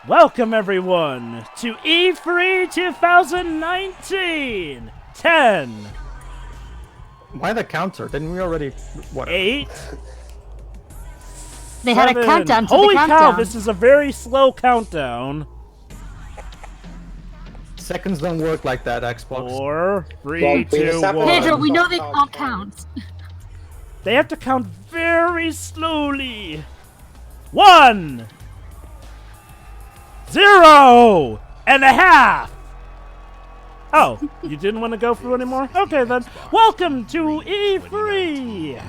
Welcome everyone to E3 2019! 10, Why the counter? Didn't we already... What? 8, They had a 7. countdown to Holy the countdown. cow, this is a very slow countdown. Seconds don't work like that, Xbox. 4, 3, 2, 1. Pedro, we know they all count. They have to count very slowly. 1, 0 and a half. Oh, you didn't want to go through anymore? Okay then. Welcome to E3.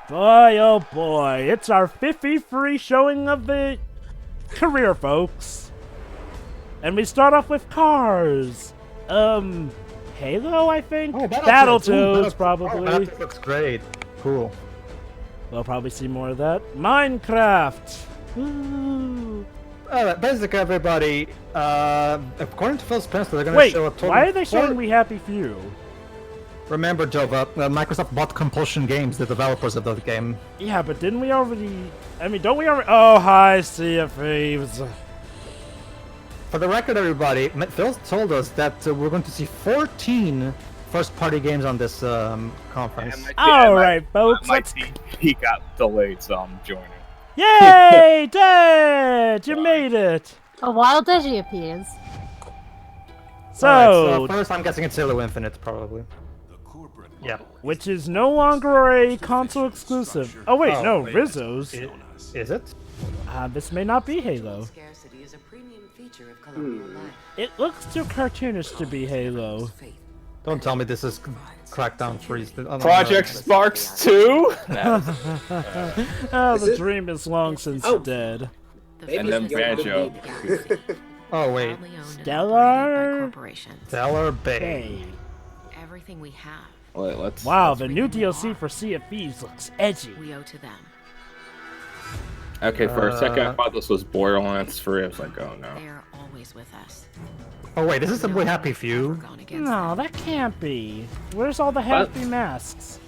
Boy, oh boy, it's our 5th E3 showing of the career, folks. And we start off with cars. Halo, I think? Oh, Battletoads, probably. Battletoads looks great. Cool. We'll probably see more of that. Minecraft. Woo. Basically, everybody, according to Phil Spencer, they're going to Wait, show a total... why are they showing We Happy Few? Remember, Jova, Microsoft bought Compulsion Games, the developers of the game. Yeah, but didn't we already... I mean, don't we already... Oh, hi, Sea of Thieves. For the record, everybody, Phil told us that we're going to see 14 first-party games on this conference. Alright, folks, let's... He got delayed, so I'm joining. Yay, Dad! You made it! A wild Digi appears. So... Alright, so first I'm guessing it's Halo Infinite, probably. Yeah. Which is no longer a console exclusive. Oh wait, no, Rizzo's. Is it? This may not be Halo. It looks too cartoonish to be Halo. Don't tell me this is Crackdown 3. Project Sparks 2? Oh, the dream is long since dead. And then Banjo. Oh wait. Stellar Bay. Everything we have. Wait, let's... Wow, the new DLC for Sea of Thieves looks edgy. We owe to them. Okay, for a second I thought this was Borderlands 3. I was like, oh no. They are always with us. Oh wait, this is the We Happy Few. No, that can't be. Where's all the happy masks?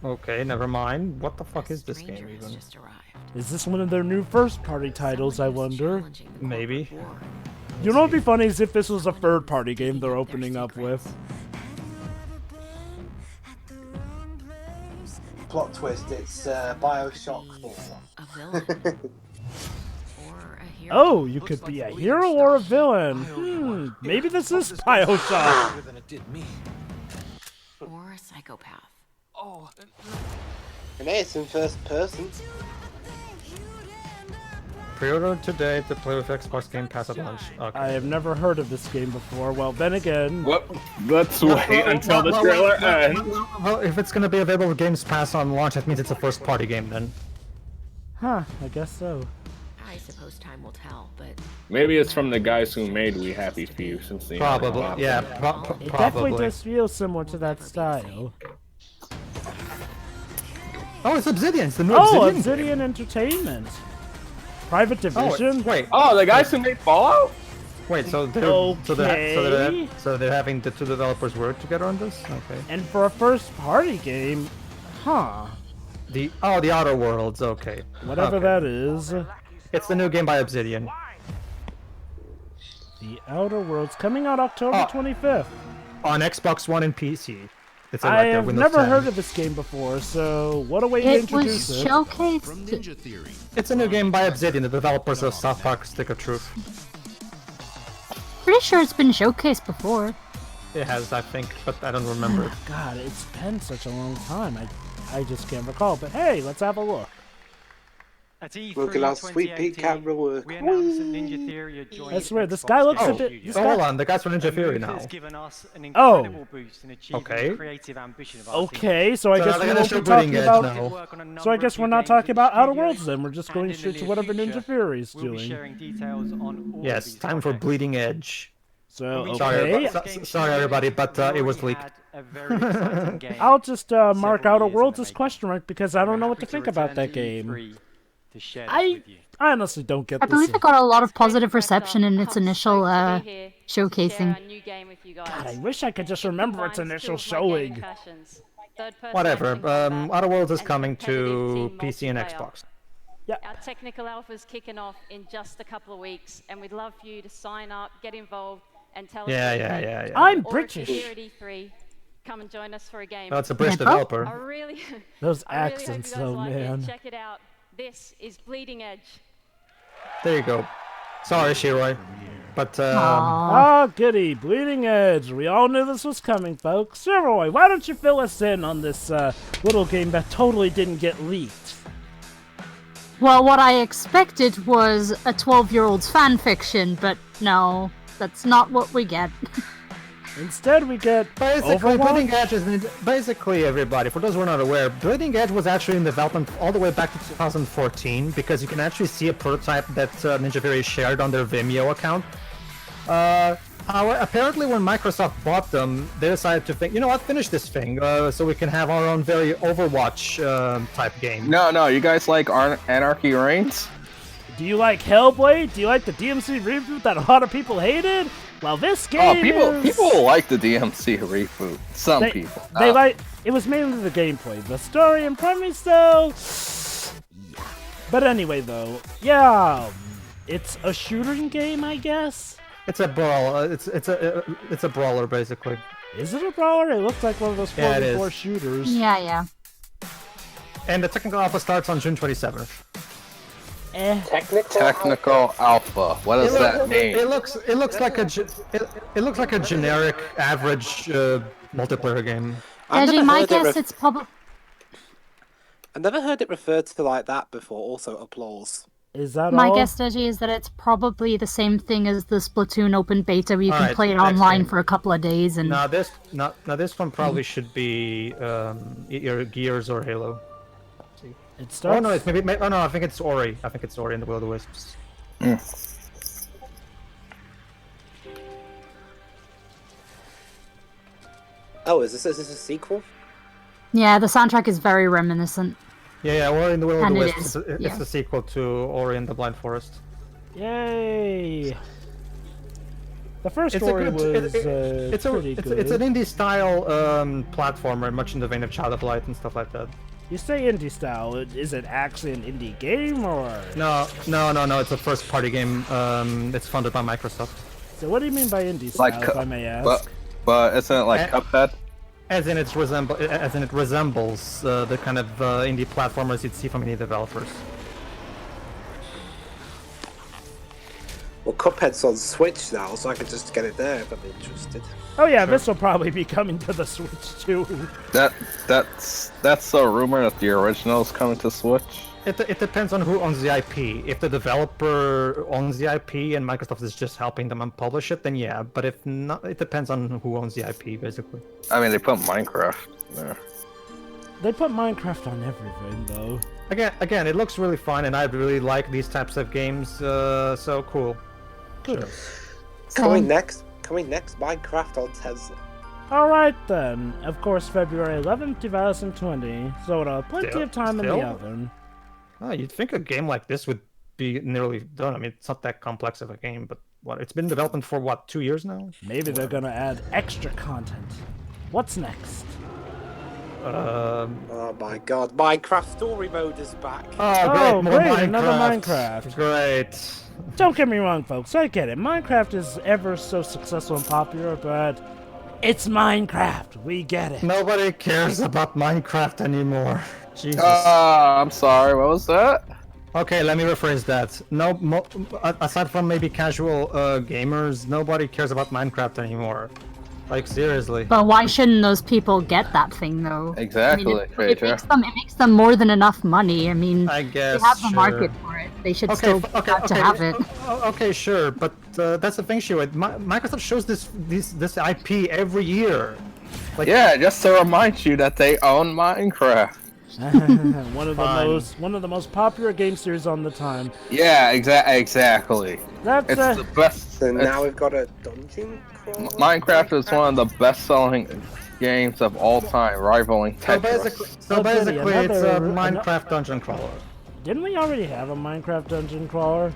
Okay, never mind. What the fuck is this game even? Is this one of their new first-party titles, I wonder? Maybe. You know what'd be funny is if this was a third-party game they're opening up with. Plot twist, it's Bioshock 4. A villain. Or a hero. Oh, you could be a hero or a villain. Maybe this is Bioshock. Or a psychopath. And it's in first person. Pre-order today to play with Xbox Game Pass at launch. Okay. I have never heard of this game before. Well, then again... Well, let's wait until the trailer ends. Well, if it's gonna be available with Games Pass on launch, that means it's a first-party game then. Huh, I guess so. I suppose time will tell, but Maybe it's from the guys who made We Happy Few, since they... Probably, yeah, It probably. definitely does feel similar to that style. Oh, it's Obsidian. It's the new Oh, Obsidian. Obsidian Entertainment. Private Division. Wait, Oh, the guys who made Fallout? wait. So they're Okay. so they're having the two developers work together on this. Okay. And for a first-party game, huh? The Outer Worlds. Okay. Whatever Okay. that is. It's the new game by Obsidian. The Outer Worlds coming out October 25th. On Xbox One and PC. It's I like their have Windows never 10. heard of this game before, so what a way to It was introduce it. showcased. It's a new game by Obsidian, the developers of South Park: Stick of Truth. Pretty sure it's been showcased before. It has, I think, but I don't remember. God, it's been such a long time. I just can't recall. But hey, let's have a look. At E3 Look at our sweet Pete 2018, camera work. we announced that Ninja Theory had joined I swear, this Xbox guy looks a Game bit- Studios. this So guy- hold on, the guys from Ninja A Theory move now. that's given us an Oh. incredible boost in achieving Okay. the creative ambition of our Okay, so I So guess they're we gonna won't show be talking Bleeding Edge about... now. So I guess we're not talking about Outer Worlds then. We're just going straight to whatever Ninja Fury is We'll be doing. sharing details on all Yes, of these time for projects. Bleeding Edge. So, When we Sorry, okay. about- sorry everybody, but it was leaked. Had a very exciting game I'll just mark several Outer years in Worlds the as making. question mark because I don't know what to Happy think about return that to game. E3 to share this I with you. honestly don't get I this. believe it got a lot of positive reception in its initial showcasing. God, I wish I could just remember its initial showing. Whatever, Outer Worlds is coming to PC and Xbox. Yeah. Our technical alpha's kicking off in just a couple of weeks, and we'd love for you to sign up, get involved, and tell us what you think. I'm Or if you're British. here at E3, come and join us for a game. Oh, it's a British Yeah, bro. I developer. really, Those I really hope accents, you guys though, like man. it. Check it out. This is Bleeding Edge. There you go. Sorry, Shiroi. But, Aw. Ah, goody, Bleeding Edge. We all knew this was coming, folks. Shiroi, why don't you fill us in on this little game that totally didn't get leaked? Well, what I expected was a 12-year-old's fan fiction, but no, that's not what we get. Instead, we get basically, Overwatch? Bleeding Edge is basically everybody. For those who are not aware, Bleeding Edge was actually in development all the way back to 2014 because you can actually see a prototype that Ninja Theory shared on their Vimeo account. Apparently, when Microsoft bought them, they decided to think, you know what, finish this thing so we can have our own very Overwatch type game. No, you guys like Anarchy Reigns? Do you like Hellblade? Do you like the DMC reboot that a lot of people hated? Well, this game people like the DMC reboot. Some people. They like it was mainly the gameplay, the story and premise though. Yeah. But anyway, though, yeah, it's a shooting game, I guess. It's a brawl. It's a brawler basically. Is it a brawler? It looks like one of those 4v4 shooters. Yeah. And the technical alpha starts on June 27th. Technical alpha. What does that mean? It looks like a generic average multiplayer game. Deji, my guess it's probably... I never heard it referred to like that before. Also, applause. Is that My all? guess, Deji, is that it's probably the same thing as the Splatoon open beta where you can Alright, play it next online game. for a couple of days and... Now this one probably should be either Gears or Halo. It starts. Oh no, it's maybe. Oh no, I think it's Ori. I think it's Ori and the Will of the Wisps. Oh, is this a sequel? Yeah, the soundtrack is very reminiscent. Yeah, Ori and the Will of And the it Wisps. is, It's yeah. the sequel to Ori and the Blind Forest. Yay! The first It's a story good. was It's pretty good. it's an indie style platformer, much in the vein of Child of Light and stuff like that. You say indie style. Is it actually an indie game or? No. It's a first party game. It's funded by Microsoft. So what do you mean by indie style, Like, if I may ask? but isn't it like Cuphead? As in it resembles the kind of indie platformers you'd see from indie developers. Well, Cuphead's on Switch now, so I could just get it there if I'm interested. Oh yeah, this will probably be coming to the Switch too. Mm-hmm. That's a rumor that the original is coming to Switch. It depends on who owns the IP. If the developer owns the IP and Microsoft is just helping them publish it, then yeah. But if not, it depends on who owns the IP, basically. I mean, they put Minecraft there. They put Minecraft on everything though. Again, it looks really fun, and I really like these types of games. So cool. Good. Coming next, Minecraft on Tesla. Alright then. Of course, February 11th, 2020. So plenty of time in the oven. Oh, you'd think a game like this would be nearly done. I mean, it's not that complex of a game, but what? It's been in development for what, 2 years now? Maybe they're gonna add extra content. What's next? Oh my god, Minecraft Story Mode is back. Oh, great, another Minecraft. Great. Don't get me wrong, folks. I get it. Minecraft is ever so successful and popular, but it's Minecraft. We get it. Nobody cares about Minecraft anymore. Jesus. I'm sorry. What was that? Okay, let me rephrase that. Aside from maybe casual gamers, nobody cares about Minecraft anymore. Like, seriously. But why shouldn't those people get that thing, though? Exactly, I mean, it makes them more than enough money. I mean, I guess, they have the sure. market for it. They should still have to have it. Okay, sure, but that's the thing, Shua. Microsoft shows this IP every year. Like, Yeah, just to remind you that they own Minecraft. one of the most popular game series on the time. Yeah, exactly. That's It's the best. So now we've got a dungeon crawler. Minecraft is one of the best-selling games of all time, rivaling So Tetris. basically, it's a another- Minecraft dungeon crawler. Didn't we already have a Minecraft dungeon crawler?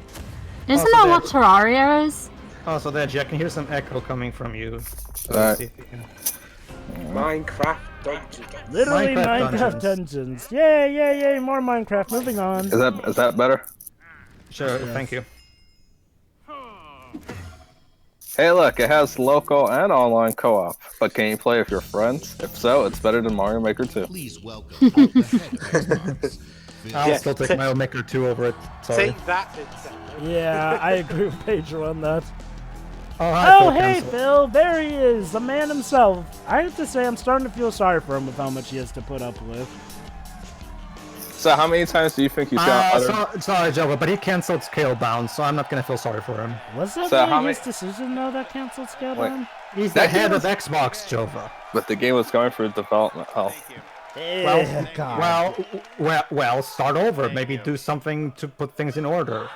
Isn't so that they- what Terraria is? Also, Deji, I can hear some echo coming from you. So Alright. see if you can... Minecraft Literally Minecraft Minecraft dungeons. Yay, yay, yay, more Minecraft. Moving on. Is that better? Sure, thank you. Hey, look, it has local and online co-op. But can you play with your friends? If so, it's better than Mario Maker 2. Please welcome the head of Xbox. I'll still take Mario Maker 2 over it. Sorry. Take that, Nintendo. Yeah, I agree with Pedro on that. Oh, Hey, Phil, there he is, the man himself. I have to say, I'm starting to feel sorry for him with how much he has to put up with. So how many times do you think he's got Sorry, Jova, but he cancelled Scalebound, so I'm not gonna feel sorry for him. Was that So really his decision, though, that canceled Scalebound? He's the head of Xbox, Jova. But the game was going through development hell. Well, start over. Maybe do something to put things in order.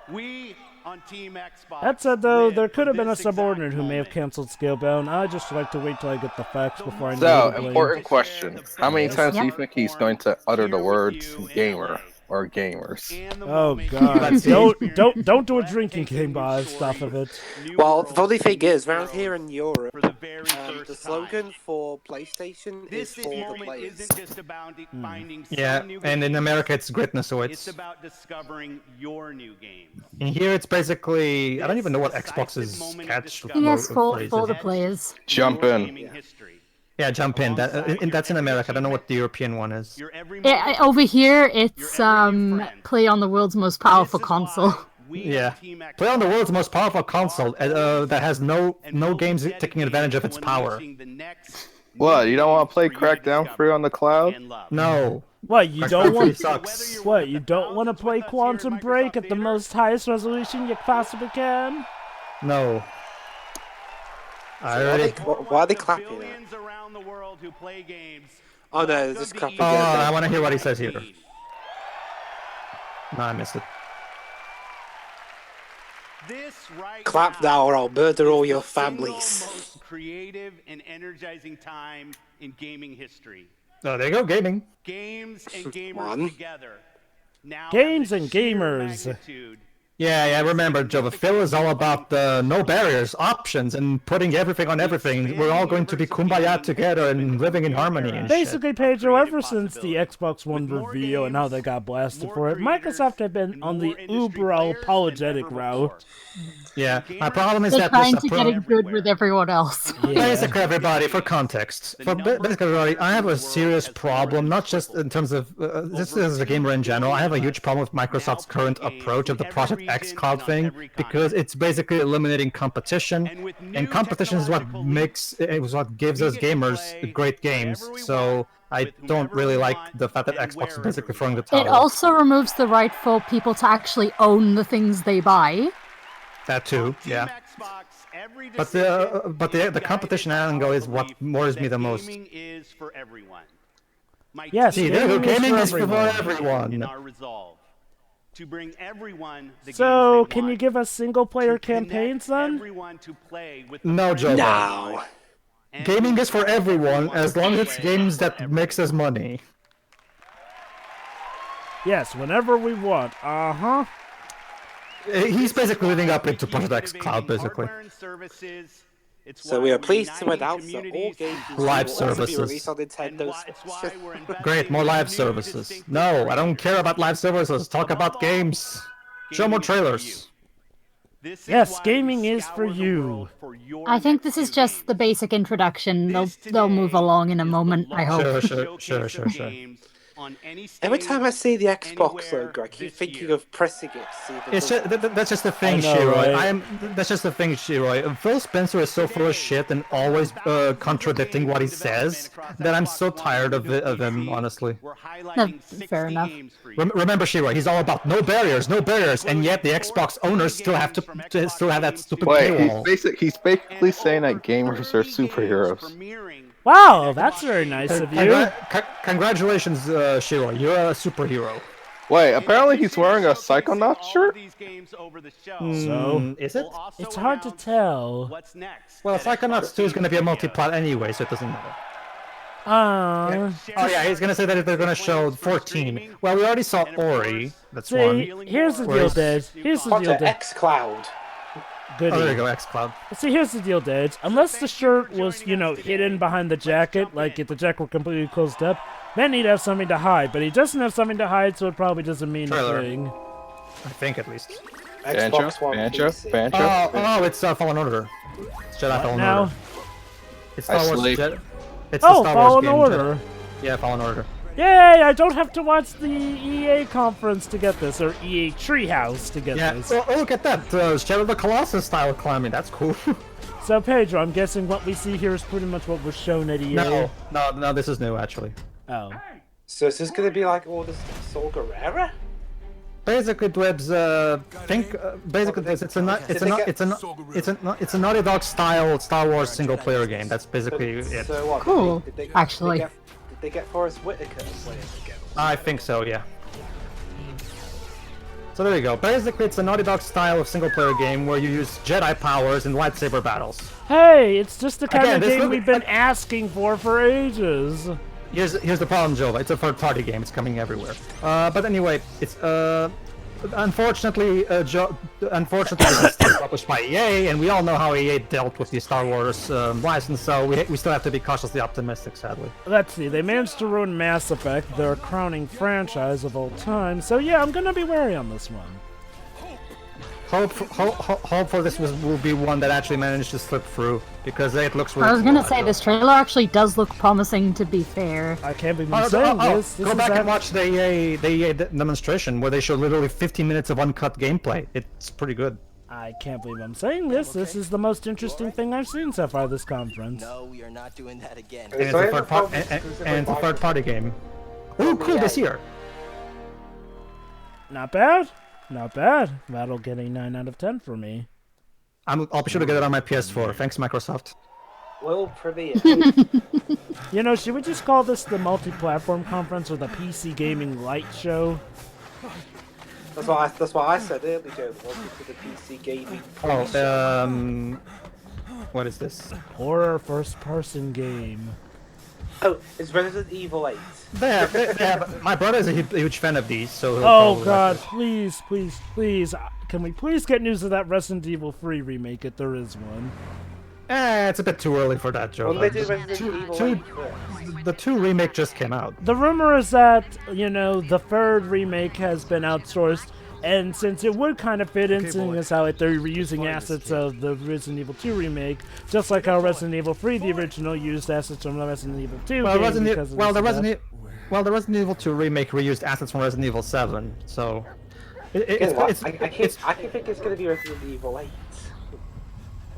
We on Team Xbox. That said, though, there could have been a subordinate who may have canceled Scalebound. I just like to wait till I get the facts before I know So, the blame. important question. How many times do you think he's going to utter the words gamer or gamers? Oh god. don't do a drinking game based off of it. Well, the funny thing is, around here in Europe, the slogan for PlayStation is for the players. Yeah, and in America it's greatness, so it's about discovering your new game. in here it's basically I don't even know what Xbox's catch. Yes, for the players. Jump in. Yeah, jump in. That's in America. I don't know what the European one is. Over here, it's play on the world's most powerful console. Yeah, play on the world's most powerful console that has no games taking advantage of its power. What? You don't want to play Crackdown 3 on the cloud? No. What, you don't want sucks. What, you don't want to play Quantum Break at the most highest resolution you possibly can? No. Why are they clapping? Oh no, there's this clapping. Oh, I want to hear what he says here. No, I missed it. Clap now or I'll murder all your families. Most creative and energizing time in gaming history. Oh, there you go, gaming. Games and gamers together. Now Games and gamers. Yeah, I remember, Jova. Phil is all about the no barriers, options, and putting everything on everything. We're all going to be kumbaya together and living in harmony and basically, Pedro, ever since the Xbox One reveal and how they got blasted for it, Microsoft have been on the uber apologetic route. Yeah, my problem is They're that trying to get it good with everyone else. Basically, everybody, for context, basically everybody, I have a serious problem, not just in terms of this as a gamer in general. I have a huge problem with Microsoft's current approach of the Project X Cloud thing because it's basically eliminating competition, and competition is what gives us gamers great games. So I don't really like the fact that Xbox is basically throwing the towel. It also removes the right for people to actually own the things they buy. That too, yeah. But the competition angle is what worries me the most. Yes, see, gaming is for everyone. So, can you give us single-player campaigns then? No, Joe. No. Gaming is for everyone as long as it's games that makes us money. Yes, whenever we want. Uh-huh. He's basically living up into Project X Cloud, basically. So we are pleased to announce that all games live will also be services. released on Nintendo Switch. Great, more live services. No, I don't care about live services. Talk about games. Show more trailers. Yes, gaming is for you. I think this is just the basic introduction. They'll move along in a moment, I hope. Sure. Every time I see the Xbox logo, I keep thinking of pressing it to see the It's just, that's just the thing, Shiroi. That's just the thing, Shiroi. Phil Spencer is so full of shit and always contradicting what he says that I'm so tired of him, honestly. No, fair enough. Remember, Shiroi, he's all about no barriers, and yet the Xbox owners still have that stupid paywall. He's basically saying that gamers are superheroes. Wow, that's very nice of you. Congratulations, Shiro. You're a superhero. Wait, apparently he's wearing a Psychonaut shirt? So? Is it? It's hard to tell. Well, Psychonauts 2 is going to be a multi-plot anyway, so it doesn't matter. Oh yeah, he's going to say that they're going to show 14. Well, we already saw Ori. That's one. Here's the deal, Dad. Here's the deal, Dad. X Cloud. Goody. Oh, there you go, xCloud. See, here's the deal, Dage. Unless the shirt was, you know, hidden behind the jacket, like if the jacket were completely closed up, then he'd have something to hide. But he doesn't have something to hide, so it probably doesn't mean a thing. I think, at least. Banjo? Oh, it's Fallen Order. It's Jedi Fallen Order. It's Star Wars Jedi. It's the Star Wars Fallen game, Order. Yeah, Fallen Order. Yay! I don't have to watch the EA conference to get this, or EA Treehouse to get this. Oh, look at that! Shadow of the Colossus style climbing. That's cool. So, Pedro, I'm guessing what we see here is pretty much what was shown at EA. No, this is new, actually. Oh. So is this going to be like all this SCWRM? Basically, Dwebs, basically, it's a Naughty Dog style Star Wars single player game. That's basically it. So what, Cool, did they actually. Did they get Forrest Whitaker to play it again? I think so, yeah. So there you go. Basically, it's a Naughty Dog style of single player game where you use Jedi powers in lightsaber battles. Hey, it's just the kind of game look, we've been asking for ages. Here's the problem, Joe. It's a third-party game. It's coming everywhere. But anyway, it's unfortunately it's published by EA, and we all know how EA dealt with the Star Wars license. So we still have to be cautiously optimistic, sadly. Let's see. They managed to ruin Mass Effect, their crowning franchise of all time. So yeah, I'm gonna be wary on this one. Hope for this will be one that actually managed to slip through, because it looks really I was cool. gonna say, this trailer actually does look promising, to be fair. I can't believe saying this. Go back and watch the EA demonstration where they show literally 15 minutes of uncut gameplay. It's pretty good. I can't believe I'm saying this. This is the most interesting thing I've seen so far this conference. No, we are not doing that again. And it's a third party game. Oh, cool, this year. Not bad. Not bad. That'll get a 9 out of 10 for me. I'll be sure to get it on my PS4. Thanks, Microsoft. Will premiere. You know, should we just call this the multi-platform conference or the PC Gaming Light Show? That's what I said earlier, Joe. Welcome to the PC Gaming. Oh, what is this? Horror first-person game. Oh, it's Resident Evil 8. They have, my brother's a huge fan of these, so. Oh God! Please, please, please! Can we please get news of that Resident Evil 3 remake if there is one? It's a bit too early for that, Joe. Well, they do Resident Evil 8 first. The 2 remake just came out. The rumor is that, you know, the 3rd remake has been outsourced, and since it would kind of fit in, seeing as how they're reusing assets of the Resident Evil 2 remake, just like how Resident Evil 3, the original, used assets from the Resident Evil 2 Well, game. the Resident Evil 2 remake reused assets from Resident Evil 7, so. I think it's going to be Resident Evil 8.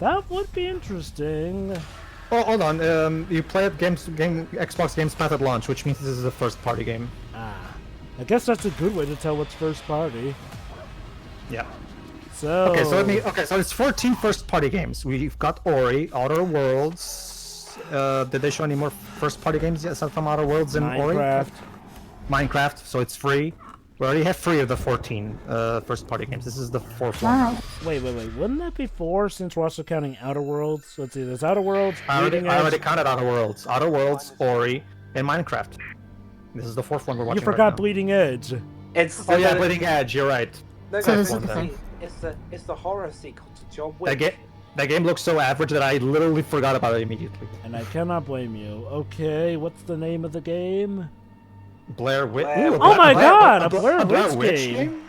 That would be interesting. Oh, hold on. You play at Xbox Games Pass at launch, which means this is a first-party game. Ah, I guess that's a good way to tell what's first party. Yeah. So. So it's 14 first-party games. We've got Ori, Outer Worlds. Did they show any more first-party games yet aside from Outer Worlds and Ori? Minecraft. So it's free. We already have 3 of the 14 first-party games. This is the 4th one. Wait. Wouldn't that be 4 since we're also counting Outer Worlds? Let's see. There's Outer Worlds. I already counted Outer Worlds. Outer Worlds, Ori, and Minecraft. This is the 4th one we're watching. You forgot Bleeding Edge. Bleeding Edge. You're right. No, it's the horror sequel to John Wick. That game looks so average that I literally forgot about it immediately. And I cannot blame you. Okay, what's the name of the game? Blair Witch. Oh my God, a Blair Witch game.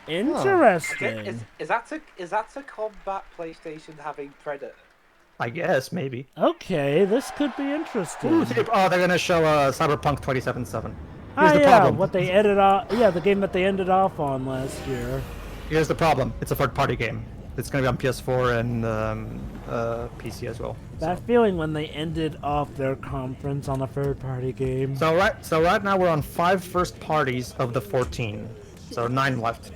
Interesting. Is that to combat PlayStation having Predator? I guess maybe. Okay, this could be interesting. Ooh, they're gonna show Cyberpunk 2077. Here's the problem. What they ended off, the game that they ended off on last year. Here's the problem. It's a third-party game. It's gonna be on PS4 and PC as well. That feeling when they ended off their conference on a third-party game. So right now we're on 5 first parties of the 14, so 9 left.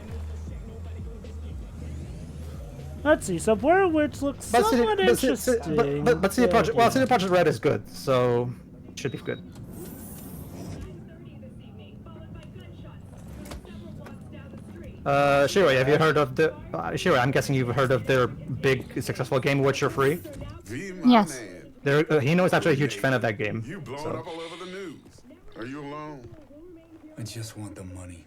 Let's see. So Blair Witch looks somewhat interesting. But CD Projekt Red is good, so it should be good. Shiro, have you heard of the... Shiro, I'm guessing you've heard of their big, successful game, Witcher 3? Yes. Hino is actually a huge fan of that game. You blowing up all over the news. Are you alone? I just want the money.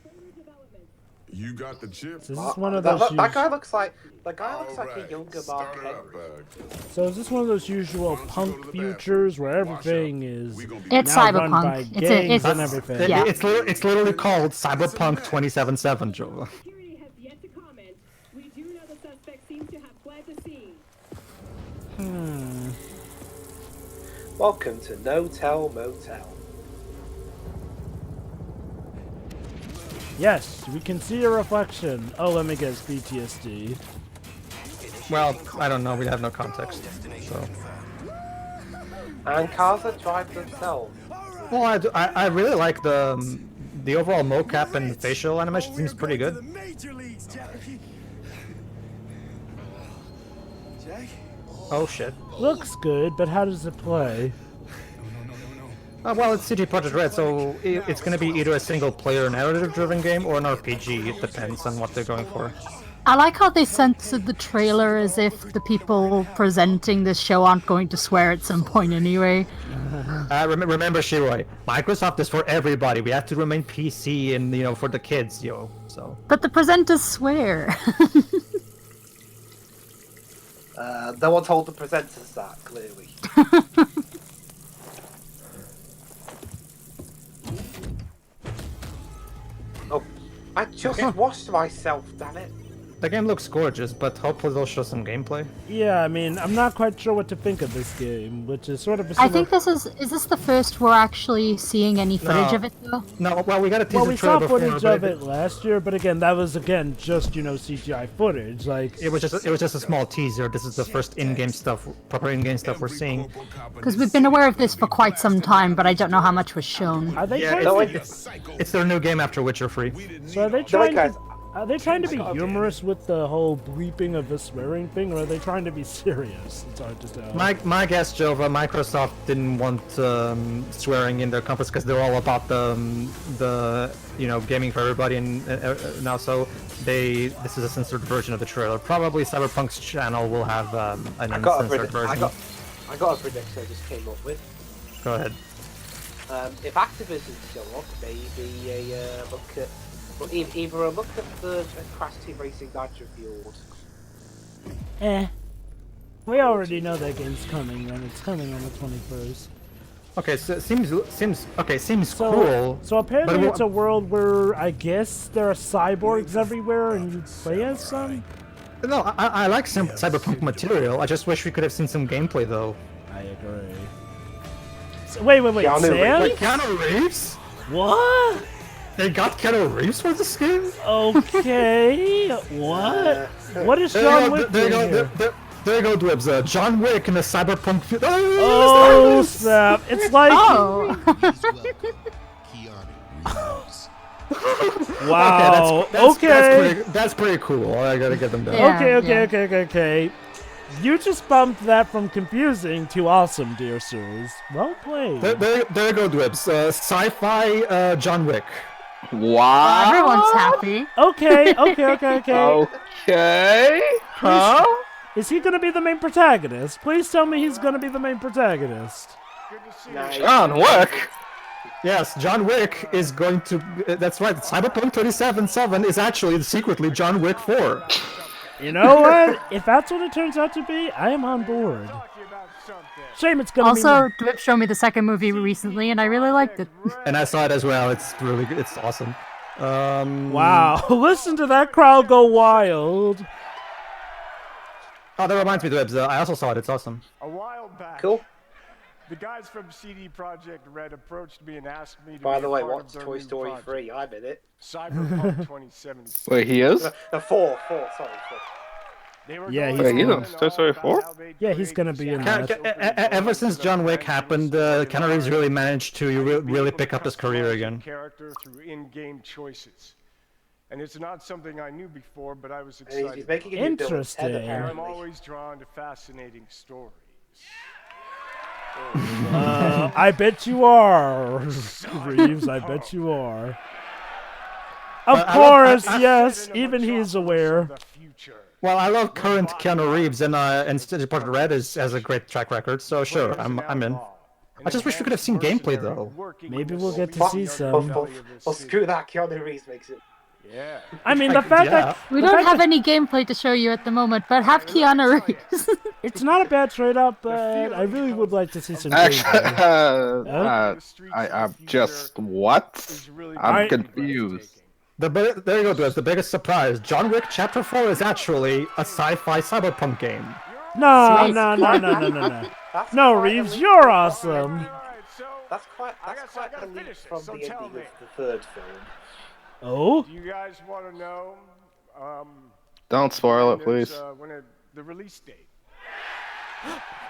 You got the chip. So this is one of those. That guy looks like a younger Mark Henry. So is this one of those usual punk futures where everything is It's now run cyberpunk. by It's gangs and everything? Yeah. It's literally called Cyberpunk 2077, Joe. Security has yet to comment. We do know the suspect seems to have fled the scene. Welcome to No Tell Motel. Yes, we can see a reflection. Oh, let me guess, PTSD. Well, I don't know. We have no context. So. And cars that drive themselves. Well, I really like the overall mocap and facial animation seems pretty good. Oh shit. Looks good, but how does it play? Well, it's CD Projekt Red, so it's going to be either a single-player narrative-driven game or an RPG. It depends on what they're going for. I like how they censored the trailer as if the people presenting this show aren't going to swear at some point anyway. Remember, Shiroi, Microsoft is for everybody. We have to remain PC and, you know, for the kids, yo. So. But the presenters swear. No one told the presenters that, clearly. Oh, I just washed myself, damn it. The game looks gorgeous, but hopefully they'll show some gameplay. Yeah, I mean, I'm not quite sure what to think of this game, which is sort of a I think this is this the first we're actually seeing any footage of it though? No, well, we got a teaser Well, we saw trailer footage before, of it last year, but again, that was just, you know, CGI footage. Like it was just a small teaser. This is the first in-game stuff, proper in-game stuff we're seeing. Because we've been aware of this for quite some time, but I don't know how much was shown. Are they It's their new game after Witcher 3. So are they trying to be humorous with the whole bleeping of the swearing thing, or are they trying to be serious? It's hard to tell. My guess, Jova, Microsoft didn't want swearing in their conference because they're all about the you know, gaming for everybody and now, so this is a censored version of the trailer. Probably Cyberpunk's channel will have an uncensored version. I got a prediction I just came up with. Go ahead. If Activision show up, maybe look at. Well, either a look at the Crash Team Racing Nitro Fueled. We already know that game's coming, and it's coming on the 21st. Okay, so it seems cool. So apparently it's a world where I guess there are cyborgs everywhere, and you play as some. No, I like some cyberpunk material. I just wish we could have seen some gameplay, though. I agree. So, wait, Sam? Keanu Reeves? What? They got Keanu Reeves for this game? Okay, what? What is John Wick doing here? There you go, Dwebs. John Wick in the cyberpunk... Oh, snap. It's like... Oh! Wow, That's pretty cool. I gotta get them done. Yeah, Okay. You just bumped that from confusing to awesome, dear sirs. Well played. There you go, Dwebs. Sci-fi John Wick. Wow. Everyone's happy. Okay. Okay. Huh? Is he gonna be the main protagonist? Please tell me he's gonna be the main protagonist. John Wick? Yes, John Wick is going to... That's right, Cyberpunk 2077 is actually secretly John Wick 4. You know what? If that's what it turns out to be, I am on board. Shame it's gonna be... Also, Dwip showed me the second movie recently, and I really liked it. And I saw it as well. It's really good. It's awesome. Wow, listen to that crowd go wild. Oh, that reminds me, Dwebs. I also saw it. It's awesome. A while back. Cool. The guys from CD Projekt Red approached me and asked me to By be the a way, part what's of their Toy new Story project, 3? I'm in it. Cyberpunk 2070. Wait, he is? The 4, sorry. Yeah, he's on Toy Story 4? Yeah, he's gonna be in that. Ever since John Wick happened, Keanu Reeves really managed to really pick up his career again. Character through in-game choices. And it's not something I knew before, but I was excited. He's making a new Bill and Ted, Interesting. I'm apparently. always drawn to fascinating stories. I bet you are, Reeves. I bet you are. Of course, yes. Even he's aware. Well, I love current Keanu Reeves, and CD Projekt Red has a great track record. So sure, I'm in. I just wish we could have seen gameplay though. Maybe we'll get to see some. Well, screw that. Keanu Reeves makes it. Yeah. I mean, the fact that We don't have any gameplay to show you at the moment, but have Keanu Reeves. it's not a bad trade-up, but I really would like to see some Actually, gameplay. I'm just what? I'm confused. There you go, Dwez. The biggest surprise. John Wick Chapter 4 is actually a sci-fi cyberpunk game. No. No, Reeves, you're awesome. That's quite a leap from the ending of the third film. Oh? Do you guys want to know? Don't spoil it, please. The release date.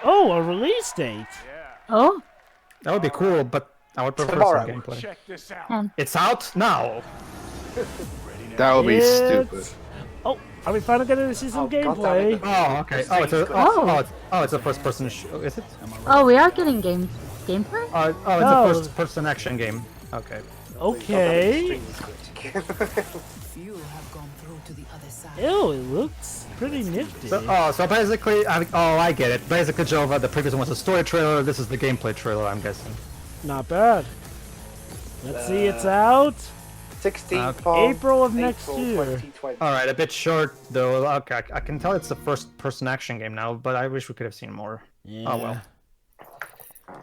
Oh, a release date. Oh? That would be cool, but I would prefer Tomorrow. some gameplay. Check this out. It's out now. That would be stupid. Oh, are we finally getting to see some gameplay? Oh, okay. It's a first-person. Is it? Oh, we are getting gameplay? Oh, it's a first-person action game. Okay. Okay. Few have gone through to the other side. Ew, it looks pretty nifty. So basically, I get it. Basically, Jova, the previous one was a story trailer. This is the gameplay trailer, I'm guessing. Not bad. Let's see, it's out. 16th April of next year. Alright, a bit short though. Okay, I can tell it's a first-person action game now, but I wish we could have seen more. Yeah. Oh well.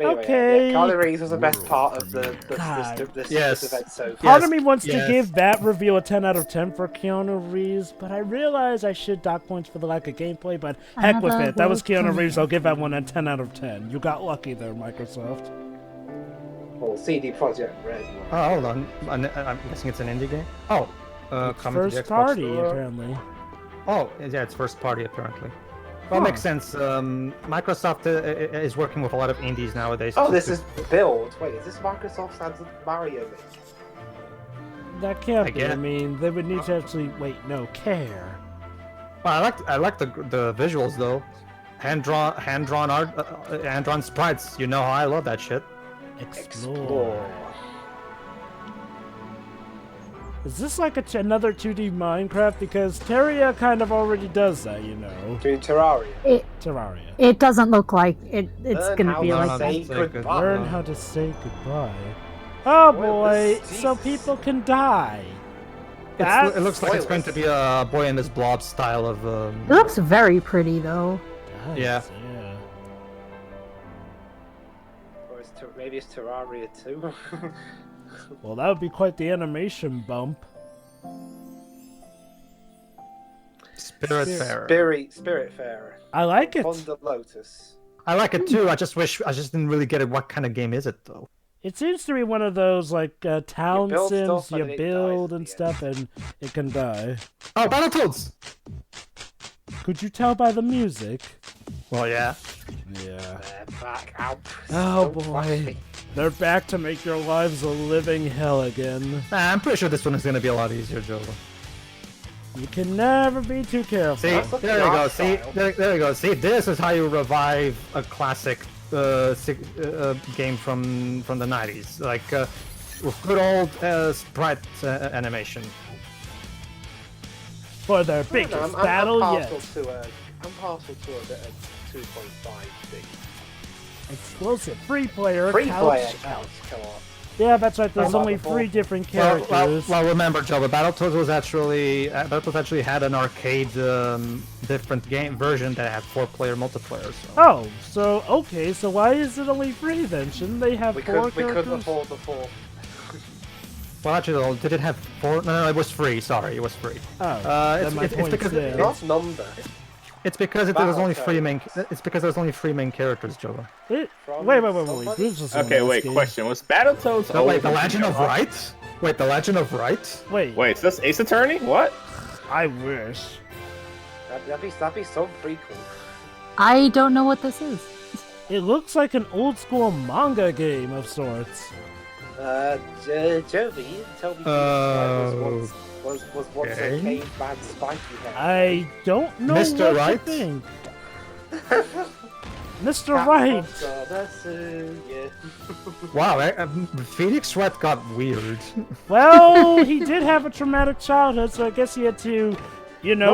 Okay. Keanu Reeves was the best part of this event so far. Part of me wants to give that reveal a 10 out of 10 for Keanu Reeves, but I realize I should dock points for the lack of gameplay, but heck with it. That was Keanu Reeves. I'll give that one a 10 out of 10. You got lucky there, Microsoft. Well, CD Projekt Red. Oh, hold on. I'm guessing it's an indie game? Oh. It's first party, apparently. Oh, yeah, it's first party, apparently. Well, makes sense. Microsoft is working with a lot of indies nowadays. Oh, this is build. Wait, is this Microsoft's Mario Maker? That can't be. I mean, they would need to actually care. Well, I like the visuals though. Hand drawn art, hand drawn sprites. You know how I love that shit. Explore. Is this like another 2D Minecraft? Because Terraria kind of already does that, you know. Doing Terraria. Terraria. It doesn't look like it's gonna be like that. Learn how to say goodbye. Oh boy, so people can die. It looks like it's going to be a Boy and His Blob style of. It looks very pretty though. Yeah. Maybe it's Terraria 2. Well, that would be quite the bump. Spiritfarer. I like it. Ponder Lotus. I like it too. I just didn't really get it. What kind of game is it though? It seems to be one of those like town sims you build and stuff, and it can die. Oh, Battletoads! Could you tell by the music? Well, yeah. Yeah. They're back out. Oh boy. They're back to make your lives a living hell again. I'm pretty sure this one is going to be a lot easier, Joe. You can never be too careful. See, there you go. See, there you go. See, this is how you revive a classic game from the 90s, like with good old sprite animation. For their biggest battle yet. I'm partial to a bit of 2.5D. Exclusive free player couch co-op. co-op. Yeah, that's right. There's only 3 different characters. Well, remember, Joe, but Battletoads was actually had an arcade different game version that had 4-player multiplayer. So. Oh, so okay. So why is it only 3 then? Shouldn't they have 4 characters? We couldn't afford the 4. Well, actually, did it have 4? No, it was free. Sorry, it was free. Oh, it's because not number. It's because there's only 3 main. It's because there's only 3 main characters, Joe. Wait. Okay, wait. Question: was Battletoads? No, wait, the Legend of Right? Wait, the Legend of Right? Wait, is this Ace Attorney? What? I wish. That'd be so freaky. I don't know what this is. It looks like an old school manga game of sorts. Jovi, tell me was once a caveman spiky head. I don't know Mr. what Right? to think. Mr. Right! Wow, Phoenix Wright got weird. Well, he did have a traumatic childhood, so I guess he had to,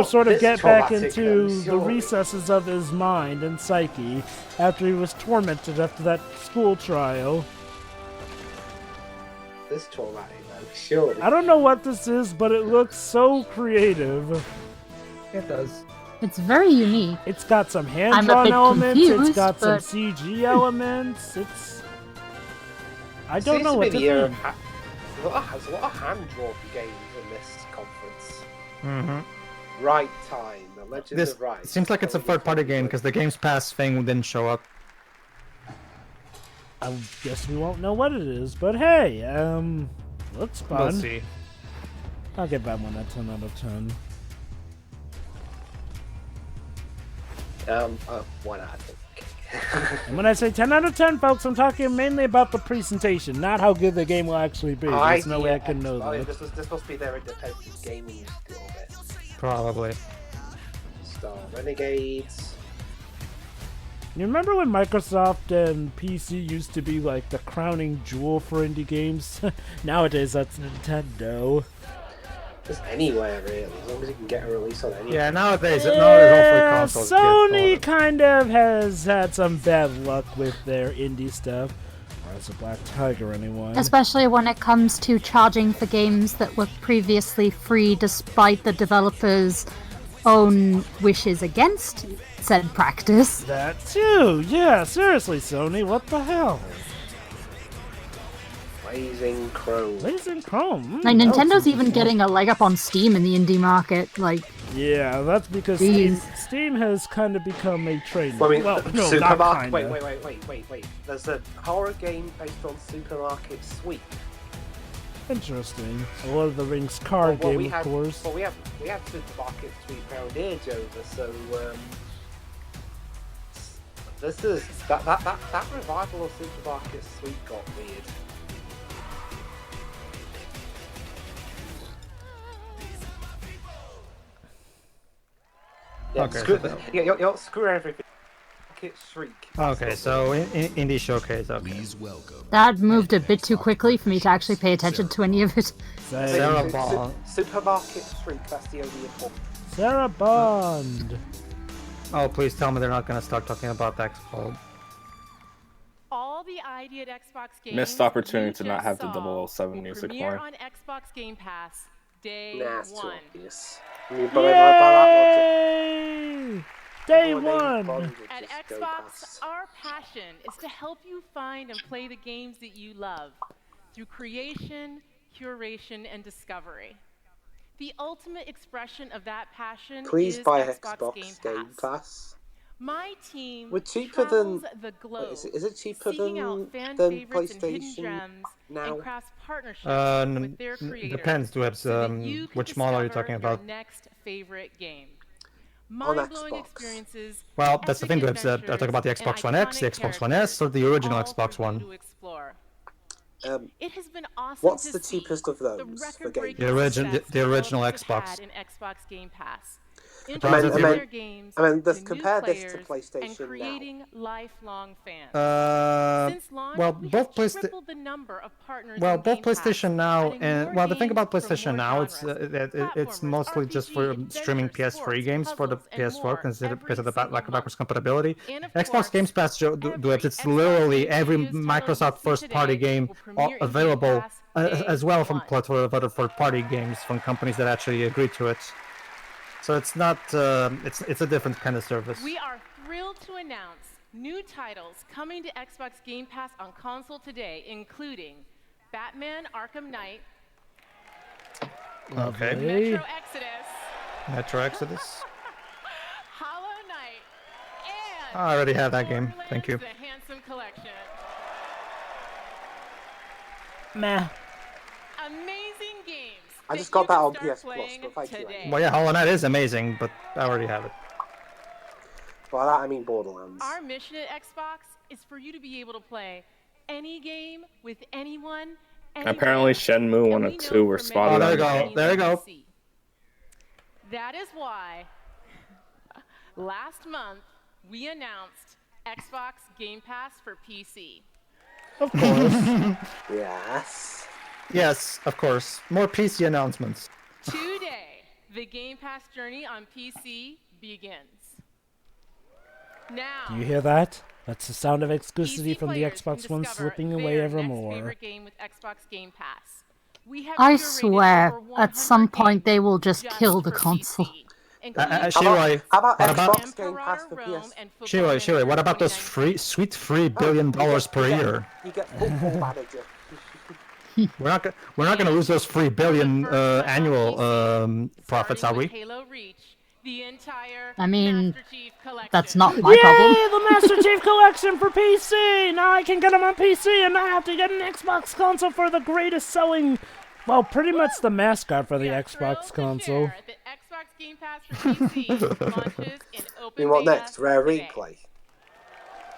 sort of get back into the recesses of his mind and psyche after he was tormented after that school trial. this traumatic though, surely. I don't know what this is, but it looks so creative. It does. It's very unique. It's got some I'm a hand-drawn bit elements. It's confused, got some but- CG elements. It's. I don't know what to There's think. a lot of hand-drawn games in this conference. Mm-hmm. Right Time, The Legend This of Right. seems like it's a third-party game because the Games Pass thing didn't show up. I guess we won't know what it is, but hey, looks fun. We'll see. I'll give that one a 10 out of 10. Why not? And when I say 10 out of 10, folks, I'm talking mainly about the presentation, not how good the game will actually be. There's no way I can know that. This must be their independent gaming skill bit. Probably. Star Renegades. You remember when Microsoft and PC used to be like the crowning jewel for indie games? Nowadays, that's Nintendo. Just anywhere, really, as long as you can get a release on anything. Yeah, nowadays all free consoles. Sony kind of has had some bad luck with their indie stuff. Rise of Black Tiger, anyone? Especially when it comes to charging for games that were previously free despite the developers' own wishes against said practice. That too! Yeah, seriously, Sony, what the hell? Blazing Chrome. Blazing Chrome? Like, Nintendo's even getting a leg up on Steam in the indie market, like... Yeah, that's because Steam has kind of become a trade. Well, I mean, well, no, Supermarket. not kinda. Wait. There's a horror game based on Supermarket Sweep. Interesting. A Lord of the Rings card game, of course. Well, we have Supermarket Sweep around here, Jova. So this is that revival of Supermarket Sweep got weird. Yeah, Okay. screw everything. Shriek. Okay, so Indie Showcase. Okay. Please welcome. That moved a bit too quickly for me to actually pay attention to any of it. Sarah Bond. Supermarket Shriek. That's the only important. Sarah Bond. Oh, please tell me they're not going to start talking about XCOM. All the ID at Xbox games Missed opportunity to you not just have the saw 007 will music premiere playing. on Xbox Game Pass day Nah, it's too 1. obvious. Yay! Day one! At Xbox, our passion is to help you find and play the games that you love through creation, curation, and discovery. The ultimate expression of that passion Please is buy Xbox Game Pass. My team We're cheaper than the globe, is it cheaper seeking out fan than favorites and hidden PlayStation gems now? and crafts partnerships with their creators. Depends, Dwebs. so that you can Which model are you discover talking your about? next favorite game. On Mind-blowing Xbox. experiences. Well, that's the thing, epic Dwebs. I talk about the adventures, Xbox One and X, the iconic Xbox One S, or the original all Xbox for you One. to explore. It has been awesome What's to the see cheapest of those for games? The original developers Xbox. have had in Xbox Game Pass. I mean, Introducing their games to compare new this to players and PlayStation creating lifelong fans. Since launch, well, we both have tripled the number of partners Well, in both Game Pass, PlayStation Now adding and more the thing about games from PlayStation more Now, genres, it's mostly just for RPG, streaming adventure, PS3 games for the sports, puzzles, and PS4 more because of every the single lack of month. backwards compatibility. And of Xbox course, Games Pass, Dwebs, it's literally every Microsoft first-party game available, as well from other third-party games from companies that actually agree to it. So it's not, it's a different kind of service. We are thrilled to announce new titles coming to Xbox Game Pass on console today, including Batman Arkham Knight, Okay. Metro Exodus, Metro Exodus. Hollow Knight, and I already have that game. Thank you. the Handsome Collection. Meh. Amazing games. I just got that on PS Plus, but thank you. Well, yeah, Hollow Knight is amazing, but I already have it. By that I mean Borderlands. Our mission at Xbox is for you to be able to play any game with anyone. Apparently Shenmue 1 and 2 were spotted. Oh, there you go. There you go. That is why last month we announced Xbox Game Pass for PC. Of course. Yes. Yes, of course. More PC announcements. Today, the Game Pass journey on PC begins. Now, Do you hear that? That's the sound of exclusivity PC from the players Xbox can One discover slipping their away next evermore. favorite game with Xbox Game Pass. We have I curated swear, over at some 100 point they games will just kill the for console. PC, including Shiroi, How about what about Xbox Game Pass for Rome PS? and Football Shiroi, what about those 2019. sweet $3 billion per year? You get Football Manager. We're not gonna lose those $3 billion annual profits, are we? Halo Reach, the entire I mean, Master Chief Collection. that's not my Yay, problem. the Master Chief Collection for PC! Now I can get them on PC and not have to get an Xbox console for the greatest selling... Well, pretty much the mascot for the Xbox console. The Xbox Game Pass for PC launches in open You want beta next? Rare today. Replay.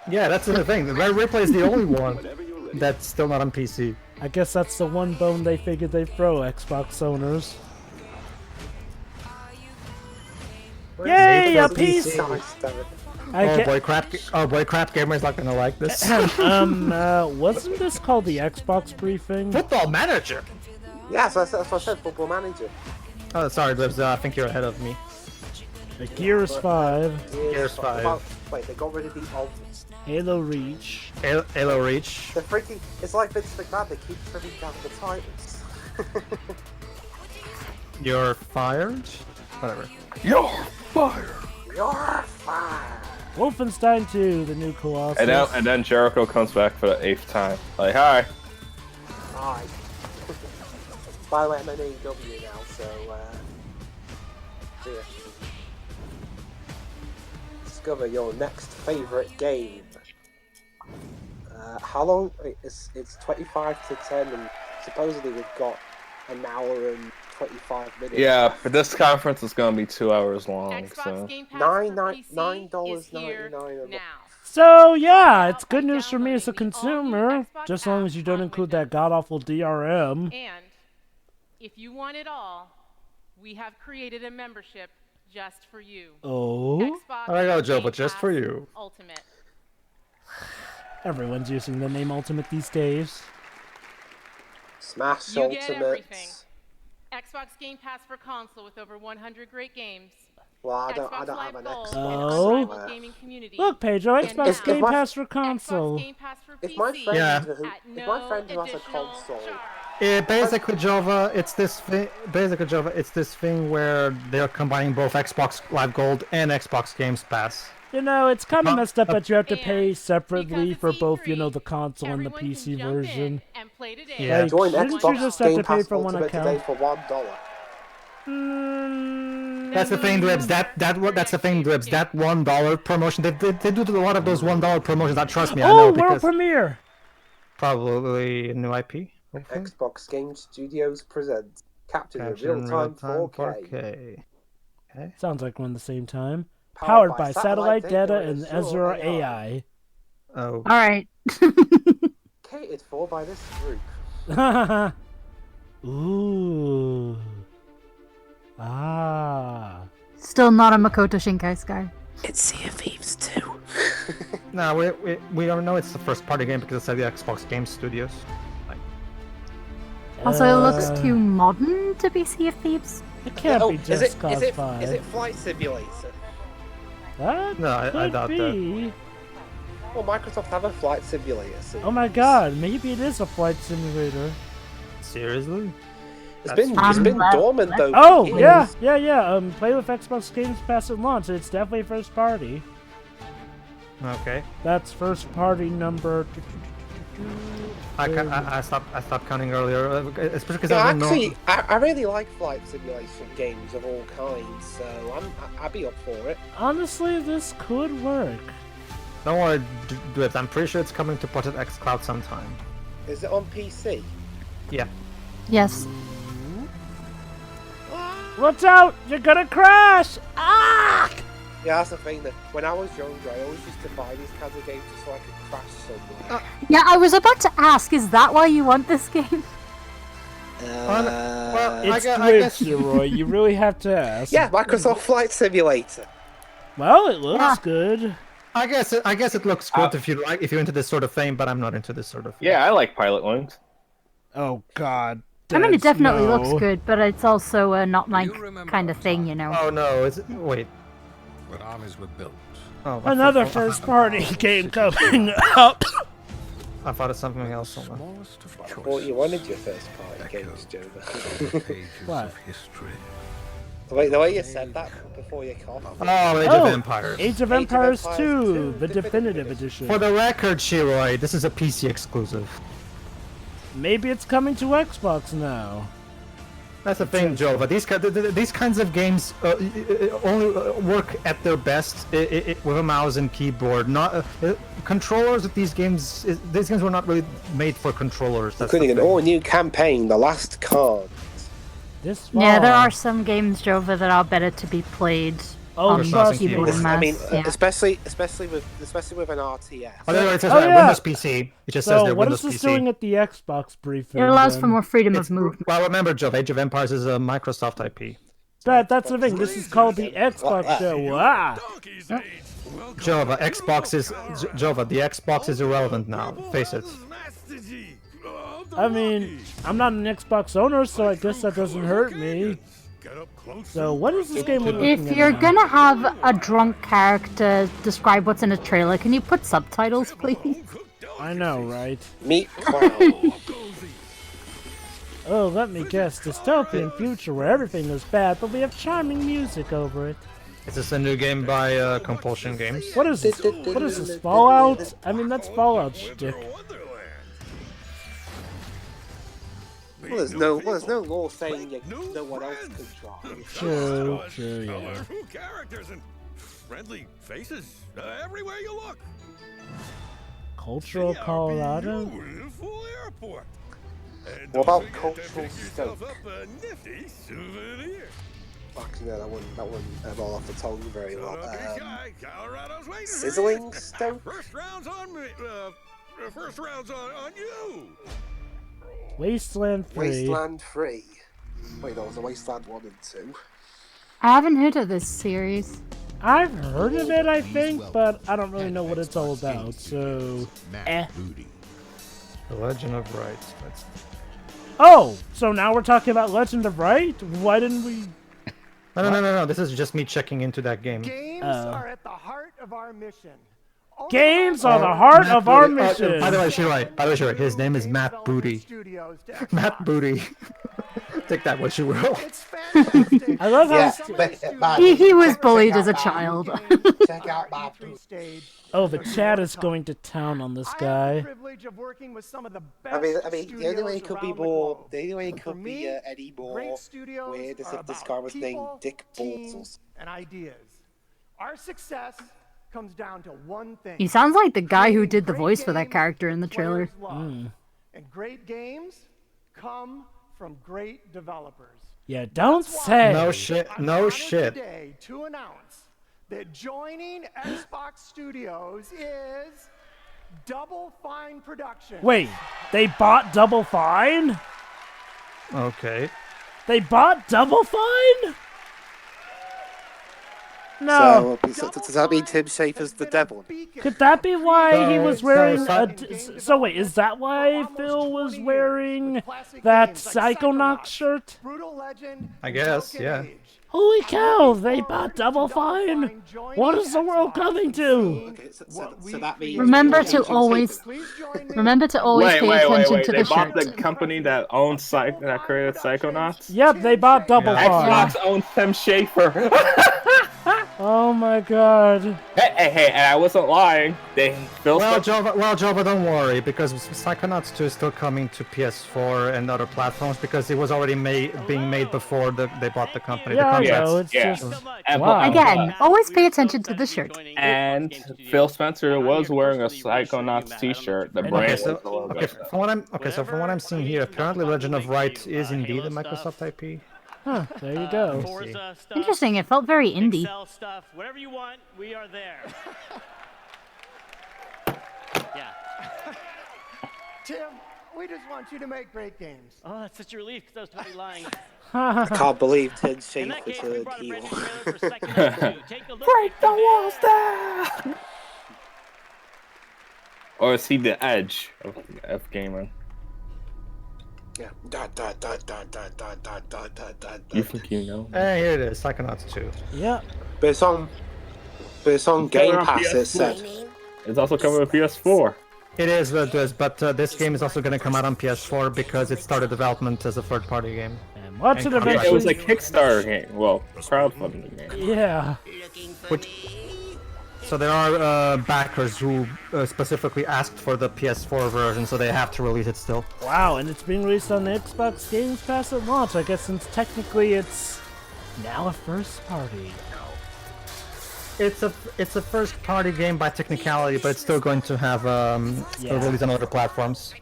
Yeah, that's the thing. The Rare Replay is the only one that's still not on PC. I guess that's the one bone they figured they'd throw Xbox owners. Yay, a PC! Oh boy, crap gamer's not gonna like this. Wasn't this called the Xbox briefing? Football Manager! Yeah, so that's what I said, Football Manager. Oh, sorry, Liz, I think you're ahead of me. Gears 5. Gears 5. Wait, they got rid of the alt. Halo Reach. Halo Reach. They're freaking... It's like Vince McMahon, they keep trimming down the titles. You're fired? Whatever. You're fired! You're fired! Wolfenstein 2, the new Colossus. And then Jericho comes back for the 8th time. Like, hi. Hi. By the way, I'm in AEW now, so, see ya. Discover your next favourite game. How long? It's 25 to 10, and supposedly we've got an hour and 25 minutes. Yeah, but this conference is gonna be 2 hours long, Xbox so. Game Pass for PC $9.99 is here now. So yeah, it's good news for me as a consumer, just as long as you don't include that god-awful DRM. And if you want it all, we have created a membership just for you. Oh? Xbox I know, Joe, Game but just Pass for you. Ultimate. Everyone's using the name Ultimate these days. Smash You get everything. Ultimates. Xbox Game Pass for console with over 100 great games. Well, I don't Xbox have Live an Gold, Xbox. an Oh. unrivaled gaming community. Look, Pedro, And Xbox now, Game Pass for console. Xbox Game Pass for If my PC friend, Yeah. who, at if no my friend who has a additional console, charge. Basically, Jova, it's this thing where they're combining both Xbox Live Gold and Xbox Games Pass. You know, it's kind of messed up that you have to And pay separately because for it's both, you know, E3, the console and the everyone can PC jump in version. and play today. Yeah. Like, join shouldn't you Xbox just have Game to pay Pass for one Ultimate today account? for $1. That's the thing, Dribs. That's the thing, Dribs. That $1 promotion. They do a lot of those $1 promotions. That trust me, I know Oh, world because premiere! probably a new IP. Hopefully. Xbox Game Studios presents Captain in Capture in Real-Time real-time 4K. Okay. Sounds like we're on the same time. Powered by satellite data and Azure Azure AI. Oh. Alright. Catered for by this group. Ooh. Ah. Still not a Makoto Shinkai guy. It's Sea of Thieves 2. No, we don't know it's the first party game because it's at the Xbox Game Studios. Also, it looks too modern to be Sea of Thieves. It can't be Just Cause 5. Is it Flight Simulator? That No, I could doubt be. Well, Microsoft have a Flight Simulator. So Oh my god, maybe it is a flight simulator. Seriously? it's been dormant though. Oh, for yeah, years. yeah. Play with Xbox Games Pass at launch. It's definitely first party. Okay. That's first party number. I stopped counting earlier, especially because Yeah, I don't actually, know. I really like flight simulation games of all kinds, so I'd be up for it. Honestly, this could work. Don't worry, Dribs. I'm pretty sure it's coming to Project X Cloud sometime. Is it on PC? Yeah. Yes. Watch out! You're gonna crash! Ah! Yeah, that's the thing. That when I was younger, I always used to buy these kinds of games just so I could crash somewhere. Yeah, I was about to ask, is that why you want this game? Well, It's I guess Roy. You really have to ask. Yeah, Microsoft Flight Simulator. Well, it looks good. I guess it looks good if you're into this sort of thing, but I'm not into this sort of thing. Yeah, I like Pilot Wings. Oh God. I mean, it definitely no. looks good, but it's also not my kind of thing, you know. Oh no, wait. when armies were built. Oh, Another first-party game coming up. I thought it's something else. I thought you wanted your first party games, Joe. What? The way you said that before you coughed. Oh, Age of Empires. Age of Empires 2, the definitive edition. For the record, Shiroi, this is a PC exclusive. Maybe it's coming to Xbox now. That's the thing, Jova. These kinds of games only work at their best with a mouse and keyboard. Not controllers with these games. These games were not really made for controllers. That's including an all-new campaign, The Last Card. This fall. Yeah, there are some games, Jova, that are better to be played on keyboard and mouse. I mean, yeah. especially with an RTS. Oh, no, it says Windows PC. It just says so what Windows is this PC. doing at the Xbox briefing? It allows for more freedom of movement. Well, remember, Jova, Age of Empires is a Microsoft IP. That's the thing. This is called the Xbox show. Ah. Jova, the Xbox is irrelevant now. Face it. I mean, I'm not an Xbox owner, so I guess that doesn't hurt me. So, what is this game we're looking If at you're now? gonna have a drunk character describe what's in a trailer, can you put subtitles, please? I know, right? Meet Cloud. Oh, let me guess. Dystopian future where everything is bad, but we have charming music over it. Is this a new game by Compulsion Games? What is this? What is this? Fallout? I mean, that's Fallout shtick. Well, there's no law saying no one else could drive. True, yeah. Colorful characters and friendly faces everywhere you look. Cultural Colorado? Full airport. What about cultural Stoke? Nifty souvenir. Fuck no, that wouldn't roll off the tongue very well. Colorado's waiting. Sizzling Stoke? First round's on me. First round's on you. Wasteland 3. Wasteland 3. Wait, there was a Wasteland 1 and 2. I haven't heard of this series. I've heard of it, I think, but I don't really know what it's all about, so... The Legend of Right. Oh! So now we're talking about Legend of Right? Why didn't we... No. This is just me checking into that game. Games are at the heart of our mission. Games are the heart of our mission! By the way, Shiroi, his name is Matt Booty. Matt Booty. Take that what you will. I love how... He was bullied as a child. Check out my Booty. Oh, the chat is going to town on this guy. I mean, the only way it could be more, any more weird is if this guy was named Dick Balls. And ideas. Our success comes down to one thing. He sounds like the guy who did the voice for that character in the trailer. And great games come from great developers. Yeah, don't say. No shit. Today to announce that joining Xbox Studios is Double Fine Productions. Wait, they bought Double Fine? Okay. They bought Double Fine? No. So, does that mean Tim Schafer's the devil? Could that be why he was wearing So wait, is that why Phil was wearing that Psychonauts shirt? I guess, yeah. Holy cow, they bought Double Fine! What is the world coming to? Okay, so that means Remember to always pay attention to they the bought shirt. the company that owns that created Psychonauts? Yep, they bought Double Fine. Xbox owns Tim Schafer. Oh my god. Hey, and I wasn't lying. Well, Jova, don't worry, because Psychonauts 2 is still coming to PS4 and other platforms because it was already being made before they bought the company. Yeah, it's just... Wow. Again, always pay attention to the shirt. And Phil Spencer was wearing a Psychonauts t-shirt. The brand was the logo. From what I'm seeing here, apparently Legend of Right is indeed a Microsoft IP. Huh, there you go. Interesting, it felt very indie. Stuff, whatever you want, we are there. Yeah. Tim, we just want you to make great games. Oh, that's such a relief because I was totally lying. I can't believe Tim Schafer turned heel. Break the walls down! Or is he the edge of gaming? Yeah. You think you know? Hey, here it is, Psychonauts 2. Yeah. But it's on But it's on Game Pass, it said. It's also coming with PS4. It is, but this game is also going to come out on PS4 because it started development as a third-party game. And what's it Yeah, eventually? it was a Kickstarter game. Well, crowdfunding game. Yeah. So there are backers who specifically asked for the PS4 version, so they have to release it still. Wow, and it's being released on the Xbox Games Pass at launch. I guess since technically it's now a first party. It's a first-party game by technicality, but it's still going to have a release on other platforms.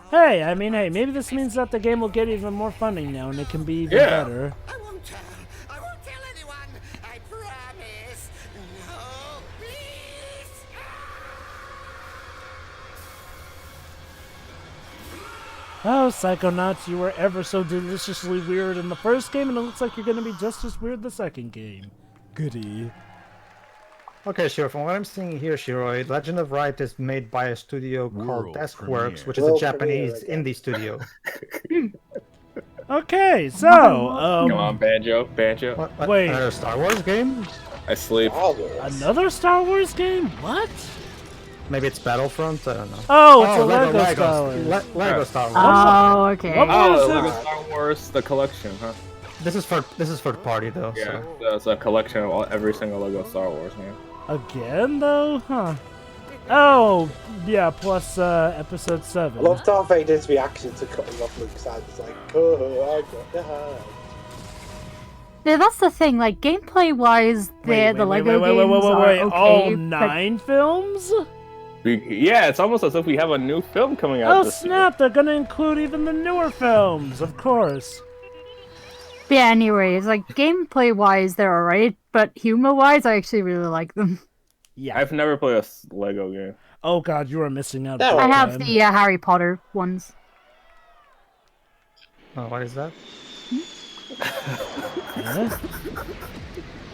Hey, I mean, hey, maybe this means that the game will get even more funding now, and it can be even better. Oh, Psychonauts, you were ever so deliciously weird in the first game, and it looks like you're going to be just as weird the second game. Goody. Okay, Shiro, from what I'm seeing here, Shiro, Legend of Right is made by a studio called Deskworks, which is a Japanese indie studio. Okay, so, Come on, Banjo. Wait. Another Star Wars game? I sleep. Another Star Wars game? What? Maybe it's Battlefront? I don't know. Oh, it's a Lego Star Wars. Lego Star Wars. Oh, okay. Lego Star Wars, the collection, huh? This is for the party though. Yeah, So. it's a collection of every single Lego Star Wars game. Again, though? Huh. Oh, yeah, plus episode 7. I love Darth Vader's reaction to cutting off Luke's hand. It's like, oh, I got the hand. Yeah, that's the thing. Like gameplay-wise, the Lego games are okay. All 9 films? Yeah, it's almost as if we have a new film coming out. Oh this snap! They're gonna include even the newer films, of course. But yeah, anyways, like gameplay-wise, they're alright, but humor-wise, I actually really like them. Yeah, I've never played a Lego game. Oh god, you are missing out. I have the Harry Potter ones. Oh, what is that?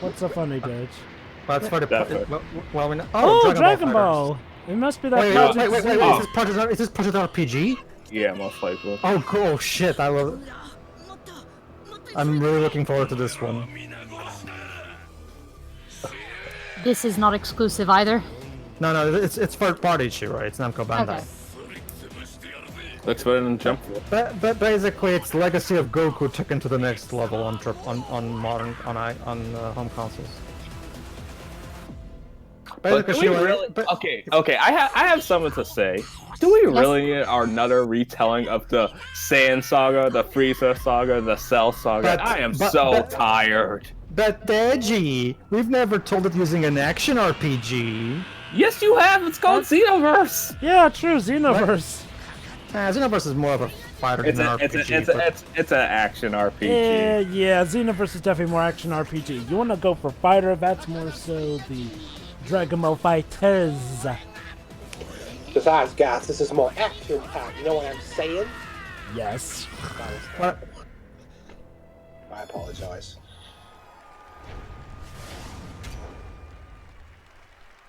What's so funny, bitch? Well, it's for the well, we know. Oh, Dragon Ball! It must be that. Wait! Is this Project RPG? Yeah, most likely. Oh, cool! Shit, I'm really looking forward to this one. This is not exclusive either. No, it's third party, Shiro. It's Namco Bandai. Okay. Looks better than Jump Force. But basically, it's Legacy of Goku taken to the next level on modern home consoles. But do we really, okay. I have something to say. Do we really need another retelling of the Saiyan saga, the Frieza saga, the Cell saga? I am so tired. But Deji, we've never told it using an action RPG. Yes, you have. It's called Xenoverse. Yeah, true, Xenoverse. Xenoverse is more of a fighter than an RPG. It's an action RPG. Yeah, Xenoverse is definitely more action RPG. You want to go for fighter? That's more so the Dragon Ball Fighters. Besides, guys, this is more action-packed. You know what I'm saying? Yes. What? I apologize.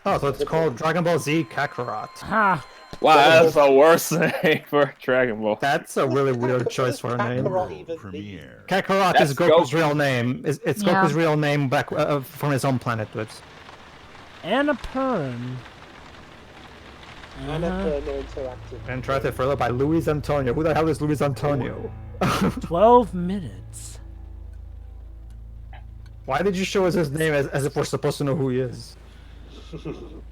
Oh, so it's called Dragon Ball Z Kakarot. Ha! Wow, that's the worst name for Dragon Ball. That's a really weird choice for a name. Kakarot That's is Goku's Goku. real name. It's Goku's real name back from his own planet, dudes. Annapurna. Interactive further by Luis Antonio. Who the hell is Luis Antonio? 12 minutes. Why did you show us his name as if we're supposed to know who he is?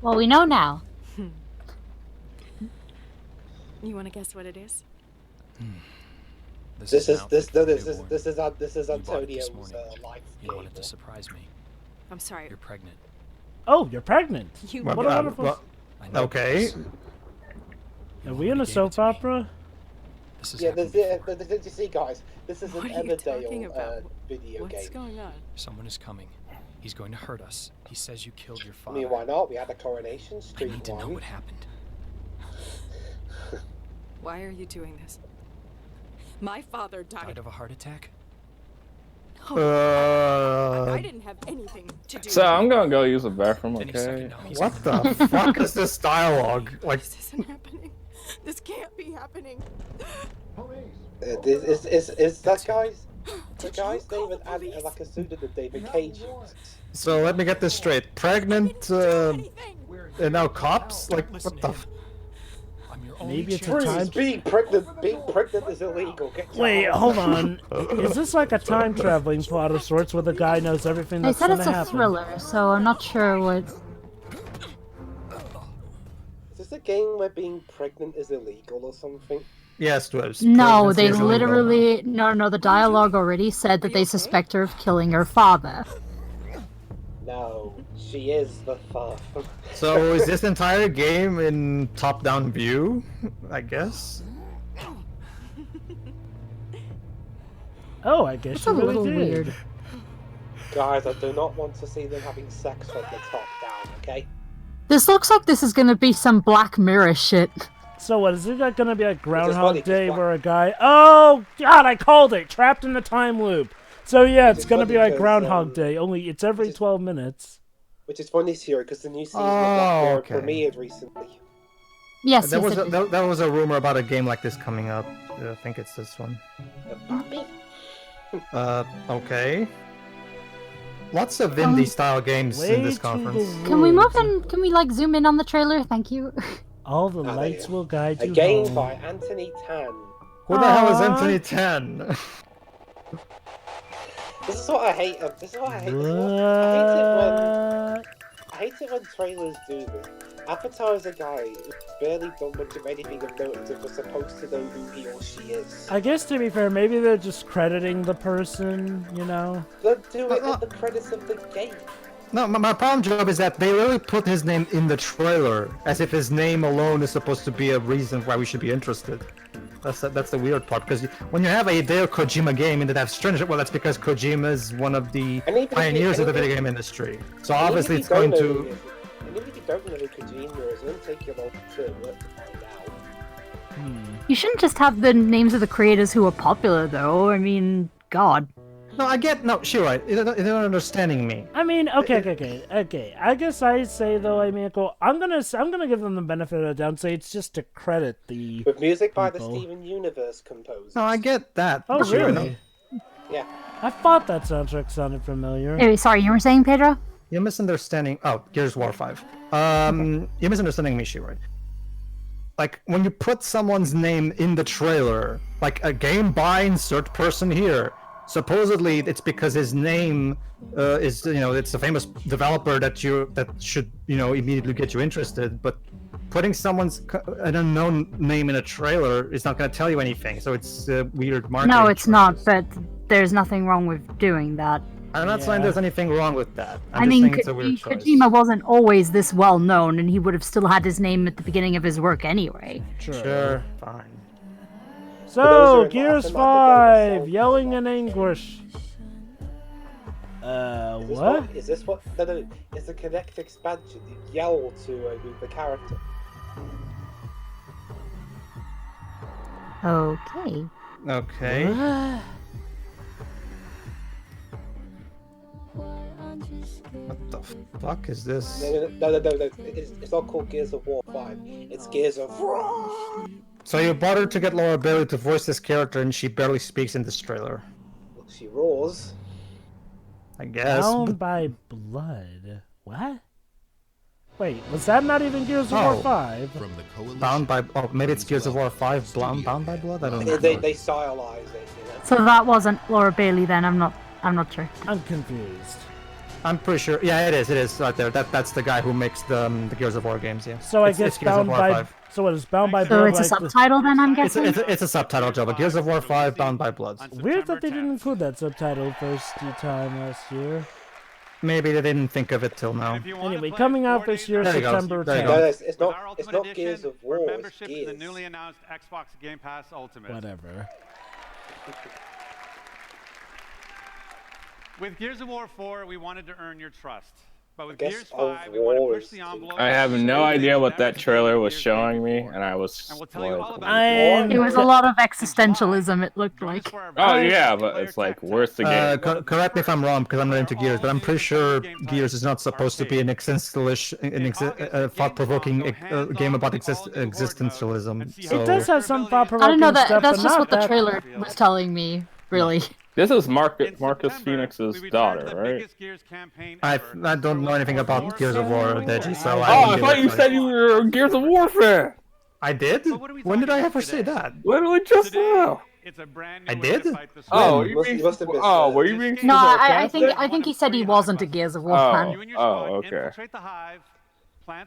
Well, we know now. You want to guess what it is? This is Antonio's life. You wanted to surprise me. I'm sorry. You're pregnant. Oh, you're pregnant. What a wonderful. Okay. Are we in a soap opera? Yeah, did you see, guys? This is an Emmerdale video What's game. going on? Someone is coming. He's going to hurt us. He says you killed your I father. mean, why not? We had a coronation street. I need to know what happened. Why are you doing this? My father died of a heart attack? I didn't have anything to do So with I'm it. gonna go use the bathroom, okay? What the fuck is this dialogue? Like, This isn't happening. This can't be happening. Is that guy's? The guy's name and like a pseudonym David Cage uses. So let me get this straight. Pregnant, and now cops? Like, what the f- Maybe it's a time. Being pregnant is illegal. Get your Wait, hands hold off. on. Is this like a time traveling plot of sorts where the guy knows everything They that's said gonna it's a happen? thriller, so I'm not sure what. Is this a game where being pregnant is illegal or something? Yes, Dwebs. No, they Pregnancy is illegal. literally no. The dialogue already said that they suspect her of killing her father. No, she is the father. So is this entire game in top-down view? I guess. Oh, I guess It's you a really little did. weird. Guys, I do not want to see them having sex from the top down, okay? This looks like this is gonna be some Black Mirror shit. So what, is it like gonna be like funny, Groundhog 'cause Day where a guy... Oh, God, I called it! Trapped in a time loop! So yeah, it's gonna be like Groundhog Day, only it's every 12 minutes. Which is funny, Sierra, because the new season of Black Mirror okay. premiered recently. Yes, There yes, was there was a rumor about a game like this coming up. I think it's this one. Okay. Lots of indie-style games in this conference. Can we move in? Can we like zoom in on the trailer? Thank you. All the lights will guide A you game home. by Anthony Tan. Who the hell is Anthony Tan? This is what I hate. This is what I hate. I hate it when trailers do this. Advertise a guy who's barely done much of anything of note if we're supposed to know who he or she is. I guess to be fair, maybe they're just crediting the person, you know? Then do it at the credits of the game. No, my problem, Job, is that they really put his name in the trailer, as if his name alone is supposed to be a reason why we should be interested. That's the weird part, because when you have a Hideo Kojima game and that have strange, well, that's because Kojima is one of the pioneers of the video game industry. So obviously it's going to... And even if you don't know who Kojima is, it won't take you long to work to find out. You shouldn't just have the names of the creators who are popular, though. I mean, God. No, I get... No, sure, right. You're not understanding me. I mean, okay. I guess I say though, I mean, I'm gonna give them the benefit of the doubt and say it's just to credit the With music by the people. Steven Universe composers. No, I get that. Oh, Sure, really? Yeah. I thought that soundtrack sounded familiar. Anyway, sorry, you were saying, Pedro? You're misunderstanding... Oh, Gears of War 5. You're misunderstanding me, right? Like, when you put someone's name in the trailer, like a game by insert person here, supposedly it's because his name is, you know, it's a famous developer that should, you know, immediately get you interested, but putting an unknown name in a trailer is not going to tell you anything, so it's weird marketing. No, it's not, but there's nothing wrong with doing that. I'm not saying there's anything wrong with that. I mean, Kojima wasn't always this well known, and he would have still had his name at the beginning of his work anyway. Sure, fine. So, Gears 5, yelling in anguish. What? Is this what? No, it's a Kinect expansion. You yell to move the character. Okay. Okay. What the fuck is this? No. It's not called Gears of War 5. It's Gears of War. So you bothered to get Laura Bailey to voice this character, and she barely speaks in this trailer. Well, she roars. I guess. Bound by blood. What? Wait, was that not even Gears of War 5? From the coalition. Bound by... Oh, maybe it's Gears of War 5. Bound by blood? I don't know. They stylize it, you know. So that wasn't Laura Bailey then. I'm not sure. I'm confused. I'm pretty sure. Yeah, it is right there. That's the guy who makes the Gears of War games. Yeah. So I guess Bound by. So what is Bound by Blood? So it's a subtitle then, I'm guessing. It's a subtitle job. But Gears of War 5, Bound by Blood. Weird that they didn't include that subtitle first time last year. Maybe they didn't think of it till now. Anyway, coming out this year, There you go. September There you 10th. go. It's not Gears of War. It's Membership to the Gears. newly announced Xbox Game Pass Ultimate. Whatever. With Gears of War 4, we wanted to earn your trust. But with Gears Gears of 5, we want to War push is the envelope. I have no idea what that trailer was showing me, and I was It was a lot of existentialism, it looked like. Oh yeah, but it's like worth the game. Correct me if I'm wrong, because I'm not into Gears, but I'm pretty sure Gears is not supposed to be an thought-provoking game about existentialism. So... It does have some thought-provoking I don't know, stuff, that's but just not what the that- trailer was telling me, really. This is Marcus Phoenix's daughter, right? I don't know anything about Gears of War, Deji, so I thought you said you were a Gears of War fan! I did? When did I ever say that? Literally just now! I did? Oh, When? you being, were you being No, I think he said he wasn't a Gears of War fan. Oh, okay.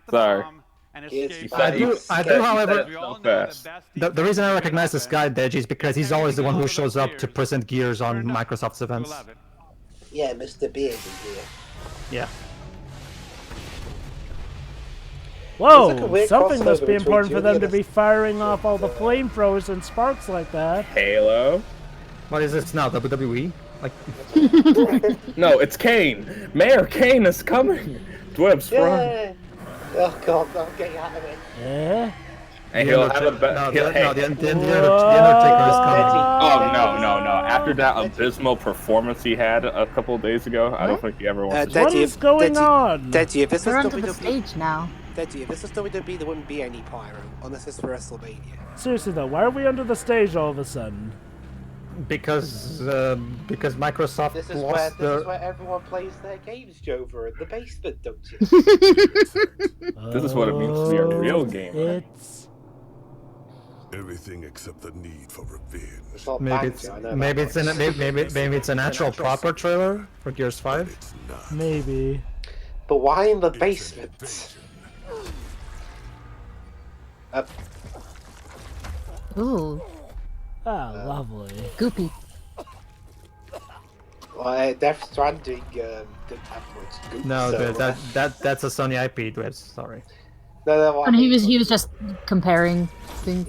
Sorry. I do, however, the reason I recognize this guy, Deji, is because he's always the one who shows up to present Gears on Microsoft's events. Yeah, Mr. Beard is here. Yeah. Whoa, something must be important for them to be firing off all the flamethrowers and sparks like that. Halo? What is this now, WWE? Like... No, it's Kane! Mayor Kane is coming! Dwebs, run! Oh god, no, get out of it. Yeah? And he'll have a the Undertaker is coming. Oh, no. After that abysmal performance he had a couple of days ago, I don't think he ever wants to... What is going on? Deji, if this We're was onto the WWE, stage now. Deji, if this was WWE, there wouldn't be any pyro, unless it's for WrestleMania. Seriously though, why are we under the stage all of a sudden? Because Microsoft This is where everyone plays their games, Jover, in the basement, don't you? This is what it means to be a real gamer. It's... Everything except the need for revenge. Maybe it's an actual proper trailer for Gears 5. Maybe. But why in the basement? Ooh. Ah, lovely. Goopy. Well, Death Stranding didn't have much goop. No, so, that's a Sony IP, Dwebs, sorry. No, And he was just comparing things.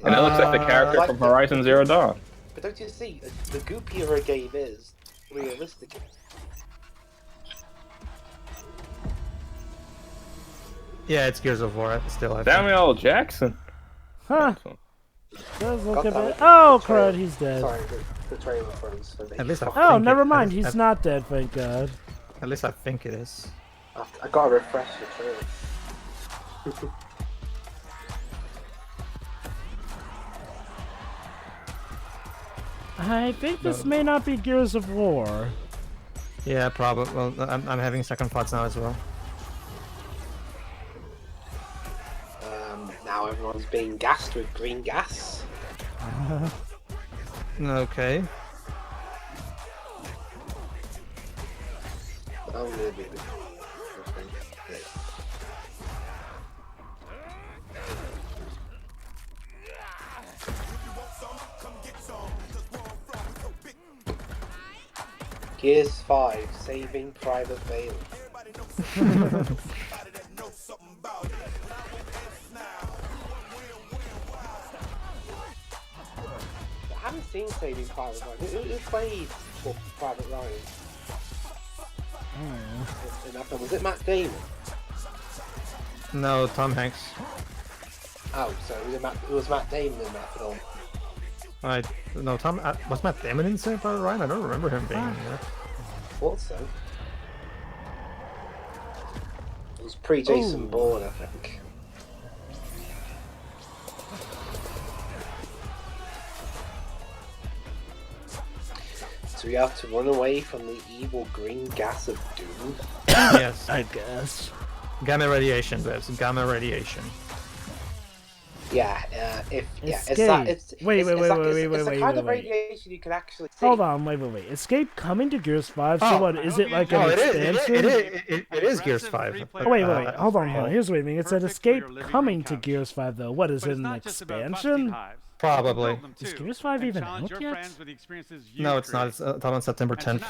And it looks like the character from Horizon Zero Dawn. But don't you see, the goopier a game is, realistically. Yeah, it's Gears of War still. I think. Samuel L. Jackson. Huh. Does look a bit... Oh, crud, he's dead. Sorry, the trailer froze for me. At least Oh, never mind, he's not dead, thank God. At least I think it is. I gotta refresh the trailer. I think this may not be Gears of War. Yeah, probably. Well, I'm having second thoughts now as well. Now everyone's being gassed with green gas. Okay. Oh, maybe. Gears 5, Saving Private Bailey. I haven't seen Saving Private Ryan. Who played for Private Ryan? In that film? Was it Matt Damon? No, Tom Hanks. Oh, so it was Matt Damon in that film. No, was Matt Damon in Saving Private Ryan? I don't remember him being in there. Thought so. It was pre-Jason Bourne, I think. So we have to run away from the evil green gas of doom? Yes. I guess. Gamma radiation, Wes. Gamma radiation. Yeah, it's Escape. that. It's Wait, it's the kind of wait. radiation you can actually see. Hold on, wait. Escape coming to Gears 5? So what, is it like an expansion? It is Gears 5. Oh, wait, hold on. Here's what I mean. It said Escape coming to Gears 5, though. What, is it an expansion? Probably. Is Gears 5 even out yet? No, it's not. It's out on September 10th.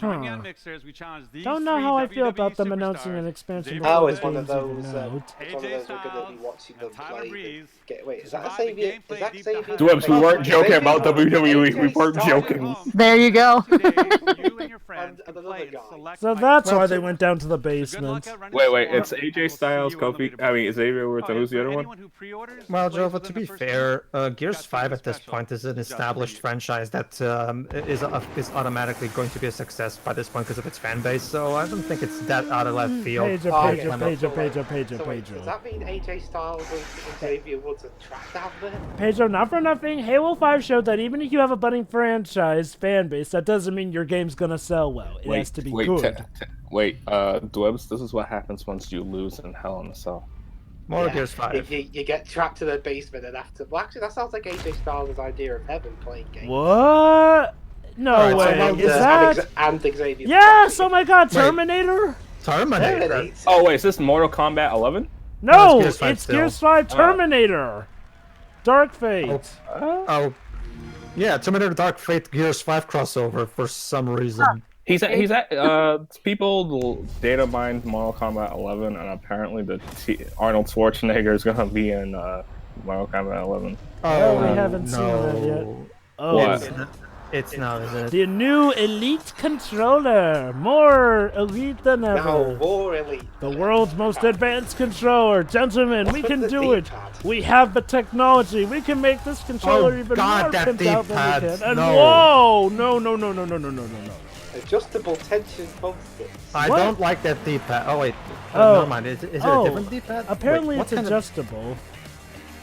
Don't know how I feel about them announcing an expansion. Oh, it's one of those. It's one of those we're gonna be watching them play. Wait, is that a Savior? Is that Savior? Dwebs, we weren't joking about WWE. We weren't joking. There you go. So that's why they went down to the basement. Wait. It's AJ Styles, Kofi. I mean, Xavier Woods, and who's the other one? Well, Jova, to be fair, Gears 5 at this point is an established franchise that is automatically going to be a success success by this point because of its fan base, so I don't think it's that out of left field. Pedro. Does that mean AJ Styles and Xavier Woods are trapped out there? Pedro, not for nothing, Halo 5 showed that even if you have a budding franchise fan base, that doesn't mean your game's gonna sell well. It has to be good. Dwebs, this is what happens once you lose in Hell in a Cell. More Gears 5. You get trapped to the basement and have to... Well, actually, that sounds like AJ Styles' idea of heaven playing games. What? No way. Is that... And Xavier. Yes! Oh my god, Terminator? Terminator? Oh, wait, is this Mortal Kombat 11? No, it's Gears 5 Terminator. Dark Fate. Oh. Yeah, Terminator Dark Fate Gears 5 crossover for some reason. He's at people data mined Mortal Kombat 11, and apparently Arnold Schwarzenegger is gonna be in Mortal Kombat 11. Oh, we haven't seen that yet. Oh, what? It's not, is it? The new Elite controller, more elite than ever. No, more elite. The world's most advanced controller, gentlemen. We can do it. We have the technology. We can make this controller even more pimped out than we can. And whoa, no. Adjustable tension bump-sticks. I don't like that D-pad. Oh wait, never mind. Is it a different D-pad? Apparently it's adjustable.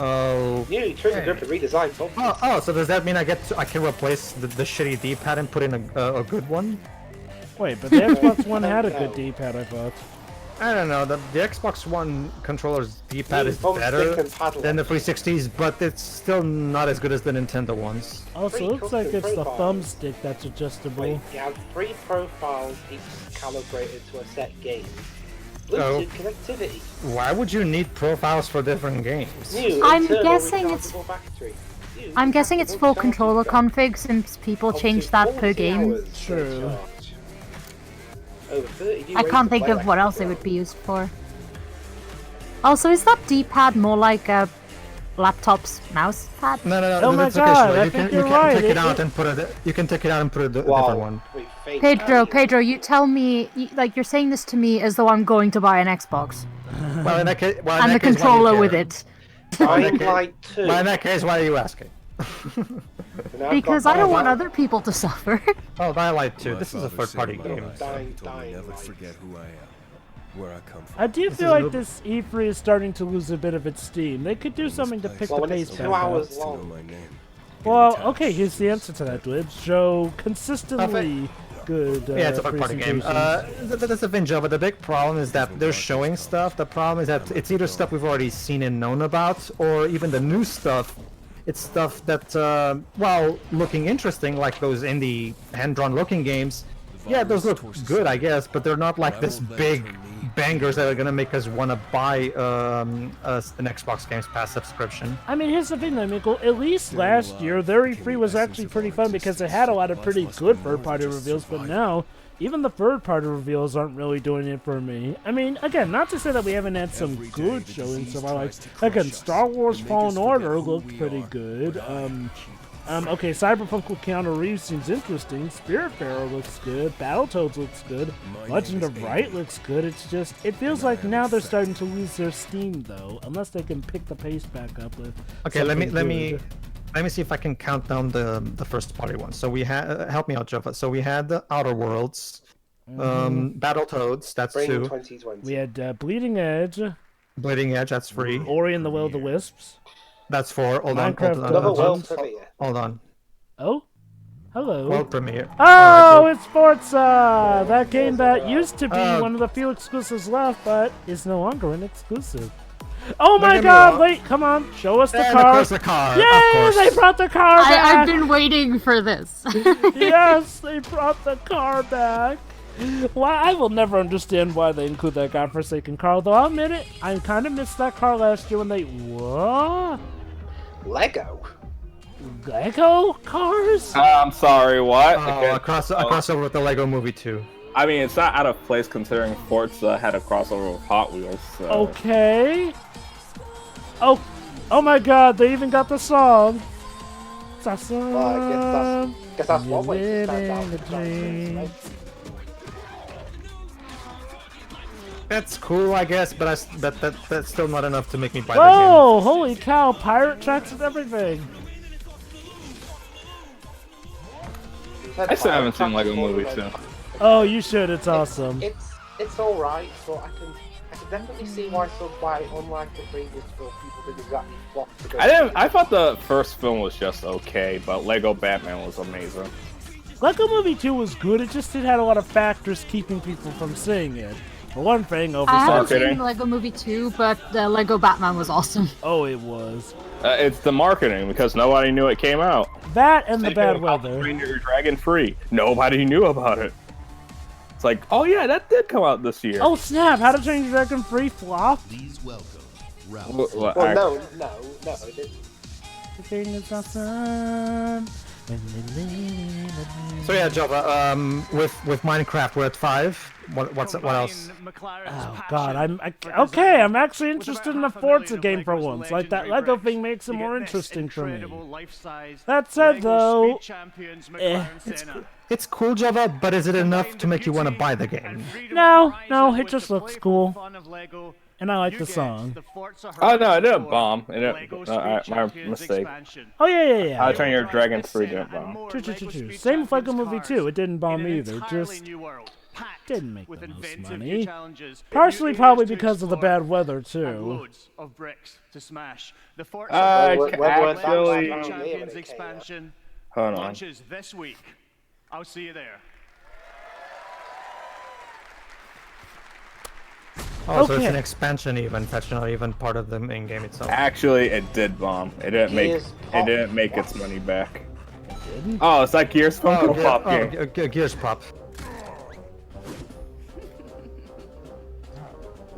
Oh. New trigger grip and redesigned bump. Oh, so does that mean I can replace the shitty D-pad and put in a good one? Wait, but the Xbox One had a good D-pad, I thought. I don't know. The Xbox One controller's D-pad is better than the 360's, but it's still not as good as the Nintendo ones. Also, it looks like it's the thumbstick that's adjustable. Wait, you have 3 profiles, each calibrated to a set game. Bluetooth connectivity. Why would you need profiles for different games? I'm guessing it's full controller config since people change that per game. True. I can't think of what else it would be used for. Also, is that D-pad more like a laptop's mouse pad? No. Oh my god, you can take it out and put it. You can take it out and put a different one. Pedro, you tell me, like you're saying this to me as though I'm going to buy an Xbox. Well, in that case, and the controller with it. Dying Light 2. Well, in that case, why are you asking? Because I don't want other people to suffer. Oh, Dying Light 2. This is a third-party game. Never forget who I am, where I come from. I do feel like this E3 is starting to lose a bit of its steam. They could do something to pick the pace back up. Well, okay, here's the answer to that, Dwibs. Show consistently good yeah, it's a third-party game. That's the thing, Joe, but the big problem is that they're showing stuff. The problem is that it's either stuff we've already seen and known about, or even the new stuff. It's stuff that, while looking interesting, like those indie hand-drawn looking games, yeah, those look good, I guess, but they're not like this big bangers that are gonna make us want to buy an Xbox Games Pass subscription. I mean, here's the thing though, Mikkel. At least last year, their E3 was actually pretty fun because it had a lot of pretty good third-party reveals, but now, even the third-party reveals aren't really doing it for me. I mean, again, not to say that we haven't had some good showings of our, like, again, Star Wars Fallen Order looked pretty good. Okay, Cyberpunk with Keanu Reeves seems interesting. Spiritfarer looks good. Battletoads looks good. Legend of Right looks good. It's just, it feels like now they're starting to lose their steam, though, unless they can pick the pace back up with. Okay, let me see if I can count down the first party ones. So we had, help me out, Jova. So we had the Outer Worlds, Battletoads. That's 2. 2020. We had Bleeding Edge. Bleeding Edge. That's 3. Ori and the Will of the Wisps. That's 4. Hold on. Hold on. Oh? Hello. World premiere. Oh, it's Forza! That game that used to be one of the few exclusives left, but is no longer an exclusive. Oh my god, wait, come on, show us the car. Of course the car. Yay, they brought the car back. I've been waiting for this. Yes, they brought the car back. Why? I will never understand why they include that godforsaken car, though I'll admit it, I kind of missed that car last year when they... What? Lego cars? I'm sorry, what? Oh, a crossover with the Lego Movie 2. I mean, it's not out of place considering Forza had a crossover with Hot Wheels. So. Okay. Oh my god, they even got the song. It's awesome. I guess that's one way to stand out. That's cool, I guess, but that's still not enough to make me buy the game. Oh, holy cow, pirate tracks and everything. I still haven't seen Lego Movie 2. Oh, you should. It's awesome. It's all right, but I can definitely see why unlike the previous film, people didn't exactly flop to go. I thought the first film was just okay, but Lego Batman was amazing. Lego Movie 2 was good. It just had a lot of factors keeping people from seeing it. For one thing, I haven't oversight. seen Lego Movie 2, but Lego Batman was awesome. Oh, it was. It's the marketing because nobody knew it came out. That and the bad weather. Train Your Dragon Free. Nobody knew about it. It's like, oh yeah, that did come out this year. Oh snap! How to Train Your Dragon free flop? Please welcome Ralph. No, it didn't. The thing is awesome. So yeah, Java. With Minecraft, we're at 5. What else? Oh god, I'm actually interested in a Forza game for once. Like that Lego thing makes it more interesting for me. That said, though, It's cool, Java, but is it enough to make you want to buy the game? No, it just looks cool, and I like the song. Oh no, it didn't bomb. It didn't, my mistake. Oh yeah. How to Train Your Dragon 3 didn't bomb. Same with Lego Movie 2. It didn't bomb either. Just didn't make the most money. Partially probably because of the bad weather too. Actually, Champions expansion hold on. launches this week. I'll see you there. Oh, so it's an expansion event. That's not even part of the main game itself. Actually, it did bomb. It didn't make its money back. Oh, it's like Gears Funko Pop game. Gears Pop.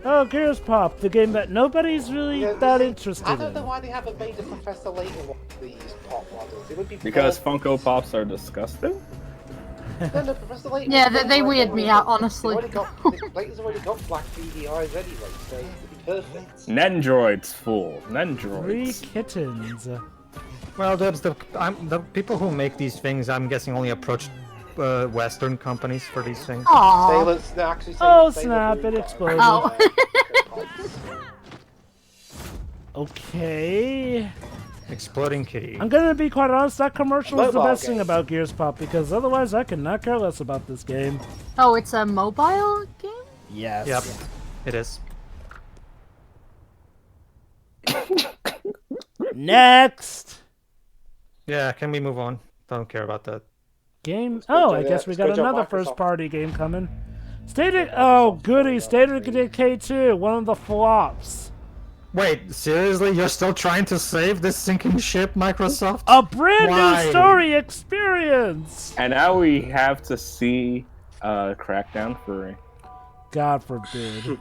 Oh, Gears Pop, the game that nobody's really that interested in. I don't know why they haven't made a Professor Layton one of these pop models. It would be Because Funko Pops are disgusting? No, Professor Layton. Yeah, they weird me out, honestly. Layton's already got black 3D eyes anyway, so it'd be perfect. Nendroids, fool. Three Nendroids. kittens. Well, the people who make these things, I'm guessing, only approach Western companies for these things. Aww. Oh snap! It exploded. Oh. Okay. Exploding kitty. I'm gonna be quite honest. That commercial is the best thing about Gears Pop because otherwise I could not care less about this game. Oh, it's a mobile game? Yes. Yep. It is. Next. Yeah, can we move on? Don't care about that. Game. Oh, I guess we got another first-party game coming. Oh, goody! State of Decay 2, one of the flops. Wait, seriously? You're still trying to save this sinking ship, Microsoft? A brand new story experience. And now we have to see Crackdown 3. God forbid.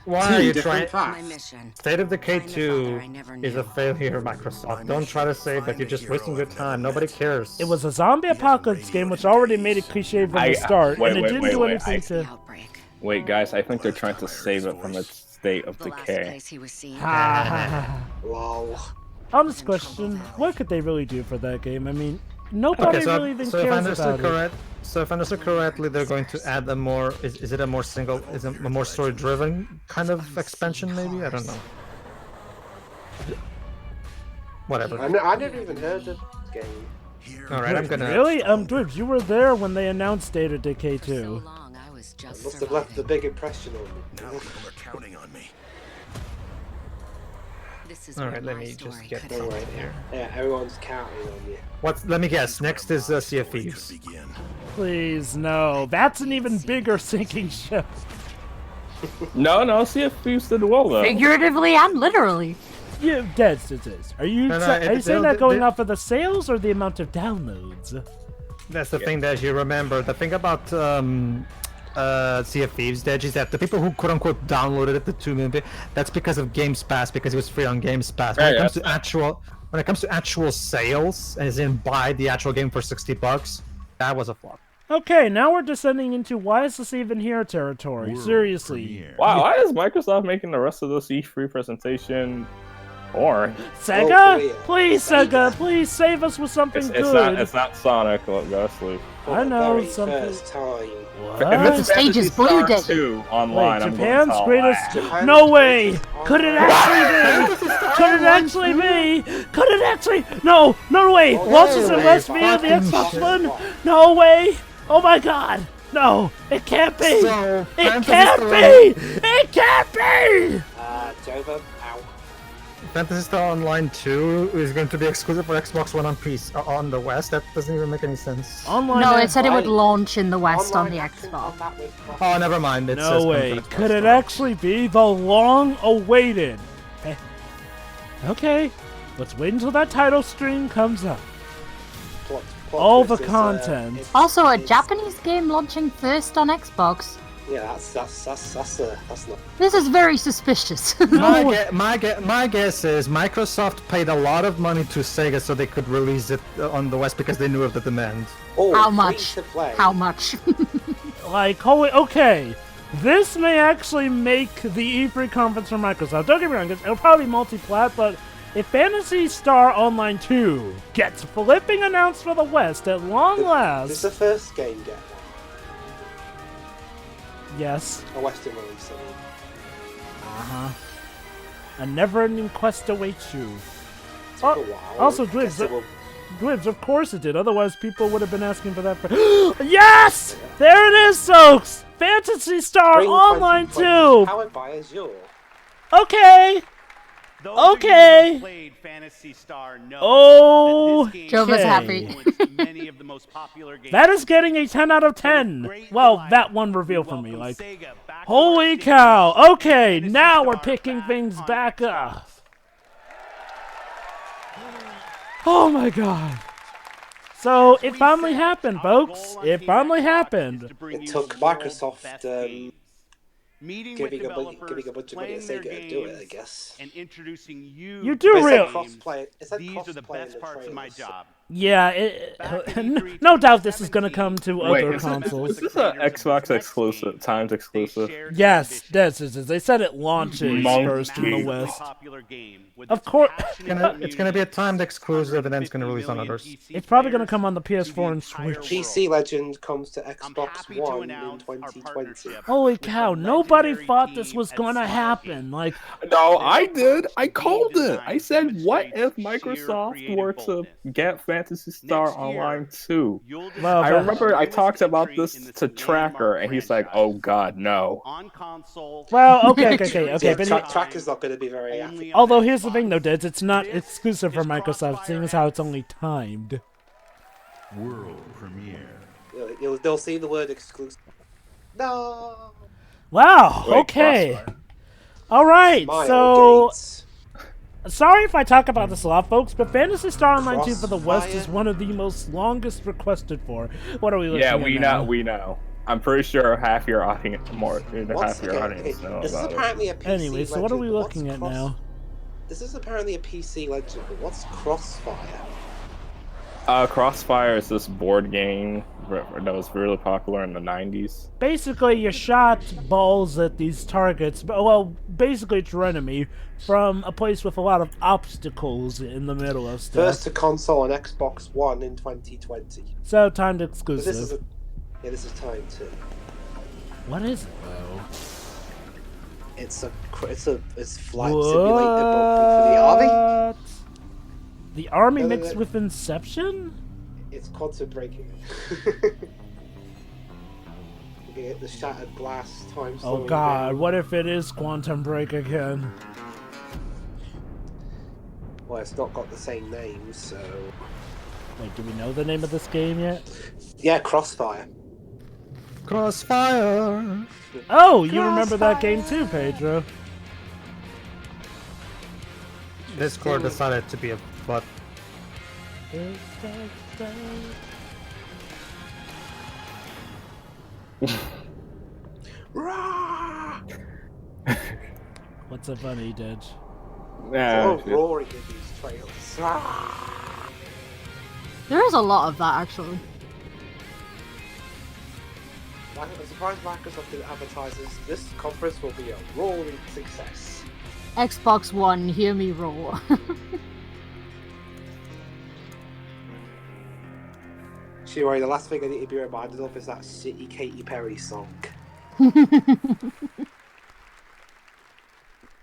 Why are you trying? State of Decay 2 is a failure, Microsoft. Don't try to say that you're just wasting your time. Nobody cares. It was a zombie apocalypse game which already made it cliche from the start, and it didn't do anything to... Wait, guys, I think they're trying to save it from its state of decay. Wow. Honest question, what could they really do for that game? I mean, nobody really even cares about it. So if I understood correctly, they're going to add a more... Is it a more story-driven kind of expansion, maybe? I don't know. Whatever. I never even heard of this game. Alright, I'm gonna... Really? Dwibs, you were there when they announced State of Decay 2. I must have left a big impression on me. Now people are counting on me. Alright, let me just get that right here. Yeah, everyone's counting on you. Let me guess. Next is Sea of Thieves. Please, no. That's an even bigger sinking ship. No, Sea of Thieves did well, though. Figuratively and literally. Yeah, that's it. Are you saying that going off of the sales or the amount of downloads? That's the thing that you remember. The thing about Sea of Thieves, Dej, is that the people who quote-unquote downloaded it, the 2 million, that's because of Games Pass, because it was free on Games Pass. When it comes to actual sales, as in buy the actual game for $60, that was a flop. Okay, now we're descending into why is this even here territory. Seriously. Wow, why is Microsoft making the rest of this E3 presentation boring? Sega? Please, Sega, please save us with something good. It's not Sonic, go sleep. I know, something... What? The stage is blue, Dej. 2 online, Wait, I'm Japan's going to greatest... No way! Could it actually be? Could it actually be? Could it actually... No way! Losses in West via the Xbox One? No way! Oh my god! No, it can't be! So, It can't be! It can't be! Jova, ow. Phantasy Star Online 2 is going to be exclusive for Xbox One on the West? That doesn't even make any sense. Online No, it said it would launch in the West on the Action Xbox. combat with Oh, never mind. It No says way. Xbox Could it One. actually be the long-awaited? Okay, let's wait until that title screen comes up. plot All the twist is, content. Also, a Japanese game launching first on Xbox. Yeah, that's not. This is very suspicious. My guess is Microsoft paid a lot of money to Sega so they could release it on the West because they knew of the demand. Oh, How free much? to play. How much? Like, holy, okay. This may actually make the E3 conference for Microsoft. Don't get me wrong, it'll probably be multi-plat, but if Phantasy Star Online 2 gets flipping announced for the West at long last... Does the first game get one? Yes. A Western release, I mean. Uh-huh. A never-ending quest awaits you. Took a while. Also, I guess it will- Glibs, of course it did. Otherwise, people would have been asking for that. Yes! There it is, folks! Phantasy Star Spring Online 2! 2020, powered by Azure. Okay! Those Okay! who have played Phantasy Star know Oh, that this game Jova's has happy. influenced many of the most popular games. That is getting a 10 out of 10. Well, that one reveal for me. Like, holy cow. Okay, now we're picking things back up. Oh my god. So, it finally happened, folks. It finally happened. It took Microsoft Meeting giving with a bunch of money to playing their Sega to do it, I games, guess. and introducing you. You do to the real- games. Cross-play. It said These are the cross-play in best the parts of my trailers. job. Yeah, no doubt this is gonna come to Wait, other is consoles. this an Xbox exclusive, timed exclusive? Yes, this is. They said it launches first in the West. Of course, It's gonna be a timed exclusive, and then it's gonna release on others. it's probably gonna come on the PS4 and Switch. PC Legend comes to Xbox One in 2020. Holy cow! Nobody thought this was gonna happen. Like, No, I did. I called it. I said, what if Microsoft were to get Phantasy Star Online 2? well, I that- remember I talked about this to Tracker, and he's like, oh god, no. On console. well, okay, Yeah, but Tracker's not going to be very happy. although here's the thing, though, Dids, it's not exclusive for Microsoft, seeing as how it's only timed. World premiere. They'll see the word exclusive. No. Wow. Wait, Okay. Crossfire. All right. Smile, So. Gates. Sorry if I talk about this a lot, folks, but Phantasy Star Online 2 for the West Crossfire. is one of the most longest requested for. What are we looking Yeah, at we now? know, we know. I'm pretty sure half your audience, more than half your audience know This is about it. apparently a PC Anyway, so what are we Legend, but looking at what's now? This is apparently a PC Legend, but what's Crossfire? Crossfire is this board game that was really popular in the 90s. Basically, you shot balls at these targets, well, basically it's your enemy, from a place with a lot of obstacles in the middle of stuff. First to console on Xbox One in 2020. So, timed But this is exclusive. this is time too. What is it, though? It's flight simulator but for the army. What? The army No, no, mixed no. with Inception? It's quantum breaking. You get the shattered glass time. Oh slowing god, down. what if it is Quantum Break again? Well, it's not got the same name, so Wait, do we know the name of this game yet? yeah, Crossfire. Crossfire. Oh, you remember that game too, Pedro. Discord decided to be a butt. What's so funny, Didge? Yeah, Oh, roaring in these trailers. There is a lot of that, actually. I'm surprised Microsoft didn't advertise this conference will be a roaring success. Xbox One, hear me roar. Sure, the last thing I need to be reminded of is that shitty Katy Perry song.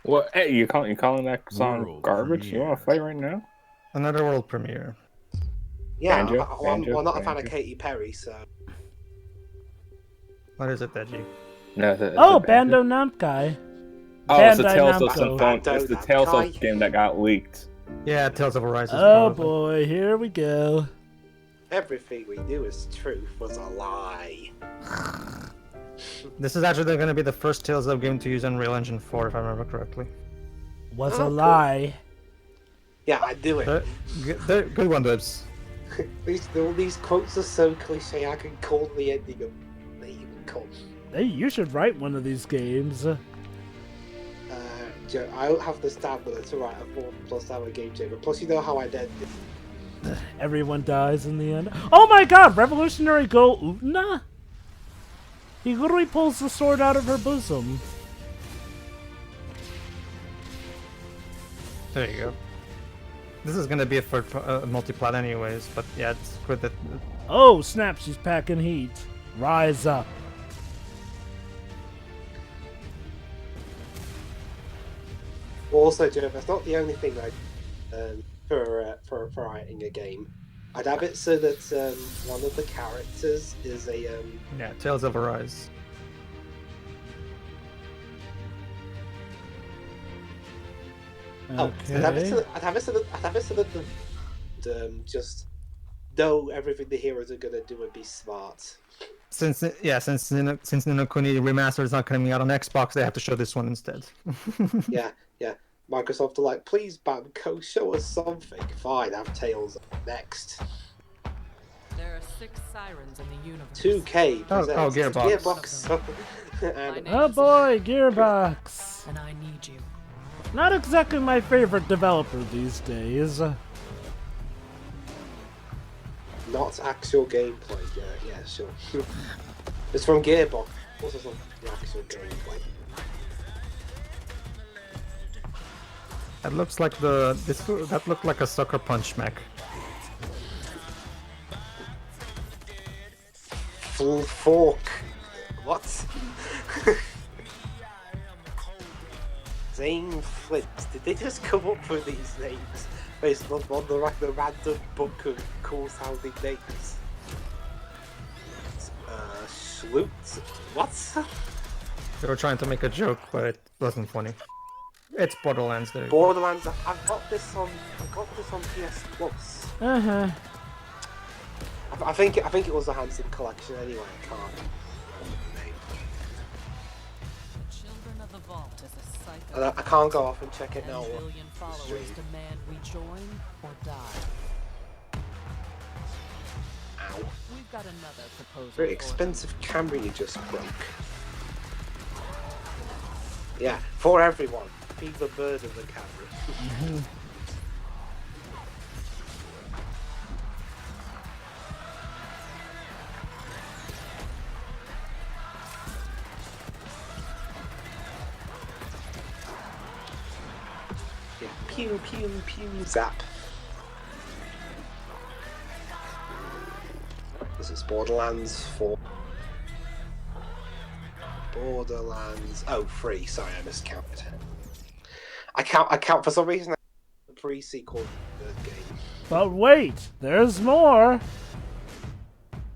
What? Hey, you calling that song World garbage? You want to fight right now? Another world premiere. Yeah, Banjo, I'm banjo, not a fan of banjo. Katy Perry, so What is it, Deji? No, it's Oh, a Bando Namkai. Oh, it's the Bandai Tales of Namco. Symphonia. It's the Tales of game that got leaked. Yeah, Tales of Arise. Oh boy, here we go. Everything we knew as truth was a lie. This is actually going to be the first Tales of game to use Unreal Engine 4, if I remember correctly. Was a lie. Yeah, I knew it. Good one, Dibs. All these quotes are so cliche, I can call the ending of the even call. Hey, you should write one of these games. I don't have the stamina to write a 4+ hour game jam, but plus you know how I did this. Everyone dies in the end. Oh my god, Revolutionary Girl Utna? He literally pulls the sword out of her bosom. There you go. This is gonna be a third multiplat anyways, but yeah, it's good that... Oh snap, she's packing heat. Rise up. Also, Jeff, that's not the only thing I for writing a game. I'd have it so that one of the characters is a Yeah, Tales of Arise. Oh, I'd have it so that the just know everything the heroes are gonna do and be smart. Since Ni no Kuni Remastered is not coming out on Xbox, they have to show this one instead. yeah. Microsoft are like, please, Bamco, show us something. Fine, have Tales next. There are 6 sirens in the universe. 2K presents Gearbox. Oh boy, Gearbox. And I need you. Not exactly my favorite developer these days. Not actual gameplay, yeah, sure. It's from Gearbox. Also from the actual gameplay. That looks like that looked like a Sucker Punch mech. Full fork. What? Zane Flint. Did they just come up with these names based on the random book of cool sounding names? Schloot? What? They were trying to make a joke, but it wasn't funny. It's Borderlands, there. Borderlands. I got this on PS Plus. I think it was a Hansen collection anyway. I can't remember the name. Children of the Vault is a psycho. I can't go off and check it now. Billion followers demand we join or die. Ow. We've got another proposal. Very expensive camera you just broke. Yeah, for everyone. Be the bird of the camera. Yeah, pew pew pew zap. This is Borderlands 4. Borderlands 3. Sorry, I miscounted. I count for some reason. The pre-sequel game. But wait, there's more.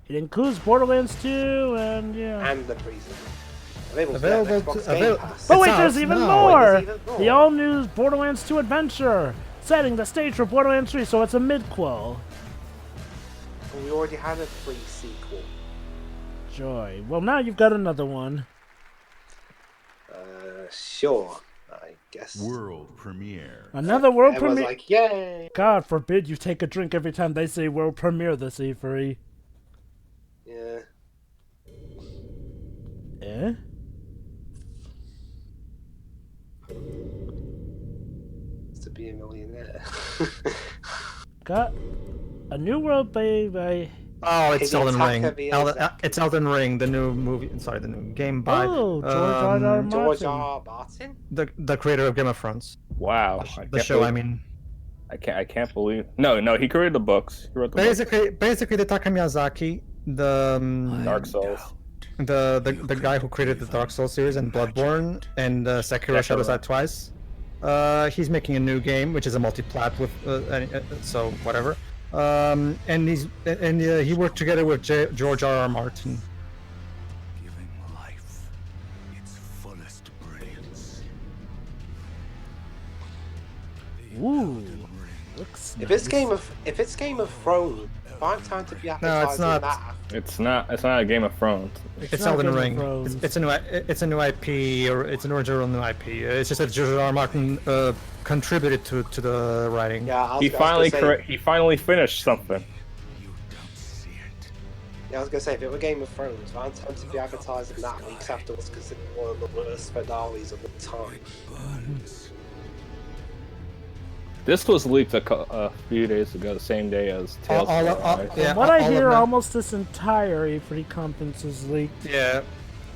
It includes Borderlands 2 and yeah. And the pre-sequel. Available to Game Pass. But wait, there's even more. The all-new Borderlands 2 adventure, setting the stage for Borderlands 3, so it's a midquel. Well, we already had a pre-sequel. Joy. Well, now you've got another one. Sure. I guess. World premiere. Another world Everyone's premiere. Like, yay! God forbid you take a drink every time they say world premiere this E3. Yeah. Eh? To be a millionaire. Got a new world by. Oh, it's Elden Ring. It's Elden Ring, the new movie. Sorry, the new game by George R. Martin, the creator of Game of Thrones. Wow, The show, I mean. I can't believe. No, he created the books. He wrote the basically, the Taka Miyazaki, the Dark Souls, the guy who created the Dark Souls series and Bloodborne and Sekiro Shadows Die Twice. He's making a new game, which is a multi-plat with so whatever. And he worked together with George R. Martin. Ooh, looks If nice. it's Game of Thrones, find time to be advertising not. that. It's not a Game of Thrones. It's not Elden Game of Ring. Thrones. It's a new IP, or it's an original new IP. It's just that George R. R. Martin contributed to the writing. Yeah, He finally finished something. Yeah, I was gonna say, if it were Game of Thrones, find time to be advertising that weeks afterwards, because it's one of the worst finales of all time. This was leaked a few days ago, the same day as Tales from the Rise. From what I hear, almost this entire E3 conference is leaked. Yeah,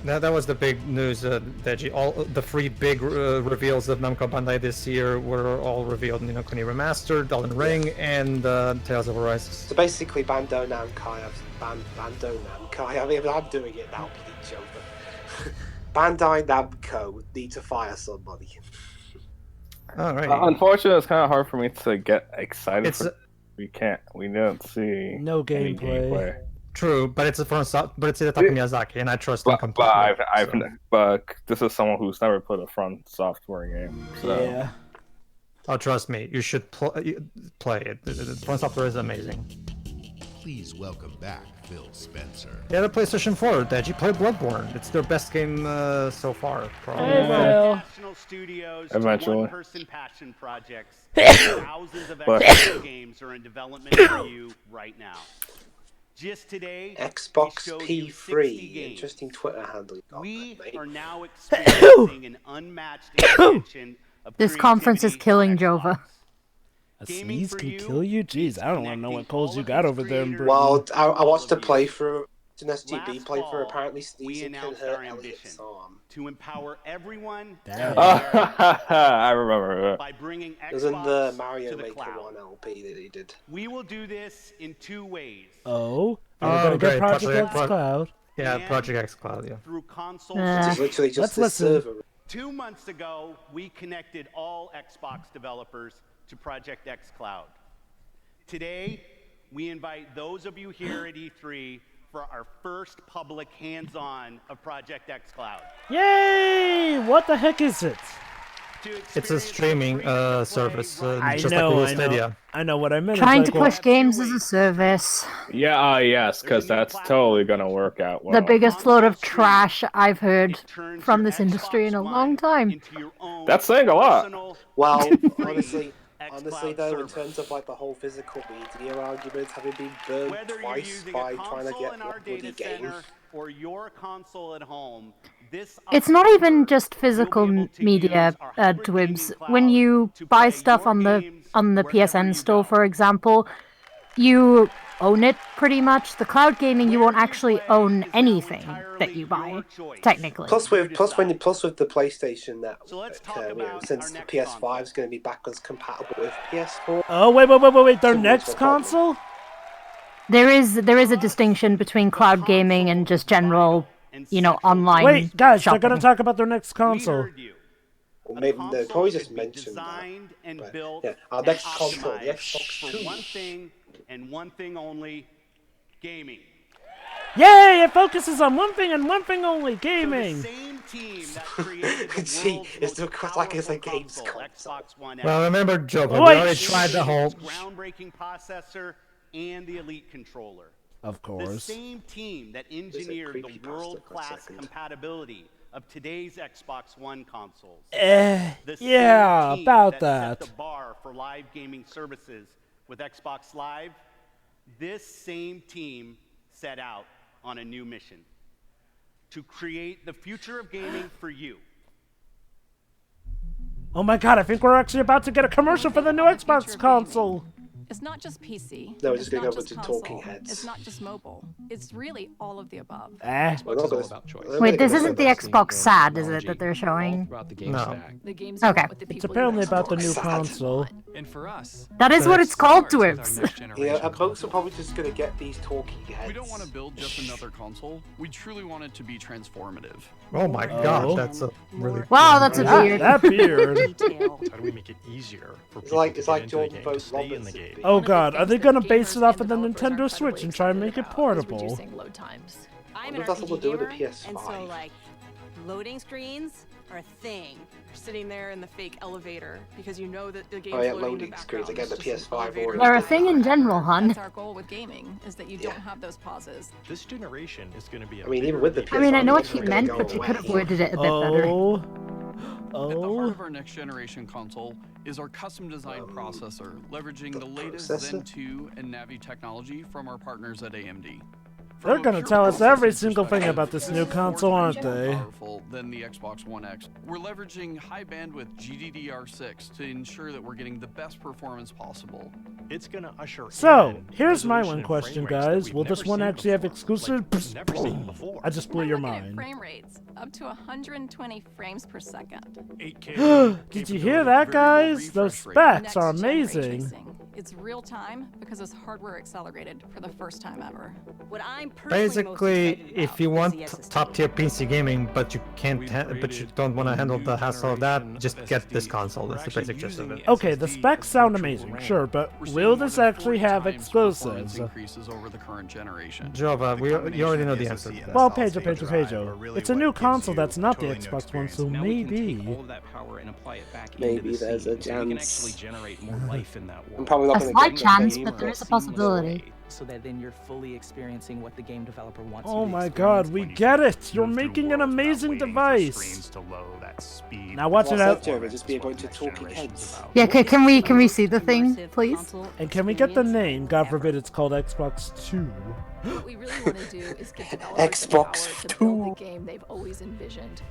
that was the big news, Deji. All the 3 big reveals of Namco Bandai this year were all revealed. You know, Kuni Remastered, Elden Ring, and Tales of Arise. So basically, Bandai Namco. I mean, I'm doing it now, please, Joe. Bandai Namco need to fire somebody. Alright. Unfortunately, it's kind of hard for me to get excited. We didn't see no any gameplay. True, but it's Hidetaka Miyazaki, and I trust him completely. But this is someone who's never played a From Software game. So. Yeah. Oh, trust me, you should play it. From Software is amazing. Please welcome back Phil Spencer. Yeah, the PlayStation 4, Deji, play Bloodborne. It's their best game so far, probably. National studios, eventually. one-person passion projects. Thousands of Xbox games are in development for you right now. Just today, Xbox P3, interesting Twitter handle. We are now experiencing an unmatched expansion of This conference is killing Jova. A sneeze can kill you? Jeez, I don't want to know what colds you got over there in Britain. Well, I watched a playthrough, an SGB playthrough. Apparently, sneezing can hurt Elliot's arm. To empower everyone. I remember By bringing It was in the Xbox Mario to the Maker cloud. 1 LP that he did. We will do this in 2 ways. Oh, are we gonna get Project X Cloud? Yeah, Project X Cloud, yeah. Through console. It's literally just Let's the listen. server. 2 months ago, we connected all Xbox developers to Project X Cloud. Today, we invite those of you here at E3 for our first public hands-on of Project X Cloud. Yay! What the heck is it? It's a streaming service, just like Google Stadia. I know what I meant. Trying to push games as a service. Yeah, yes, because that's totally gonna work out well. The biggest load of trash I've heard from this industry in a long time. That's saying a lot. Well, honestly though, in terms of like the whole physical media argument, having been burned twice by trying to get one bloody game. Or your console at home, It's not even just physical media, Dwibs. When you buy stuff on the PSN store, for example, you own it pretty much. The cloud gaming, you won't actually own anything that you buy, technically. Plus with the PlayStation Network, since the PS5 is going to be backwards compatible with PS4. Oh wait! Their next console? There is a distinction between cloud gaming and just general, online. Wait, guys, shopping. they're gonna talk about their next console. Well, maybe they probably just mentioned that. Yeah, our next console, the Xbox 2. For one thing and one thing only, gaming. Yay! It focuses on one thing and one thing only: gaming. So the same team that created the Gee, it's like it's a games console. Well, remember, Joe, we already tried the whole... groundbreaking processor and the Elite controller. Of course. The same team that engineered the world-class compatibility of today's Xbox One consoles. Yeah, about that. Set the bar for live gaming services with Xbox Live. This same team set out on a new mission to create the future of gaming for you. Oh my god, I think we're actually about to get a commercial for the new Xbox console. It's not just PC. No, we're it's just going not over just to console. talking heads. It's not just mobile. It's really all of the above. Wait, this isn't the Xbox SAD, is it, that they're showing? No. The games Okay. It's apparently about the new console. And for us, That is what it's called, Dwibs. Yeah, folks are probably just going to get these talking heads. We don't want to build just another console. We truly want it to be transformative. Oh my god, that's a really... Wow, that's a beard. That beard. How do we make it easier for It's people like to it's get like into the Jordan game, to Vogt stay in the Roberts. game? Oh god, are they gonna base it off of the Nintendo Switch and try and make it portable? Reducing load times. I'm an RPG gamer, and so like loading screens are a thing. You're sitting there in the fake elevator because you know that the game's Oh yeah, loading in loading the screens background. again. The It's just an PS5 elevator. already. They're a thing in general, hun. That's our goal with gaming, is that you don't have those pauses. This generation is going to be. I mean, even with the PS5, I mean, I know what it's she gonna meant, go but you could have away. worded it a bit better. At the heart of our next generation console is our custom designed processor, leveraging the latest Zen 2 and Navi technology from our partners at AMD. They're gonna tell us every single thing about this new console, aren't More they? powerful than the Xbox One X. We're leveraging high bandwidth GDDR6 to ensure that we're getting the best performance possible. It's gonna usher So, in here's my resolution one and question, frame rates that guys. we've Will never this one seen actually have before, exclusive? like never seen before. I just blew your Looking at mind. frame rates up to 120 frames per second. 8K. Did you hear that, guys? Those specs are amazing. It's real time because it's hardware accelerated for the first time ever. What I'm basically, if you want top tier PC gaming, but you can't, but you don't want to handle the hassle of that, just get this console. That's the basic gist of it. Okay, the specs sound amazing, sure, but will this actually have exclusives? Increases over the current generation. Jova, you already know the answer to that. Well, Pedro. It's a new console that's not the Xbox One, so maybe. Maybe there's a chance. I'm probably not A gonna slight get chance, the but game, there is a possibility. So that then you're fully experiencing what the game developer wants Oh you to my experience. god, we get it! You're making an amazing device! Now watch it out. Just be a bunch of talking heads. Yeah, can we see the thing, please? And can we get the name? God forbid it's called Xbox 2. What we really want to do is give developers the power to build the game they've always envisioned.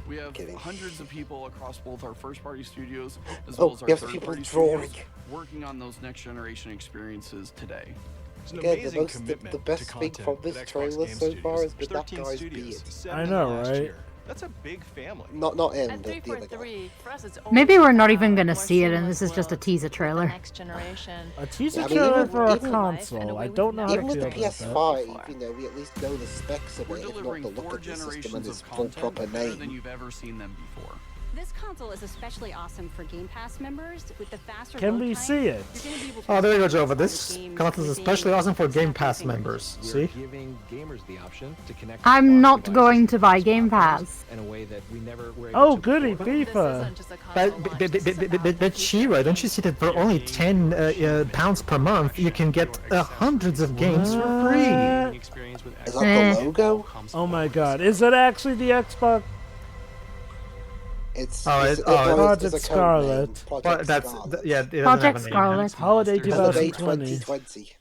We have hundreds of people across both our first-party studios as Oh, well as our we have people third-party drawing. studios working on those next-generation experiences today. Again, the best thing from this trailer so far has been that guy's beard. I know, right? That's a big family. Not him, the other guy. Maybe we're not even gonna see it, and this is just a teaser trailer. A teaser Yeah, I mean, trailer even- for a even- console. I don't know how to Even with feel the about that. PS5, you know, we at least know the specs of it, if not the look of the system and its full proper than name. you've ever seen them before. This console is especially awesome for Game Pass members with the faster Can load we times, see it? you're gonna be able to Oh, there you go, play Jova. some This games console is within especially awesome for Game Pass fingers. members. We're See? giving gamers the option to connect I'm not going to buy Game Pass. in a way that we never were able Oh, to goody, before. FIFA. But Shira, don't you see that for only £10 per month, you can get hundreds of games for free? Is that the logo? Oh my god, is it actually the Xbox? It's Project Scarlet. Project That's Scarlet. yeah. It doesn't Project have a name. Scarlet. Holiday Holiday 2020. 2020.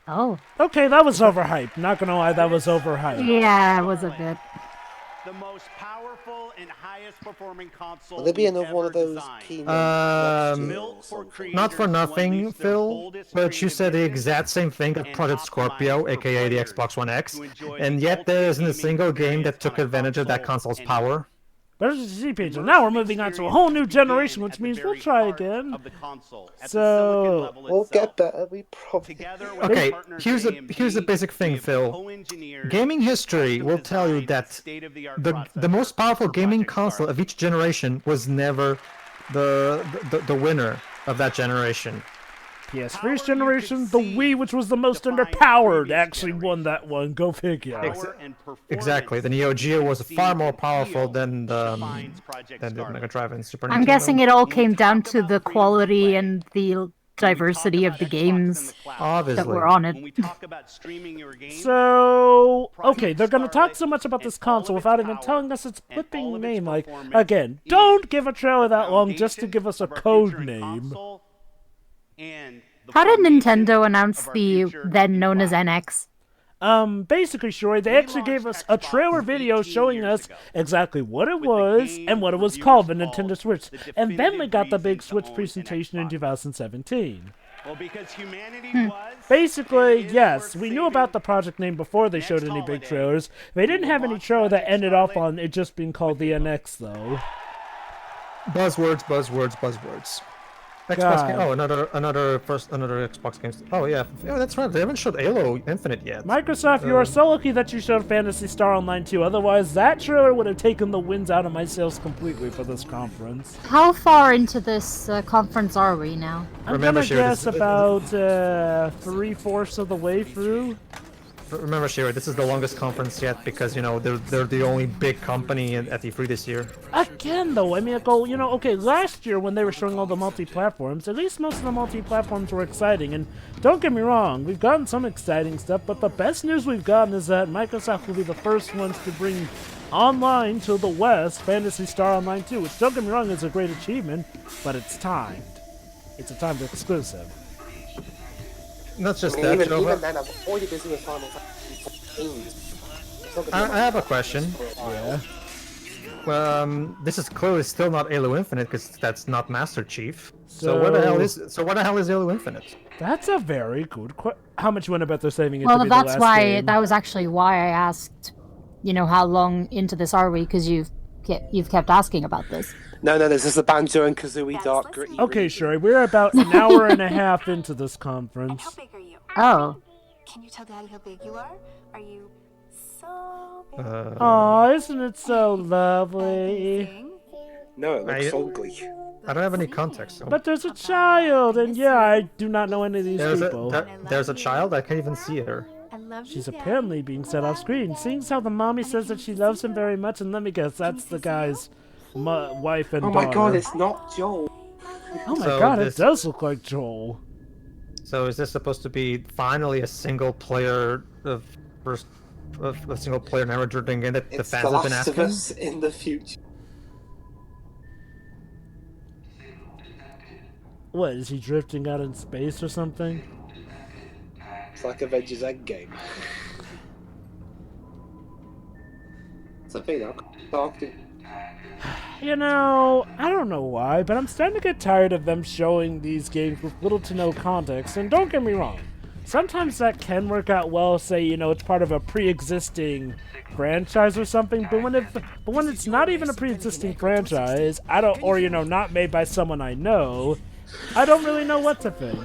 Oh. Okay, that was overhyped. Not gonna lie, that was overhyped. Yeah, it was a bit. The most powerful and highest performing console. Will there be another one of those keynote Not for nothing, Phil, but you said the exact same thing at Project Scorpio, aka the Xbox One X, and yet there isn't a single game that took advantage of that console's power. But as you see, Pedro, now we're moving on to a whole new generation, which means we'll try again. So we'll get better. We probably. Okay, here's the basic thing, Phil. Gaming history will tell you that the most powerful gaming console of each generation was never the winner of that generation. PS3's generation, the Wii, which was the most underpowered, actually won that one. Go figure. Exactly. The Neo Geo was far more powerful than the Mega Drive and Super Nintendo. I'm guessing it all came down to the quality and the diversity of the games that were on it. So, okay, they're gonna talk so much about this console without even telling us its flipping name. Like, again, don't give a trailer that long just to give us a code name. How did Nintendo announce the then known as NX? Basically, Shori, they actually gave us a trailer video showing us exactly what it was and what it was called, the Nintendo Switch. And then we got the big Switch presentation in 2017. Well, because humanity was. Basically, yes, we knew about the project name before they showed any big trailers. They didn't have any trailer that ended off on it just being called the NX, though. Buzzwords. Xbox game. Oh, another Xbox game. Oh yeah, that's right. They haven't showed Halo Infinite yet. Microsoft, you are so lucky that you showed Phantasy Star Online 2. Otherwise, that trailer would have taken the winds out of my sails completely for this conference. How far into this conference are we now? I'm gonna guess about 3/4 of the way through. Remember, Shira, this is the longest conference yet because, you know, they're the only big company at E3 this year. Again, though, I mean, okay, last year when they were showing all the multi-platforms, at least most of the multi-platforms were exciting, and don't get me wrong, we've gotten some exciting stuff, but the best news we've gotten is that Microsoft will be the first ones to bring online to the West Phantasy Star Online 2, which, don't get me wrong, is a great achievement, but it's timed. It's a timed exclusive. Not just that, even then, I'm already busy with Final Fantasy. I have a question. Yeah. This is clearly still not Halo Infinite because that's not Master Chief. So what the hell is Halo Infinite? That's a very good question. How much you want to bet they're saving it Well, to be that's the last why game? that was actually why I asked, you know, how long into this are we? Because you've kept asking about this. No, this is the Banjo and Kazooie Dark Gritty. Okay, sure. We're about an hour and a half into this conference. How big are you? Oh. Can you tell Daddy how big you are? Are you so big? Aw, isn't it so lovely? No, it looks ugly. I don't have any context. So. But there's a child, and yeah, I do not know any of these people. There's a child? I can't even see her. She's apparently being set off screen. Seeing as how the mommy says that she loves him very much, and let me guess, that's the guy's wife and daughter. Oh my god, it's not Joel. Oh my god, it does look like Joel. So is this supposed to be finally a single player a single player narrator thing that the fans have been asking? It's The Last of Us in the future. What, is he drifting out in space or something? It's like Avengers Endgame. It's a thing I'm You know, I don't know why, but I'm starting to get tired of them showing these games with little to no context, and don't get me wrong, sometimes that can work out well, say, you know, it's part of a pre-existing franchise or something, but when it's not even a pre-existing franchise, or, you know, not made by someone I know, I don't really know what to think.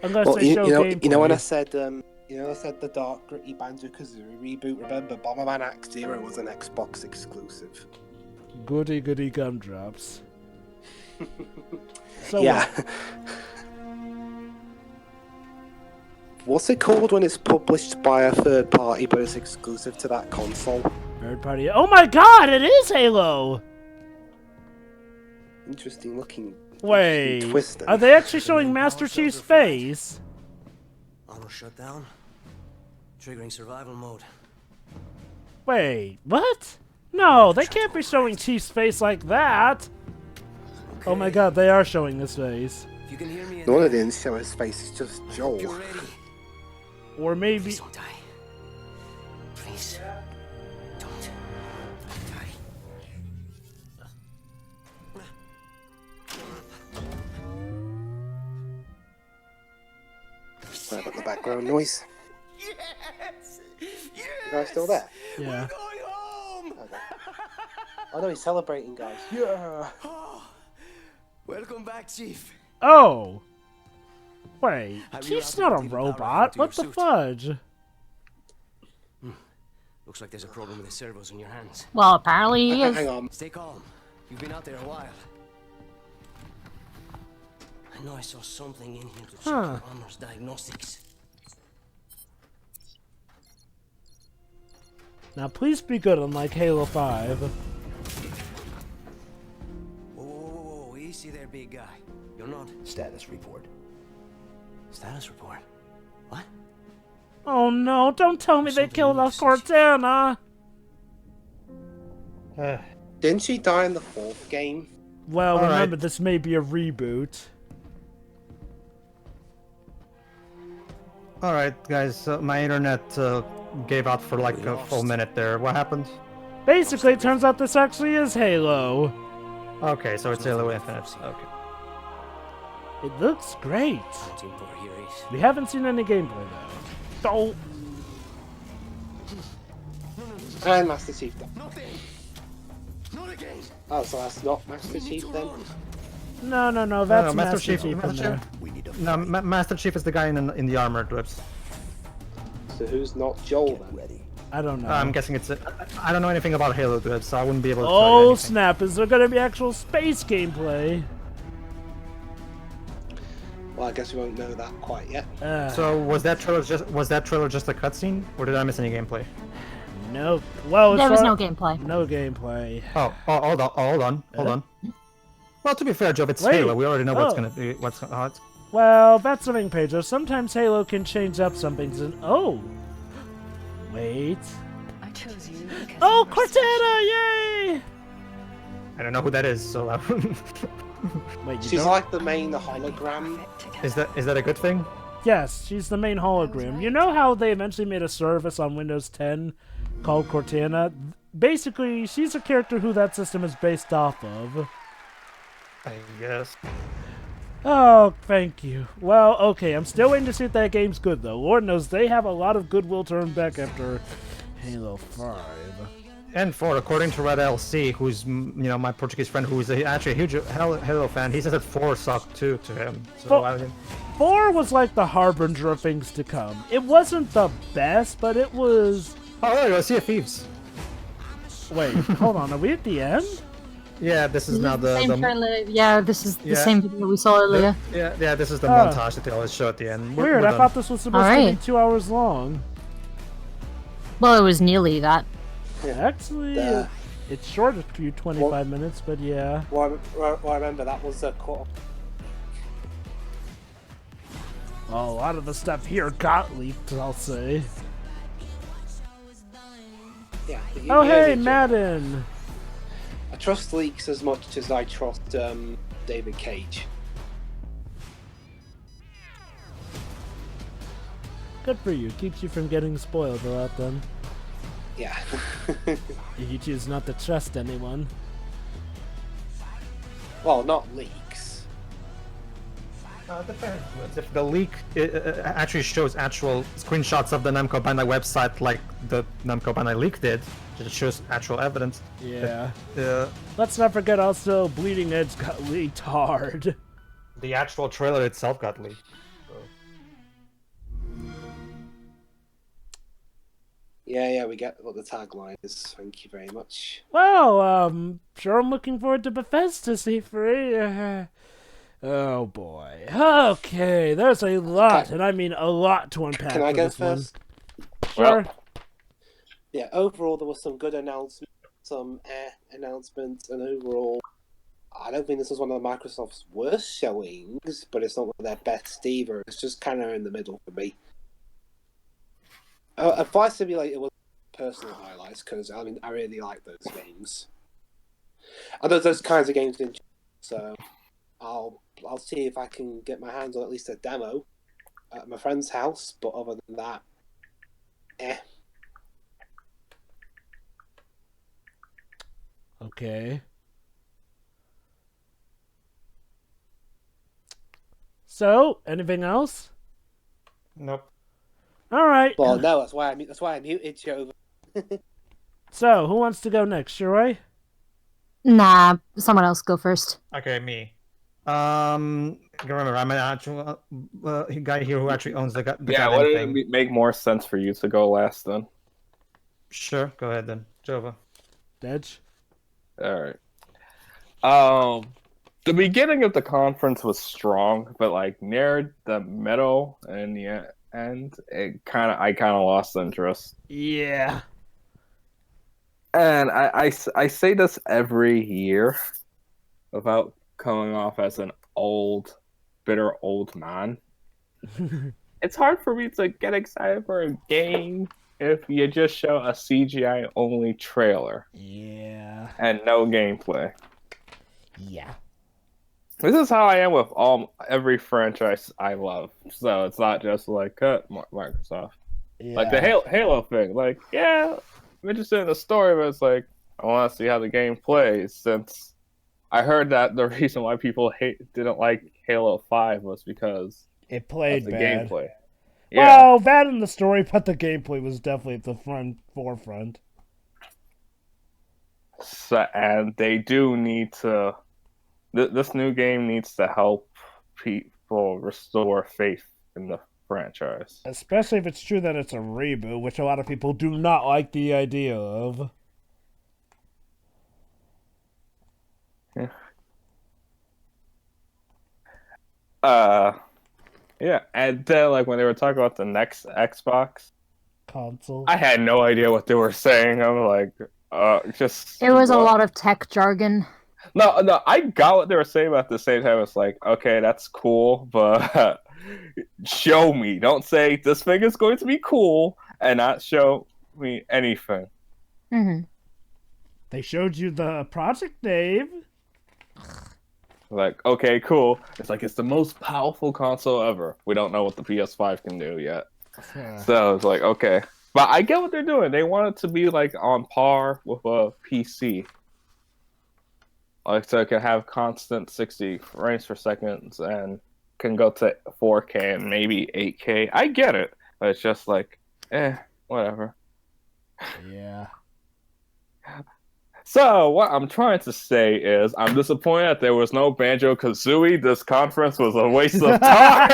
Unless they show gameplay. You know when I said, the Dark Gritty Banjo-Kazooie reboot, remember Bomberman Act Zero was an Xbox exclusive. Goody goody gumdrops. So yeah. What's it called when it's published by a third party but it's exclusive to that console? Third party. Oh my god, it is Halo! Interesting looking. Wait, twister. Are they actually showing Master Chief's face? Auto shutdown. Triggering survival mode. Wait, what? No, they can't be showing Chief's face like that. Okay. Oh my god, they are showing his face. If you can hear me, no one didn't show his face, it's just Joel. Or maybe. Please don't die. Please. Don't die. Sorry about the background noise. Yes! You guys still there? Yeah. We're going home! Okay. Oh no, he's celebrating, guys. Yeah. Welcome back, Chief. Oh. Wait, Chief's not a robot. What the fudge? Looks like there's a problem with the servos in your hands. Well, apparently he is. Hang on. Stay calm. You've been out there a while. I know I saw something in here to check your armor's diagnostics. Now please be good unlike Halo 5. Whoa, easy there, big guy. You're not... Status report. Status report? What? Oh no, don't tell me they killed off Cortana! Didn't she die in the 4th game? Well, remember, this may be a reboot. Alright, guys, my internet gave out for like a full minute there. What happened? Basically, it turns out this actually is Halo. Okay, so it's Halo Infinite. Okay. It looks great. We haven't seen any gameplay though. And Master Chief then. Oh, so that's not Master Chief then? No, that's Master Chief in there. No, Master Chief is the guy in the armored whips. So who's not Joel then? I don't know. I'm guessing it's I don't know anything about Halo whips, so I wouldn't be able to tell you Oh anything. snap, is there gonna be actual space gameplay? Well, I guess we won't know that quite yet. So was that trailer just a cutscene, or did I miss any gameplay? Nope. Well, there was no gameplay. No gameplay. Oh, hold on. Well, to be fair, Joe, it's Wait. Halo. We already know what's gonna be. Well, that's something, Pedro. Sometimes Halo can change up some things. Wait. I chose you. Oh, Cortana! Yay! I don't know who that is, so. Wait, she's like the main hologram. Is that a good thing? Yes, she's the main hologram. You know how they eventually made a service on Windows 10 called Cortana? Basically, she's a character who that system is based off of. I guess. Oh, thank you. Well, okay, I'm still waiting to see if that game's good, though. Lord knows they have a lot of goodwill to earn back after Halo 5. And according to Red LC, who's my Portuguese friend, who's actually a huge Halo fan, he says that 4 sucked too to him. So 4 was like the harbinger of things to come. It wasn't the best, but it was. Oh, there you go, Sea of Thieves. Wait, hold on, are we at the end? Yeah, this is now the same trailer. Yeah, this is the same video we saw earlier. Yeah, this is the montage that they always show at the end. Weird, I thought this was supposed to be 2 hours long. Well, it was nearly that. Actually, it's short, a few 25 minutes, but yeah. Well, I remember that was a quarter. Oh, a lot of the stuff here got leaked, I'll say. Yeah. Oh, hey, Madden! I trust leaks as much as I trust David Cage. Good for you. Keeps you from getting spoiled a lot, then. Yeah. If you choose not to trust anyone. Well, not leaks. Depends. If the leak actually shows actual screenshots of the Namco Bandai website, like the Namco Bandai leak did, it shows actual evidence. Yeah. Let's not forget also Bleeding Edge got leaked hard. The actual trailer itself got leaked. Yeah, we get what the tagline is. Thank you very much. Well, sure I'm looking forward to Bethesda C3. Oh boy. Okay, there's a lot, and I mean a lot to unpack. Can I go first? Sure. Well, yeah, overall there was some good announcements, some announcements, and overall, I don't think this was one of Microsoft's worst showings, but it's not one of their best either. It's just kind of in the middle for me. Flight Simulator was personal highlights because I mean I really like those games. I know those kinds of games in, so I'll see if I can get my hands on at least a demo at my friend's house. But other than that, Okay. So, anything else? Nope. All right. Well, no, that's why I muted you. So, who wants to go next? Shiroi? Nah, someone else go first. Okay, me. Remember, I'm an actual guy here who actually owns the Yeah, would it make more sense for you to go last then? Sure, go ahead then, Jova. Dedge? All right. The beginning of the conference was strong, but like near the middle and the end, I kind of lost interest. Yeah. And I say this every year without coming off as an bitter old man. It's hard for me to get excited for a game if you just show a CGI only trailer. Yeah. And no gameplay. Yeah. This is how I am with every franchise I love. So it's not just like Microsoft. Yeah. Like the Halo thing. Like, yeah, I'm interested in the story, but it's like, I want to see how the game plays, since I heard that the reason why people didn't like Halo 5 was because it played of the bad. gameplay. Yeah. Well, bad in the story, but the gameplay was definitely at the forefront. So, and they do need to... This new game needs to help people restore faith in the franchise. Especially if it's true that it's a reboot, which a lot of people do not like the idea of. Yeah. Yeah, and then like when they were talking about the next Xbox console, I had no idea what they were saying. I'm like, just. It was what? a lot of tech jargon. No, I got what they were saying, but at the same time, it's like, okay, that's cool, but show me. Don't say this thing is going to be cool and not show me anything. Mm-hmm. They showed you the project name. Like, okay, cool. It's like, it's the most powerful console ever. We don't know what the PS5 can do yet. So it's like, okay. But I get what they're doing. They want it to be like on par with a PC. Like, so it can have constant 60 frames per second and can go to 4K and maybe 8K. I get it. But it's just like, whatever. Yeah. So, what I'm trying to say is, I'm disappointed that there was no Banjo-Kazooie. This conference was a waste of time.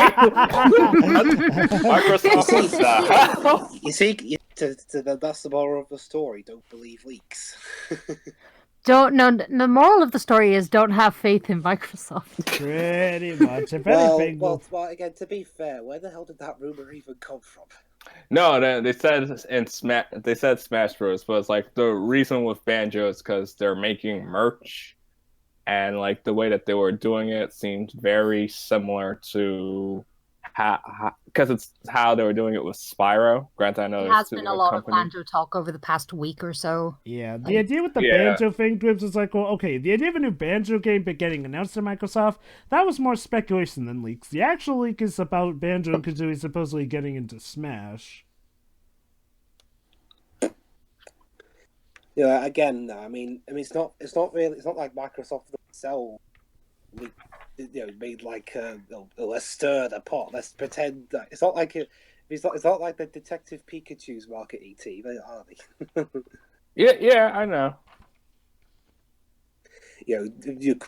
Microsoft, you see, that's the moral of the story. Don't believe leaks. The moral of the story is don't have faith in Microsoft. Pretty much. If anything, well, again, to be fair, where the hell did that rumor even come from? No, they said Smash Bros, but it's like the reason with Banjo is because they're making merch, and like the way that they were doing it seemed very similar to because it's how they were doing it with Spyro. Granted, I know there has been a lot of Banjo talk over the past week or so. Yeah, the idea with the Banjo thing, Dribs, is like, well, okay, the idea of a new Banjo game getting announced to Microsoft, that was more speculation than leaks. The actual leak is about Banjo and Kazooie supposedly getting into Smash. Yeah, again, I mean, it's not like Microsoft themselves, made like let's stir the pot, let's pretend that it's not like it's not like the Detective Pikachu's market ET, are they? yeah, I know. You're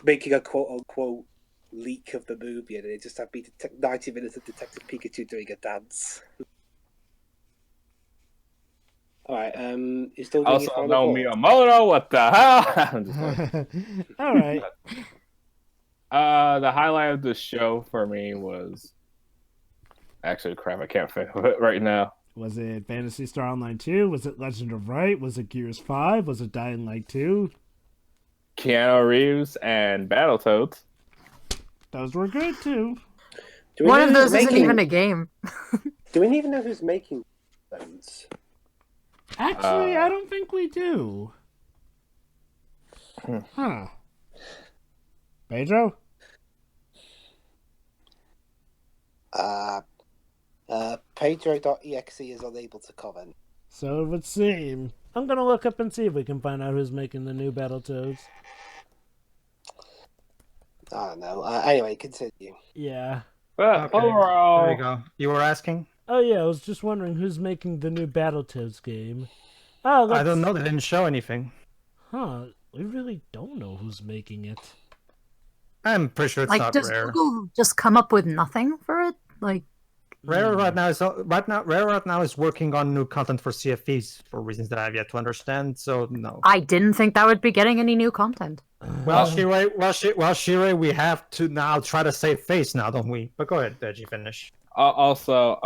making a quote unquote leak of the movie, and it just had to be 90 minutes of Detective Pikachu doing a dance. All right, you still doing also no Miyamoto. What the hell? All right. The highlight of the show for me was actually crap. I can't think of it right now. Was it Phantasy Star Online 2? Was it Legend of Right? Was it Gears 5? Was it Dying Light 2? Keanu Reeves and Battletoads. Those were good too. One of those isn't even a game. Do we even know who's making those? Actually, I don't think we do. Huh. Pedro? Pedro.exe is unable to comment. So it would seem. I'm gonna look up and see if we can find out who's making the new Battletoads. I don't know. Anyway, continue. Yeah. Okay. Overall... There you go. You were asking? Oh yeah, I was just wondering who's making the new Battletoads game. Oh, I don't know. They didn't show anything. Huh. We really don't know who's making it. I'm pretty sure it's not does Rare. Google just come up with nothing for it? Like Rare right now is working on new content for CFEs for reasons that I have yet to understand. So no. I didn't think that would be getting any new content. Well, Shirei, we have to now try to save face now, don't we? But go ahead, Deji, finish. Also,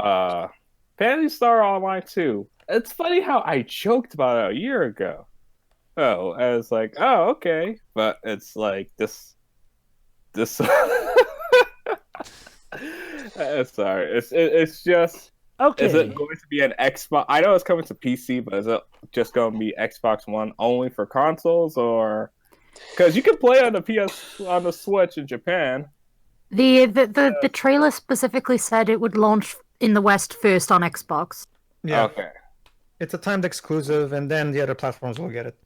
Phantasy Star Online 2. It's funny how I joked about it a year ago. Oh, I was like, oh, okay. But it's like this. Sorry, it's just. Okay. Is it going to be an Xbox? I know it's coming to PC, but is it just going to be Xbox One only for consoles, or because you can play on the Switch in Japan? The trailer specifically said it would launch in the West first on Xbox. Yeah. Okay. It's a timed exclusive, and then the other platforms will get it.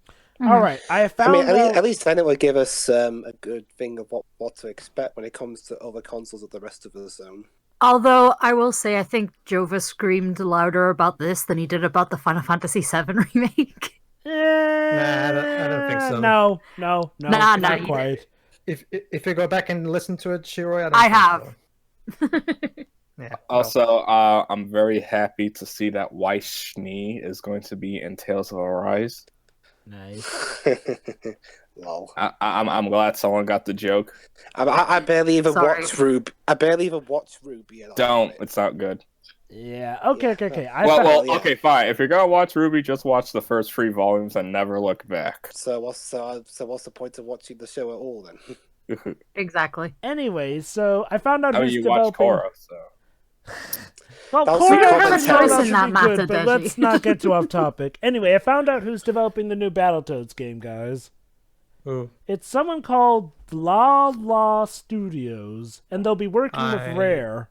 All right, I found. At least then it would give us a good thing of what to expect when it comes to other consoles of the rest of the zone. Although I will say, I think Jova screamed louder about this than he did about the Final Fantasy VII remake. Nah, I don't think so. No. Not quite. If you go back and listen to it, Shiroi, I have. So. Yeah. Also, I'm very happy to see that Weiss Schnee is going to be in Tales of Arise. Nice. Lol. I'm glad someone got the joke. I barely even Sorry. watched Ruby. I barely even watched Ruby. And Don't. It's not good. Yeah. Okay. Well, okay, fine. If you're gonna watch Ruby, just watch the first 3 volumes and never look back. So what's the point of watching the show at all then? Exactly. Anyway, so I found out I mean, who's you developing. watch Korra, so. Well, That was Korra the has comment a section. choice in that matter, but Deji. let's not get too off topic. Anyway, I found out who's developing the new Battletoads game, guys. Who? It's someone called La Studios, and they'll be working with Rare.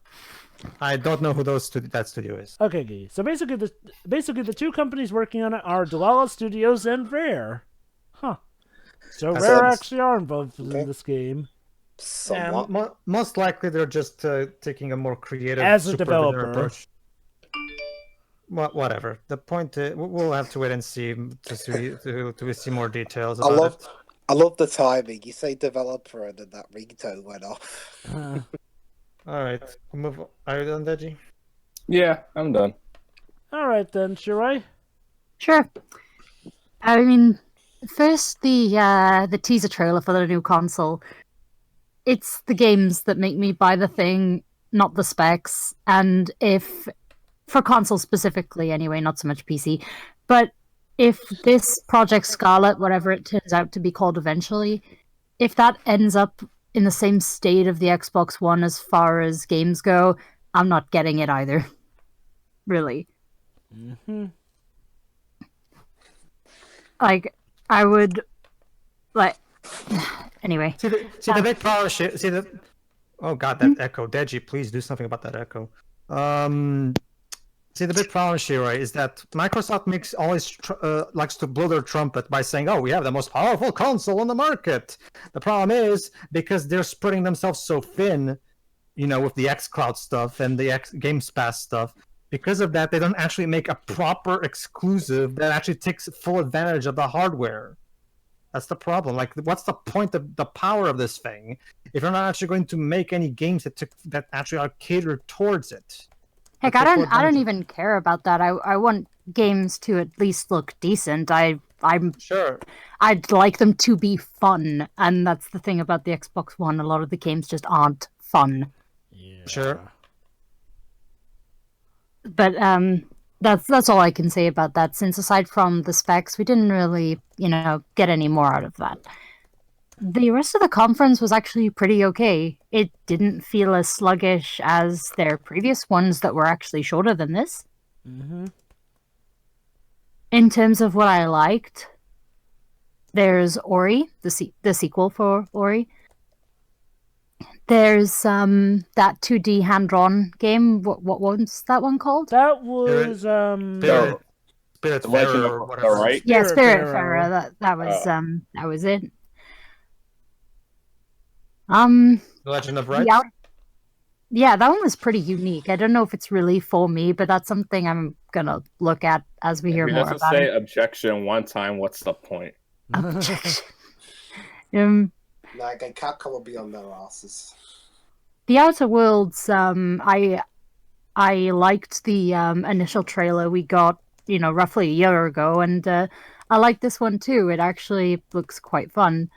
I don't know who that studio is. Okay, so basically the two companies working on it are Dlala Studios and Rare. Huh. So Rare actually are involved in this game. Yeah, most likely they're just taking a more creative as a super developer beginner approach. Whatever. The point we'll have to wait and see to see more details about it. I love the timing. You say developer and then that ringtone went off. All right, move. Are you done, Deji? Yeah, I'm done. All right then, Shirai. Sure. I mean, first the teaser trailer for the new console. It's the games that make me buy the thing, not the specs. And if for console specifically, anyway, not so much PC, but if this Project Scarlet, whatever it turns out to be called eventually, if that ends up in the same state of the Xbox One as far as games go, I'm not getting it either. Really. Mm-hmm. Like, I would... Like... Anyway. See the big problem. Oh god, that echo. Deji, please do something about that echo. See, the big problem, Shirai, is that Microsoft always likes to blow their trumpet by saying, "Oh, we have the most powerful console on the market." The problem is because they're spreading themselves so thin, with the xCloud stuff and the Games Pass stuff. Because of that, they don't actually make a proper exclusive that actually takes full advantage of the hardware. That's the problem. Like, what's the point of the power of this thing if you're not actually going to make any games that actually are catered towards it? Heck, I don't even care about that. I want games to at least look decent. I'm sure. I'd like them to be fun, and that's the thing about the Xbox One. A lot of the games just aren't fun. Yeah. Sure. But that's all I can say about that. Since aside from the specs, we didn't really, get any more out of that. The rest of the conference was actually pretty okay. It didn't feel as sluggish as their previous ones that were actually shorter than this. Mm-hmm. In terms of what I liked, there's Ori, the sequel for Ori. There's that 2D hand-drawn game. What was that one called? That was Spiritfarer or whatever. Right? Yeah, Spiritfarer. That was it. Legend of Rex? Yeah, that one was pretty unique. I don't know if it's really for me, but that's something I'm gonna look at as we hear more about it. If he doesn't say objection one time, what's the point? Objection. Like, Capcom will be on their asses. The Outer Worlds, I liked the initial trailer we got, roughly a year ago, and I like this one too. It actually looks quite fun.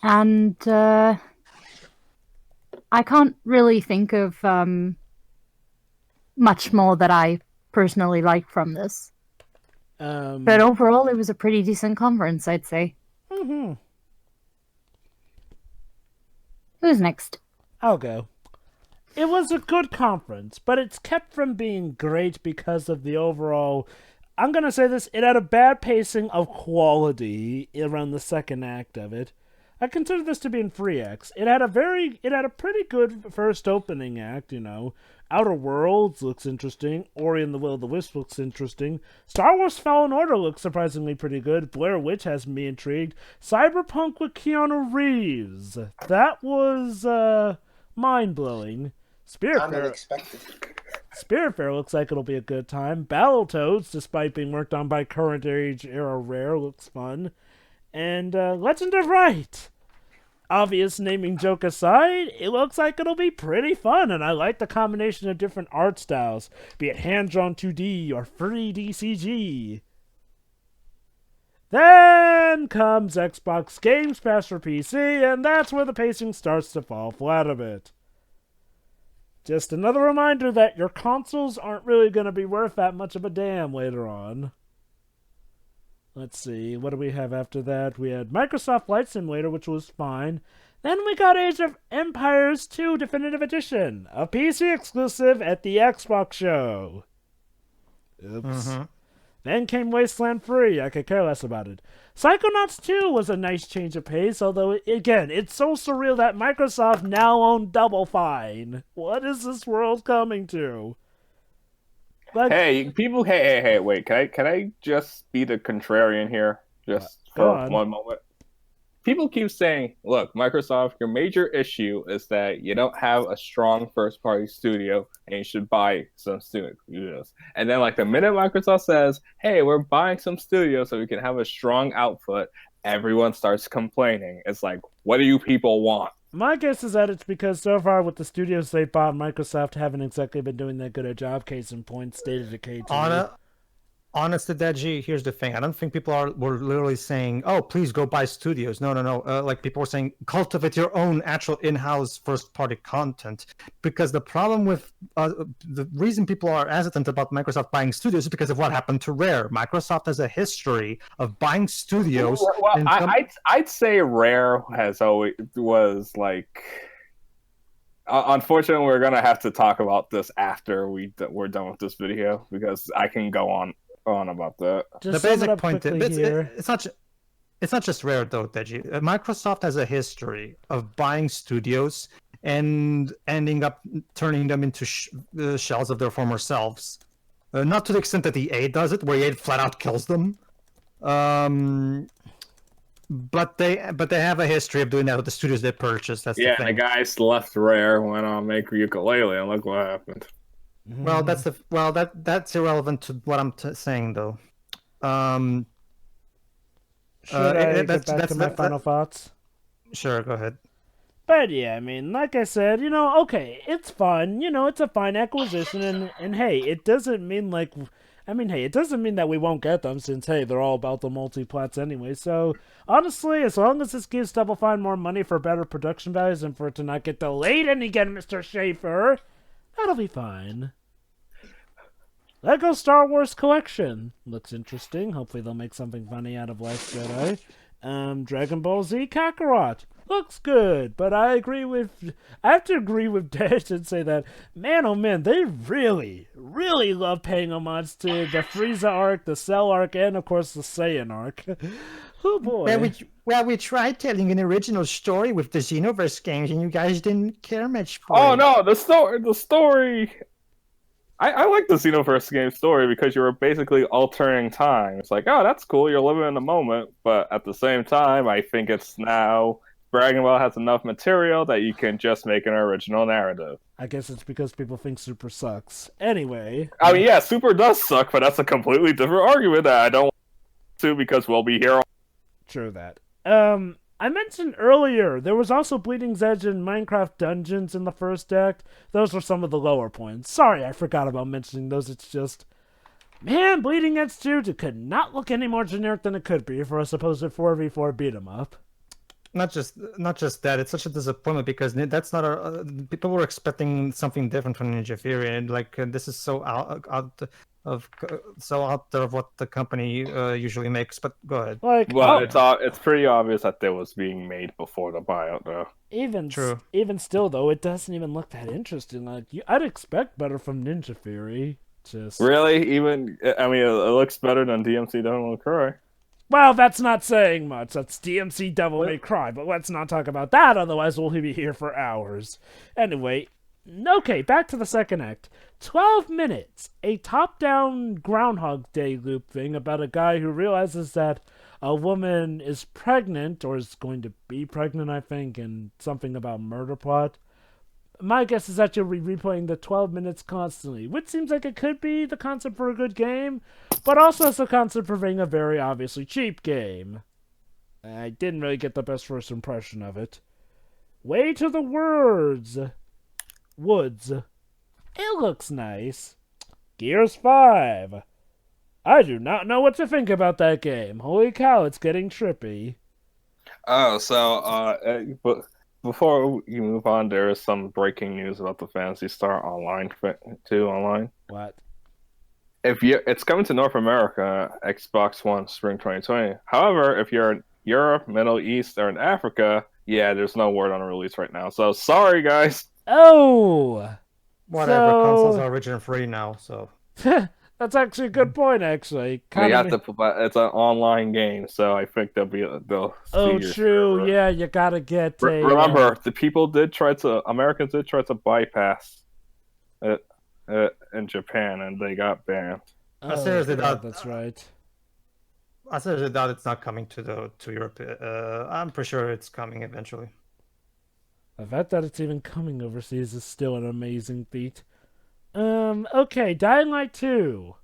And I can't really think of much more that I personally like from this. But overall, it was a pretty decent conference, I'd say. Mm-hmm. Who's next? I'll go. It was a good conference, but it's kept from being great because of the overall... I'm gonna say this, it had a bad pacing of quality around the second act of it. I consider this to be in free acts. It had a pretty good first opening act, Outer Worlds looks interesting. Ori and the Will of the Wisp looks interesting. Star Wars Fallen Order looks surprisingly pretty good. Blair Witch has me intrigued. Cyberpunk with Keanu Reeves. That was mind-blowing. Spiritfarer looks like it'll be a good time. Battletoads, despite being worked on by current age era Rare, looks fun. And Legend of Right. Obvious naming joke aside, it looks like it'll be pretty fun, and I like the combination of different art styles, be it hand-drawn 2D or 3D CG. Then comes Xbox Games Pass for PC, and that's where the pacing starts to fall flat a bit. Just another reminder that your consoles aren't really going to be worth that much of a damn later on. Let's see, what do we have after that? We had Microsoft Flight Simulator, which was fine. Then we got Age of Empires 2 Definitive Edition, a PC exclusive at the Xbox show. Oops. Then came Wasteland 3, I could care less about it. Psychonauts 2 was a nice change of pace, although, again, it's so surreal that Microsoft now own Double Fine. What is this world coming to? Like, hey, people, hey, wait, can I just be the contrarian here? Just for one moment? People keep saying, look, Microsoft, your major issue is that you don't have a strong first-party studio, and you should buy some studios. And then, like, the minute Microsoft says, hey, we're buying some studios so we can have a strong output, everyone starts complaining. It's like, what do you people want? My guess is that it's because so far with the studios they bought, Microsoft haven't exactly been doing that good a job. Case in point, State of Decay 2. Honest to Deji, here's the thing. I don't think people were literally saying, oh, please go buy studios. No. Like people were saying, cultivate your own actual in-house first-party content. Because the problem with the reason people are hesitant about Microsoft buying studios is because of what happened to Rare. Microsoft has a history of buying studios. Well, I'd say Rare has always was like. Unfortunately, we're gonna have to talk about this after we're done with this video because I can go on about that. The basic point is, it's not just Rare though, Deji. Microsoft has a history of buying studios and ending up turning them into shells of their former selves. Not to the extent that EA does it, where EA flat out kills them. But they have a history of doing that with the studios they purchased. That's the thing. The guys left Rare, went on make Yooka-Laylee, and look what happened. Well, that's irrelevant to what I'm saying, though. Should I get back to my final thoughts? Sure, go ahead. But yeah, I mean, like I said, okay, it's fun. It's a fine acquisition, and hey, it doesn't mean it doesn't mean that we won't get them, since, hey, they're all about the multi-plats anyway. So, honestly, as long as this gives Double Fine more money for better production values and for it to not get delayed and again, Mr. Schaefer, that'll be fine. Lego Star Wars Collection. Looks interesting. Hopefully they'll make something funny out of Last Jedi. Dragon Ball Z Kakarot. Looks good, but I have to agree with Dash and say that, man, oh man, they really, really love paying homage to the Frieza arc, the Cell arc, and of course the Saiyan arc. Oh boy. Well, we tried telling an original story with the Xenoverse games, and you guys didn't care much for it. Oh no, the story. I like the Xenoverse game story because you were basically altering time. It's like, oh, that's cool, you're living in the moment, but at the same time, I think it's now Dragon Ball has enough material that you can just make an original narrative. I guess it's because people think Super sucks. Anyway. I mean, yeah, Super does suck, but that's a completely different argument that I don't want to because we'll be here all... True that. I mentioned earlier, there was also Bleeding's Edge and Minecraft Dungeons in the first act. Those were some of the lower points. Sorry, I forgot about mentioning those. It's just, man, Bleeding Edge 2 could not look any more generic than it could be for a supposed 4v4 beat-em-up. Not just that, it's such a disappointment because that's not people were expecting something different from Ninja Fury, and this is so out there of what the company usually makes. But go ahead. It's pretty obvious that it was being made before the buyout, though. Even still, though, it doesn't even look that interesting. I'd expect better from Ninja Fury. Really, it looks better than DMC Devil May Cry. Well, that's not saying much. That's DMC Devil May Cry, but let's not talk about that, otherwise we'll be here for hours. Anyway, okay, back to the second act. 12 minutes, a top-down Groundhog Day loop thing about a guy who realizes that a woman is pregnant, or is going to be pregnant, I think, and something about murder plot. My guess is that you'll be replaying the 12 minutes constantly, which seems like it could be the concept for a good game, but also as the concept for being a very obviously cheap game. I didn't really get the best first impression of it. Way to the Woods. It looks nice. Gears 5. I do not know what to think about that game. Holy cow, it's getting trippy. Oh, so before you move on, there is some breaking news about the Phantasy Star Online 2 online. What? It's coming to North America, Xbox One, spring 2020. However, if you're in Europe, Middle East, or in Africa, yeah, there's no word on a release right now. So sorry, guys. Oh, whatever. Consoles are region free now, so. That's actually a good point. Actually, It's an online game, so I think they'll. Oh, true. Yeah, you gotta get. Remember, Americans did try to bypass it in Japan, and they got banned. I seriously doubt that's right. I seriously doubt it's not coming to Europe. I'm pretty sure it's coming eventually. The fact that it's even coming overseas is still an amazing feat. Okay, Dying Light 2.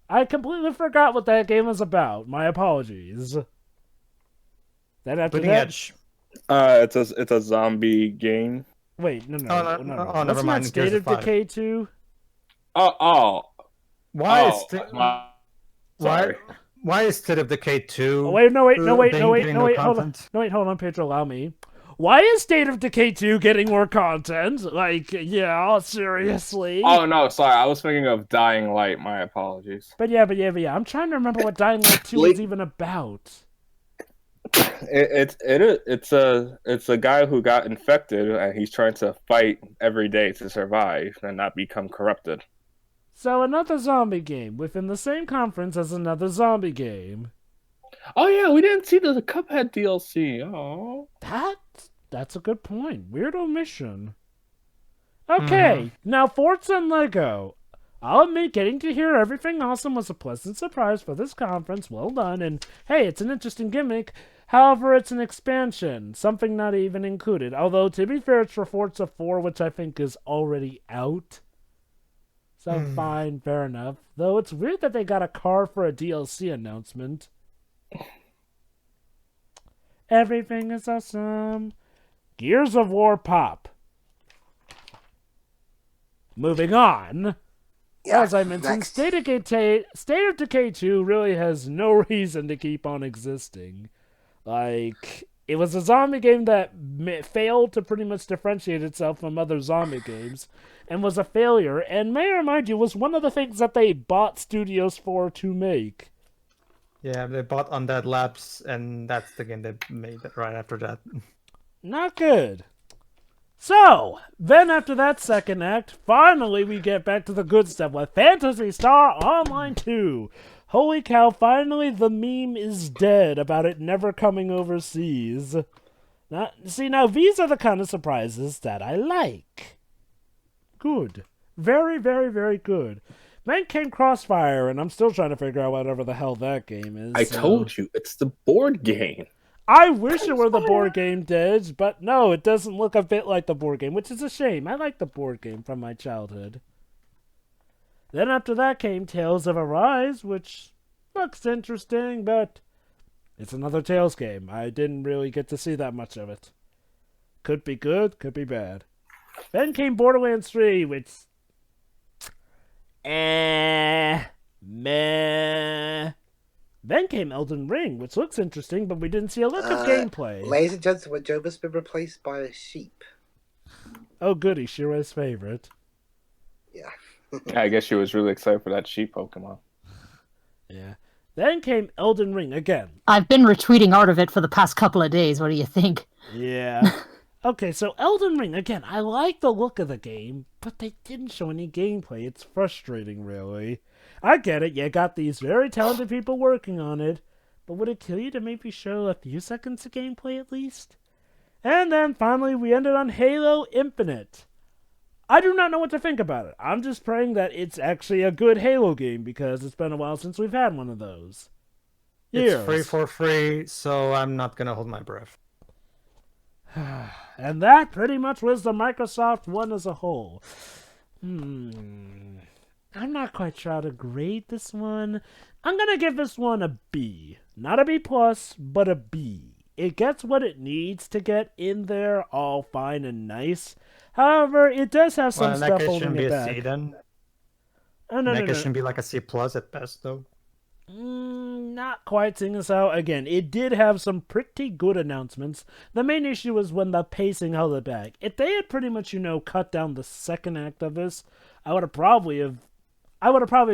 I completely forgot what that game was about. My apologies. Then after Bleeding that, Edge. It's a zombie game. Wait, no. Oh, never mind. State of Decay 2? Why is State of Decay 2? Oh, wait, hold on, Pedro, allow me. Why is State of Decay 2 getting more content? Like, yeah, seriously. Oh, no, sorry. I was thinking of Dying Light. My apologies. But yeah. I'm trying to remember what Dying Light 2 is even about. It's a guy who got infected, and he's trying to fight every day to survive and not become corrupted. So another zombie game within the same conference as another zombie game. Oh yeah, we didn't see the Cuphead DLC. Oh, that's a good point. Weird omission. Okay, now Forza and Lego. I'll admit, getting to hear everything awesome was a pleasant surprise for this conference. Well done, and hey, it's an interesting gimmick. However, it's an expansion, something not even included. Although, to be fair, it's for Forza 4, which I think is already out. So fine, fair enough. Though it's weird that they got a car for a DLC announcement. Everything is awesome. Gears of War pop. Moving on. Yeah, as I mentioned, State of Decay 2 really has no reason to keep on existing. Like, it was a zombie game that failed to pretty much differentiate itself from other zombie games, and was a failure, and may I remind you, was one of the things that they bought studios for to make. Yeah, they bought Undead Labs, and that's the game they made right after that. Not good. So, then after that second act, finally we get back to the good stuff with Phantasy Star Online 2. Holy cow, finally the meme is dead about it never coming overseas. Now, these are the kind of surprises that I like. Good. Very, very, very good. Then came Crossfire, and I'm still trying to figure out whatever the hell that game is. I told you, it's the board game. I wish it were the board game, Dej, but no, it doesn't look a bit like the board game, which is a shame. I like the board game from my childhood. Then after that came Tales of Arise, which looks interesting, but it's another Tales game. I didn't really get to see that much of it. Could be good, could be bad. Then came Borderlands 3, which... meh. Then came Elden Ring, which looks interesting, but we didn't see a lick of gameplay. Ladies and gentlemen, Joba's been replaced by a sheep. Oh goody, Shira's favorite. Yeah. I guess she was really excited for that sheep Pokemon. Yeah. Then came Elden Ring again. I've been retweeting art of it for the past couple of days. What do you think? Yeah. Okay, so Elden Ring, again, I like the look of the game, but they didn't show any gameplay. It's frustrating, really. I get it, you got these very talented people working on it, but would it kill you to maybe show a few seconds of gameplay at least? And then finally we ended on Halo Infinite. I do not know what to think about it. I'm just praying that it's actually a good Halo game, because it's been a while since we've had one of those. It's free for free, so I'm not gonna hold my breath. And that pretty much was the Microsoft one as a whole. I'm not quite sure how to grade this one. I'm gonna give this one a B. Not a B+, but a B. It gets what it needs to get in there, all fine and nice. However, it does have some stuff holding it back. C, then? Oh, no, Mecha should be like a C+ at best, though. Not quite, seeing as how, again, it did have some pretty good announcements. The main issue was when the pacing held it back. If they had pretty much, cut down the second act of this, I would have probably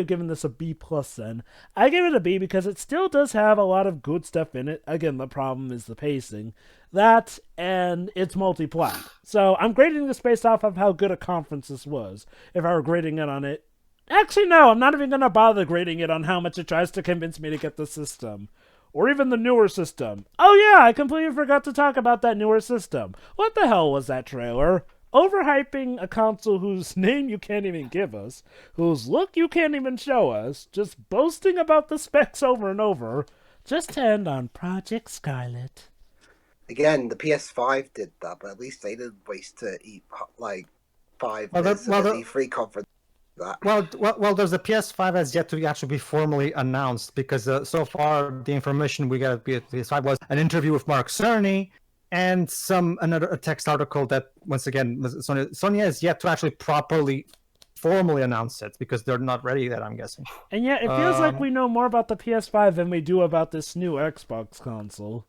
given this a B+ then. I gave it a B because it still does have a lot of good stuff in it. Again, the problem is the pacing. That, and it's multi-plat. So I'm grading this based off of how good a conference this was. If I were grading it on it, actually, no, I'm not even going to bother grading it on how much it tries to convince me to get the system. Or even the newer system. Oh yeah, I completely forgot to talk about that newer system. What the hell was that trailer? Overhyping a console whose name you can't even give us, whose look you can't even show us, just boasting about the specs over and over, just to end on Project Scarlet. Again, the PS5 did that, but at least they didn't waste to eat, 5 minutes of the E3 conference. That. Well, there's the PS5 has yet to actually be formally announced because so far the information we got at PS5 was an interview with Mark Cerny and a text article that once again Sony has yet to actually formally announce it because they're not ready yet, I'm guessing. And yet it feels like we know more about the PS5 than we do about this new Xbox console.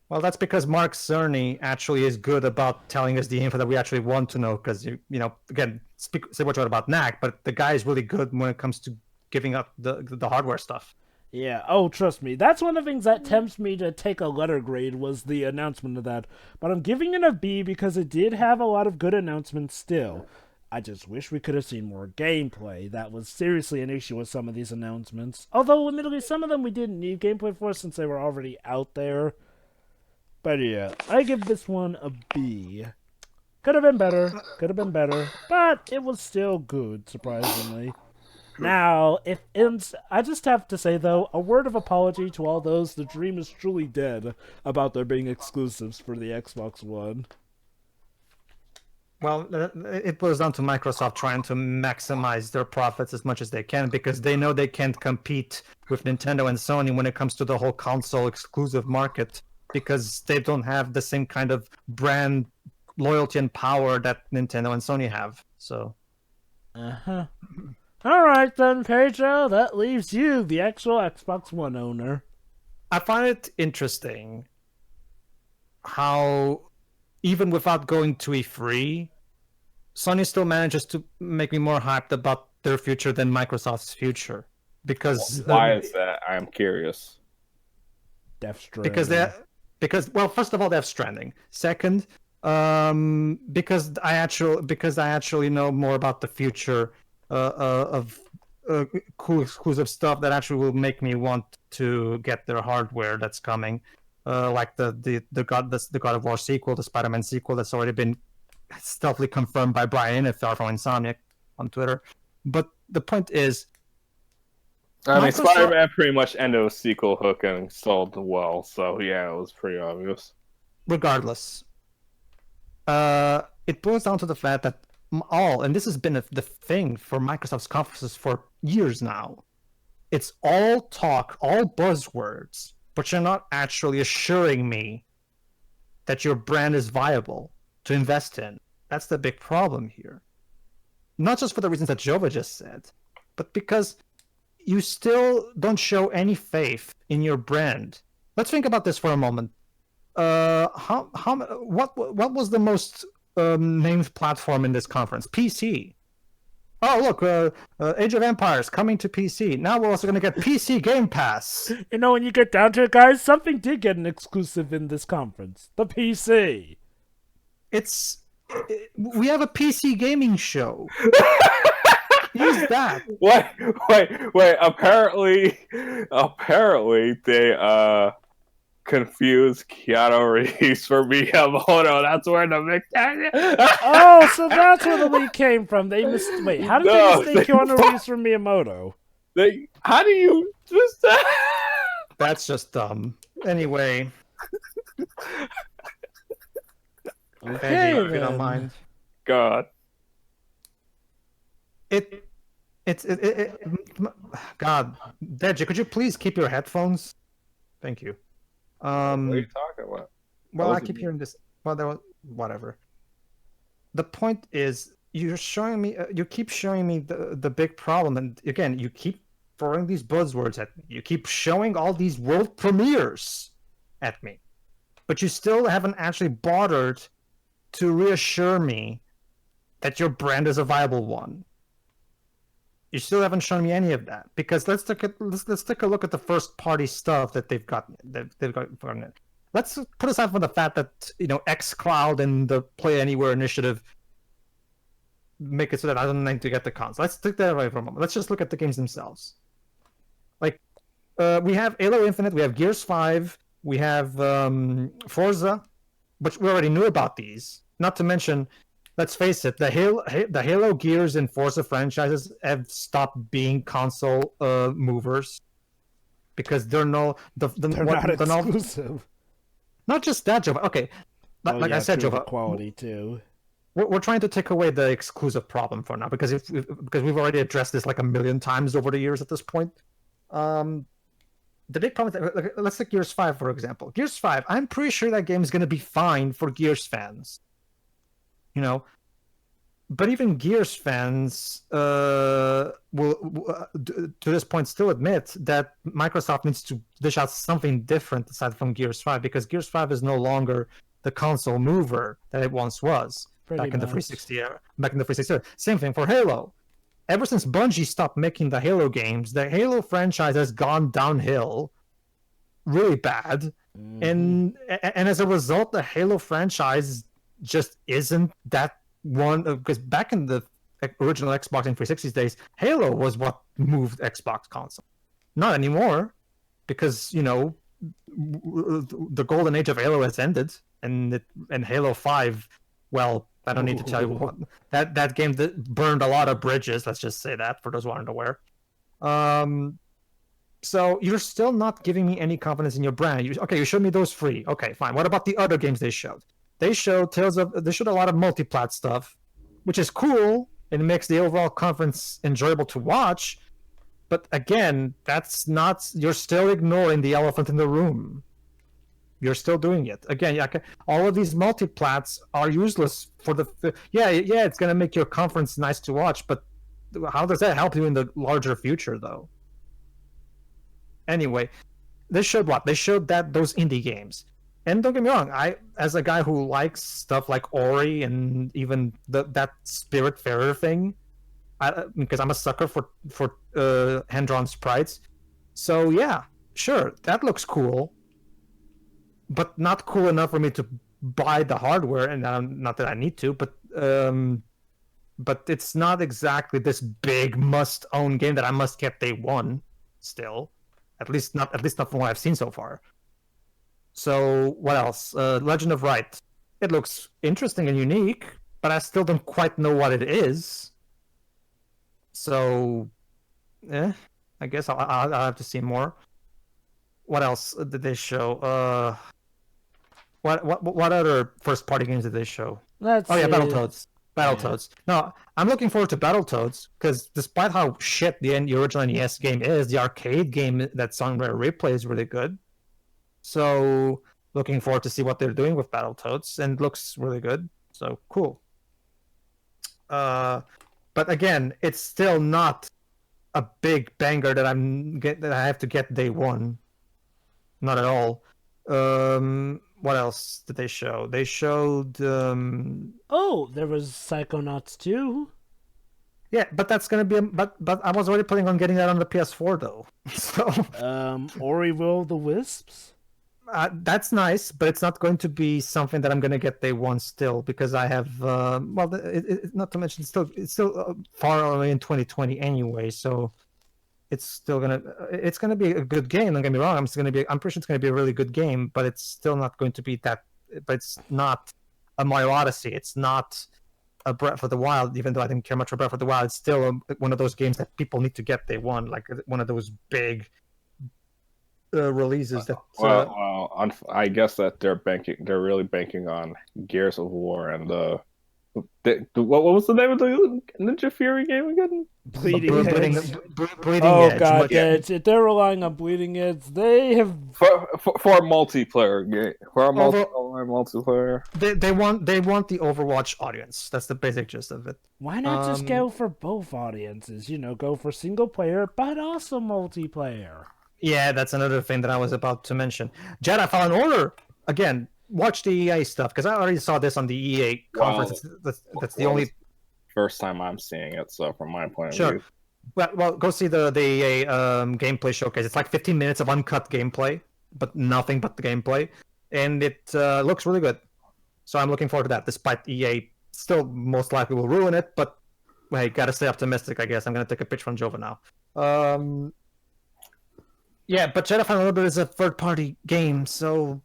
Well, that's because Mark Cerny actually is good about telling us the info that we actually want to know. Because again, say what you want about Knack, but the guy is really good when it comes to giving up the hardware stuff. Yeah. Oh, trust me, that's one of the things that tempts me to take a letter grade was the announcement of that. But I'm giving it a B because it did have a lot of good announcements still. I just wish we could have seen more gameplay. That was seriously an issue with some of these announcements. Although, admittedly, some of them we didn't need gameplay for since they were already out there. But yeah, I give this one a B. Could have been better, but it was still good, surprisingly. Now, I just have to say, though, a word of apology to all those the dream is truly dead about there being exclusives for the Xbox One. Well, it boils down to Microsoft trying to maximize their profits as much as they can because they know they can't compete with Nintendo and Sony when it comes to the whole console exclusive market. Because they don't have the same kind of brand loyalty and power that Nintendo and Sony have. So. All right then, Pedro. That leaves you, the actual Xbox One owner. I find it interesting how, even without going to E3, Sony still manages to make me more hyped about their future than Microsoft's future. Because why is that? I'm curious. Death Stranding. Because first of all, they have Stranding. Second, because I actually know more about the future of cool exclusive stuff that actually will make me want to get their hardware that's coming, like the God of War sequel, the Spider-Man sequel that's already been stealthily confirmed by Brian Iftar from Insomniac on Twitter. But the point is, I mean, Spider-Man pretty much ended with sequel hook and sold well, so yeah, it was pretty obvious. Regardless, it boils down to the fact that and this has been the thing for Microsoft's conferences for years now, it's all talk, all buzzwords, but you're not actually assuring me that your brand is viable to invest in. That's the big problem here. Not just for the reasons that Jova just said, but because you still don't show any faith in your brand. Let's think about this for a moment. What was the most named platform in this conference? PC. Oh, look, Age of Empires coming to PC. Now we're also going to get PC Game Pass. When you get down to it, guys, something did get an exclusive in this conference. The PC. We have a PC gaming show. Use that. Wait. Apparently they confused Keanu Reeves for Miyamoto. That's where the big Oh, so that's where the leak came from. Wait, how did they mistake Keanu Reeves for Miyamoto? How do you just? That's just dumb. Anyway. Okay, if you don't mind. God. God, Deji, could you please keep your headphones? Thank you. What are you talking about? Well, I keep hearing this. Well, whatever. The point is, you're showing me, you keep showing me the big problem, and again, you keep throwing these buzzwords at me. You keep showing all these world premieres at me, but you still haven't actually bothered to reassure me that your brand is a viable one. You still haven't shown me any of that, because let's take a look at the first party stuff that they've got. Let's put aside from the fact that xCloud and the Play Anywhere initiative make it so that I don't need to get the console. Let's take that away for a moment. Let's just look at the games themselves. Like, we have Halo Infinite, we have Gears 5, we have Forza, which we already knew about these. Not to mention, let's face it, the Halo, Gears, and Forza franchises have stopped being console movers because they're not exclusive. Not just that, Jova. Okay, like I said, Jova, quality too. We're trying to take away the exclusive problem for now because we've already addressed this like a million times over the years at this point. The big problem is that, let's take Gears 5 for example. Gears 5, I'm pretty sure that game is going to be fine for Gears fans. But even Gears fans will to this point still admit that Microsoft needs to dish out something different aside from Gears 5, because Gears 5 is no longer the console mover that it once was back in the 360 era. Same thing for Halo. Ever since Bungie stopped making the Halo games, the Halo franchise has gone downhill really bad. And as a result, the Halo franchise just isn't that one, because back in the original Xbox and 360 days, Halo was what moved Xbox console. Not anymore, because the golden age of Halo has ended, and Halo 5, well, I don't need to tell you what that game burned a lot of bridges. Let's just say that for those who aren't aware. So you're still not giving me any confidence in your brand. You showed me those 3. Okay, fine. What about the other games they showed? They showed a lot of multi-plat stuff, which is cool and it makes the overall conference enjoyable to watch. But again, you're still ignoring the elephant in the room. You're still doing it. Again, all of these multi-plats are useless for it's going to make your conference nice to watch, but how does that help you in the larger future, though? Anyway, they showed what? They showed those indie games. And don't get me wrong, I, as a guy who likes stuff like Ori and even that Spiritfarer thing, because I'm a sucker for hand-drawn sprites. So yeah, sure, that looks cool, but not cool enough for me to buy the hardware. And not that I need to, but it's not exactly this big must-own game that I must get day one. Still, at least not from what I've seen so far. So what else? Legend of Right. It looks interesting and unique, but I still don't quite know what it is. So, I guess I'll have to see more. What else did they show? What other first-party games did they show? Battletoads. Battletoads. No, I'm looking forward to Battletoads because despite how shit the original NES game is, the arcade game that's on Rare Replay is really good. So, looking forward to see what they're doing with Battletoads, and it looks really good. So, cool. But again, it's still not a big banger that I have to get day one. Not at all. What else did they show? They showed. There was Psychonauts 2. Yeah, but that's gonna be. But I was already planning on getting that on the PS4 though. So. Ori Will of the Wisps. That's nice, but it's not going to be something that I'm going to get day one still, because I have not to mention it's still far away in 2020 anyway, so it's going to be a good game. Don't get me wrong, I'm pretty sure it's going to be a really good game, but it's still not going to be that. But it's not a Mario Odyssey. It's not a Breath of the Wild, even though I didn't care much for Breath of the Wild. It's still one of those games that people need to get day one, like one of those big releases that. I guess that they're really banking on Gears of War and what was the name of the Ninja Fury game again? Bleeding Edge. Bleeding Oh Edge. god, yeah. If they're relying on Bleeding Edge, they have for a multiplayer game. For a multiplayer. They want the Overwatch audience. That's the basic gist of it. Why not just go for both audiences? Go for single player, but also multiplayer. Yeah, that's another thing that I was about to mention. Jedi Fallen Order, again, watch the EA stuff, because I already saw this on the EA conference. That's the only... First time I'm seeing it, so from my point of view. Well, go see the EA gameplay showcase. It's like 15 minutes of uncut gameplay, but nothing but the gameplay. And it looks really good. So I'm looking forward to that, despite EA still most likely will ruin it, but hey, gotta stay optimistic, I guess. I'm gonna take a pitch from Jova now. Yeah, but Jedi Fallen Order is a third-party game, so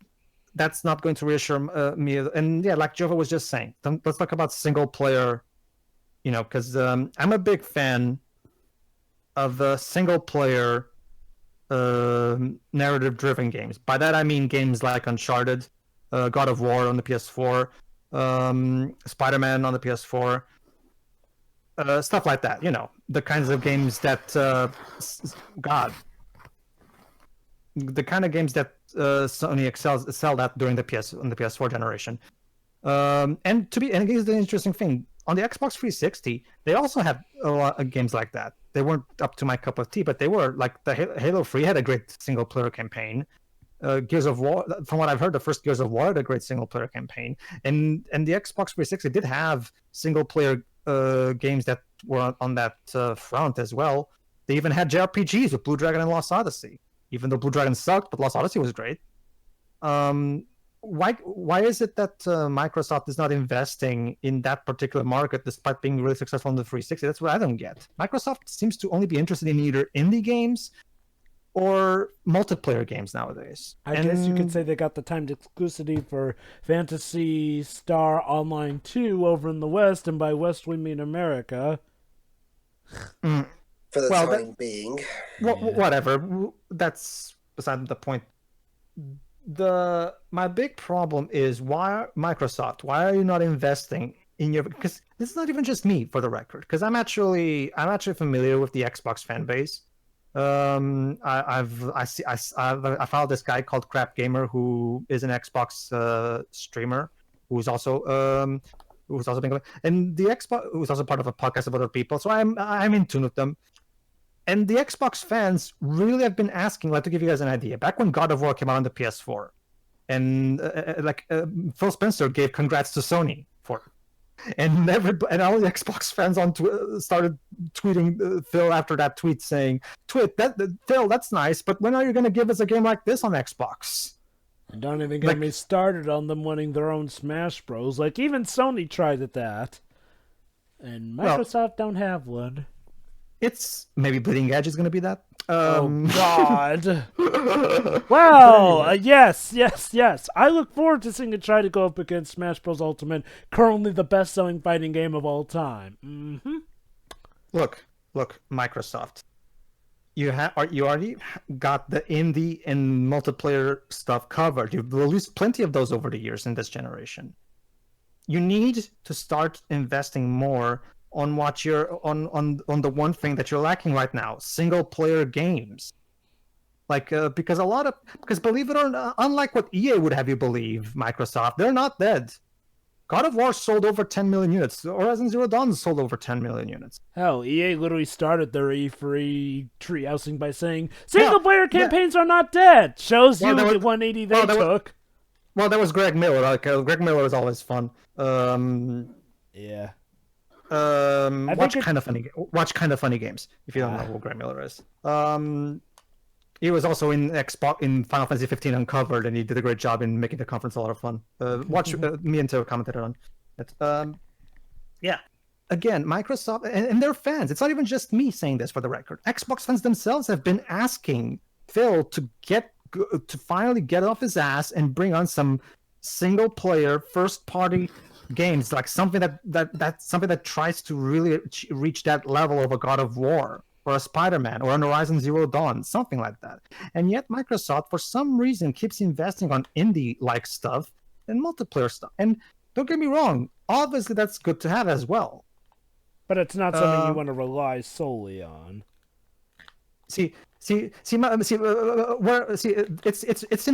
that's not going to reassure me. And yeah, like Jova was just saying, let's talk about single-player, because I'm a big fan of single-player narrative-driven games. By that I mean games like Uncharted, God of War on the PS4, Spider-Man on the PS4, stuff like that. The kinds of games that, the kind of games that Sony excelled at during the PS4 generation. And here's the interesting thing: on the Xbox 360, they also had a lot of games like that. They weren't up to my cup of tea, but they were like the Halo 3 had a great single player campaign. Gears of War, from what I've heard, the first Gears of War had a great single player campaign, and the Xbox 360 did have single player games that were on that front as well. They even had JRPGs with Blue Dragon and Lost Odyssey. Even though Blue Dragon sucked, but Lost Odyssey was great. Why is it that Microsoft is not investing in that particular market despite being really successful on the 360? That's what I don't get. Microsoft seems to only be interested in either indie games or multiplayer games nowadays. I guess you could say they got the timed exclusivity for Phantasy Star Online 2 over in the West, and by West we mean America. For the time being. Whatever. That's beside the point. My big problem is why are you not investing in your... Because this is not even just me, for the record. Because I'm actually familiar with the Xbox fan base. I followed this guy called Crap Gamer who is an Xbox streamer who's also being... and the Xbox who's also part of a podcast of other people. So I'm in tune with them. And the Xbox fans really have been asking, to give you guys an idea, back when God of War came out on the PS4, and Phil Spencer gave congrats to Sony for it. And all the Xbox fans started tweeting Phil after that tweet saying, Phil, that's nice, but when are you going to give us a game like this on Xbox? And don't even get me started on them winning their own Smash Bros. Even Sony tried at that. And Microsoft don't have one. It's maybe Bleeding Edge is going to be that. Oh God! Well, yes. I look forward to seeing it try to go up against Smash Bros. Ultimate, currently the best-selling fighting game of all time. Mm-hmm. Look, Microsoft. You already got the indie and multiplayer stuff covered. You've released plenty of those over the years in this generation. You need to start investing more on what you're on the one thing that you're lacking right now: single player games. Because believe it or not, unlike what EA would have you believe, Microsoft, they're not dead. God of War sold over 10 million units. Horizon Zero Dawn sold over 10 million units. Hell, EA literally started their E3 treehousing by saying single player campaigns are not dead. Shows you the 180 they took. That was Greg Miller. Greg Miller is always fun. Yeah. Watch Kind of Funny Games if you don't know who Greg Miller is. He was also in Final Fantasy 15 Uncovered, and he did a great job in making the conference a lot of fun. Watch me and Teo commented on it. Yeah. Again, Microsoft and their fans. It's not even just me saying this, for the record. Xbox fans themselves have been asking Phil to finally get off his ass and bring on some single-player, first-party games, like something that tries to really reach that level of a God of War or a Spider-Man or an Horizon Zero Dawn, something like that. And yet Microsoft, for some reason, keeps investing on indie-like stuff and multiplayer stuff. And don't get me wrong, obviously that's good to have as well. But it's not something you want to rely solely on. It's in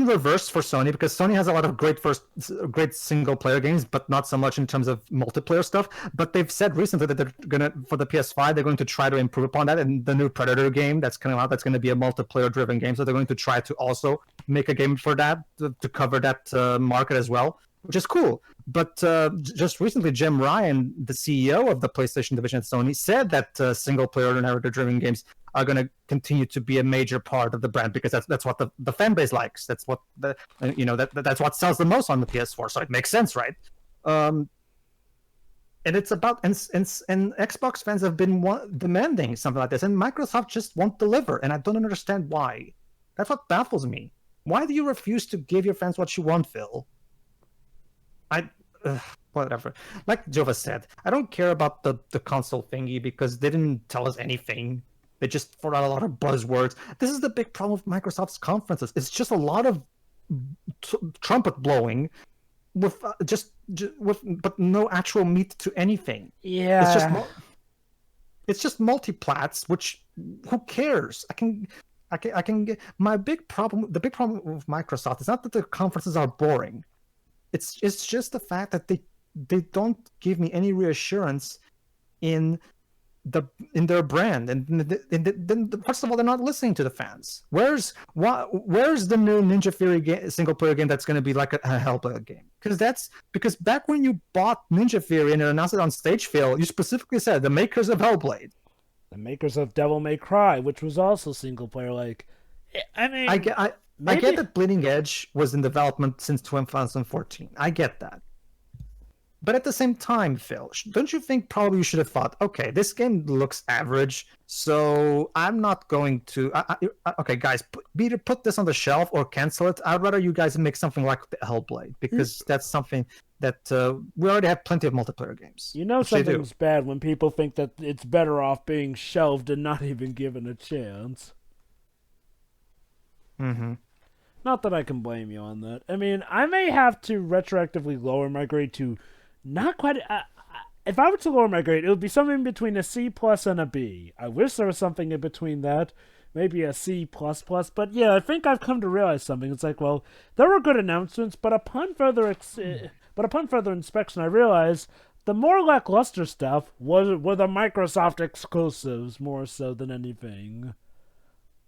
reverse for Sony, because Sony has a lot of great single player games, but not so much in terms of multiplayer stuff. But they've said recently that they're gonna, for the PS5, they're going to try to improve upon that. And the new Predator game that's coming out, that's going to be a multiplayer driven game, so they're going to try to also make a game for that to cover that market as well, which is cool. But just recently, Jim Ryan, the CEO of the PlayStation division at Sony, said that single-player narrative-driven games are going to continue to be a major part of the brand, because that's what the fan base likes. That's what that's what sells the most on the PS4. So it makes sense, right? And it's about and Xbox fans have been demanding something like this, and Microsoft just won't deliver, and I don't understand why. That's what baffles me. Why do you refuse to give your fans what you want, Phil? Whatever. Like Jova said, I don't care about the console thingy, because they didn't tell us anything. They just threw out a lot of buzzwords. This is the big problem with Microsoft's conferences. It's just a lot of trumpet blowing with but no actual meat to anything. Yeah. It's just multi-plats, which who cares? I can get the big problem with Microsoft is not that the conferences are boring. It's just the fact that they don't give me any reassurance in their brand, and then first of all, they're not listening to the fans. Where's the new Ninja Theory single player game that's going to be like a Hellblade game? Because back when you bought Ninja Theory and announced it on stage, Phil, you specifically said the makers of Hellblade, the makers of Devil May Cry, which was also single player. Like, I mean, I get that Bleeding Edge was in development since 2014. I get that. But at the same time, Phil, don't you think probably you should have thought, okay, this game looks average, so I'm not going to... okay, guys, either put this on the shelf or cancel it. I'd rather you guys make something like the Hellblade, because that's something that we already have plenty of multiplayer games. You know something's bad when people think that it's better off being shelved and not even given a chance. Mm-hmm. Not that I can blame you on that. I mean, I may have to retroactively lower my grade to not quite... if I were to lower my grade, it would be something between a C+ and a B. I wish there was something in between that. Maybe a C++. But yeah, I think I've come to realize something. It's like, well, there were good announcements, but upon further inspection, I realized the more lackluster stuff were the Microsoft exclusives more so than anything.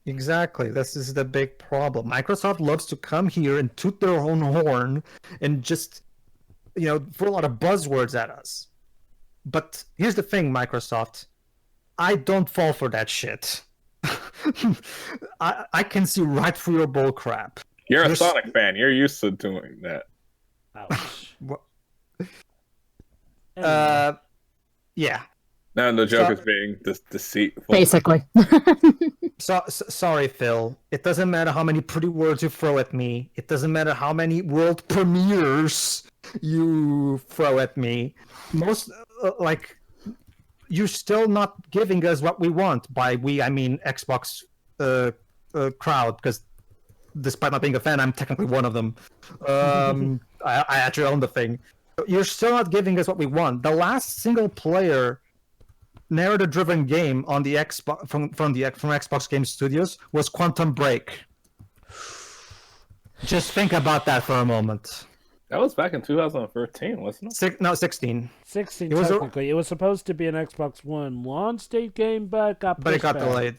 Exactly. This is the big problem. Microsoft loves to come here and toot their own horn and just, throw a lot of buzzwords at us. But here's the thing, Microsoft. I don't fall for that shit. I can see right through your bull crap. You're a Sonic fan. You're used to doing that. Ouch. Yeah. No, the joke is being deceitful. Basically. Sorry, Phil. It doesn't matter how many pretty words you throw at me. It doesn't matter how many world premieres you throw at me. You're still not giving us what we want. By we, I mean Xbox crowd, because despite not being a fan, I'm technically one of them. I actually own the thing. You're still not giving us what we want. The last single-player narrative-driven game on the Xbox from Xbox Game Studios was Quantum Break. Just think about that for a moment. That was back in 2013, wasn't it? 16. 16 technically. It was supposed to be an Xbox One launch date game, but it got delayed.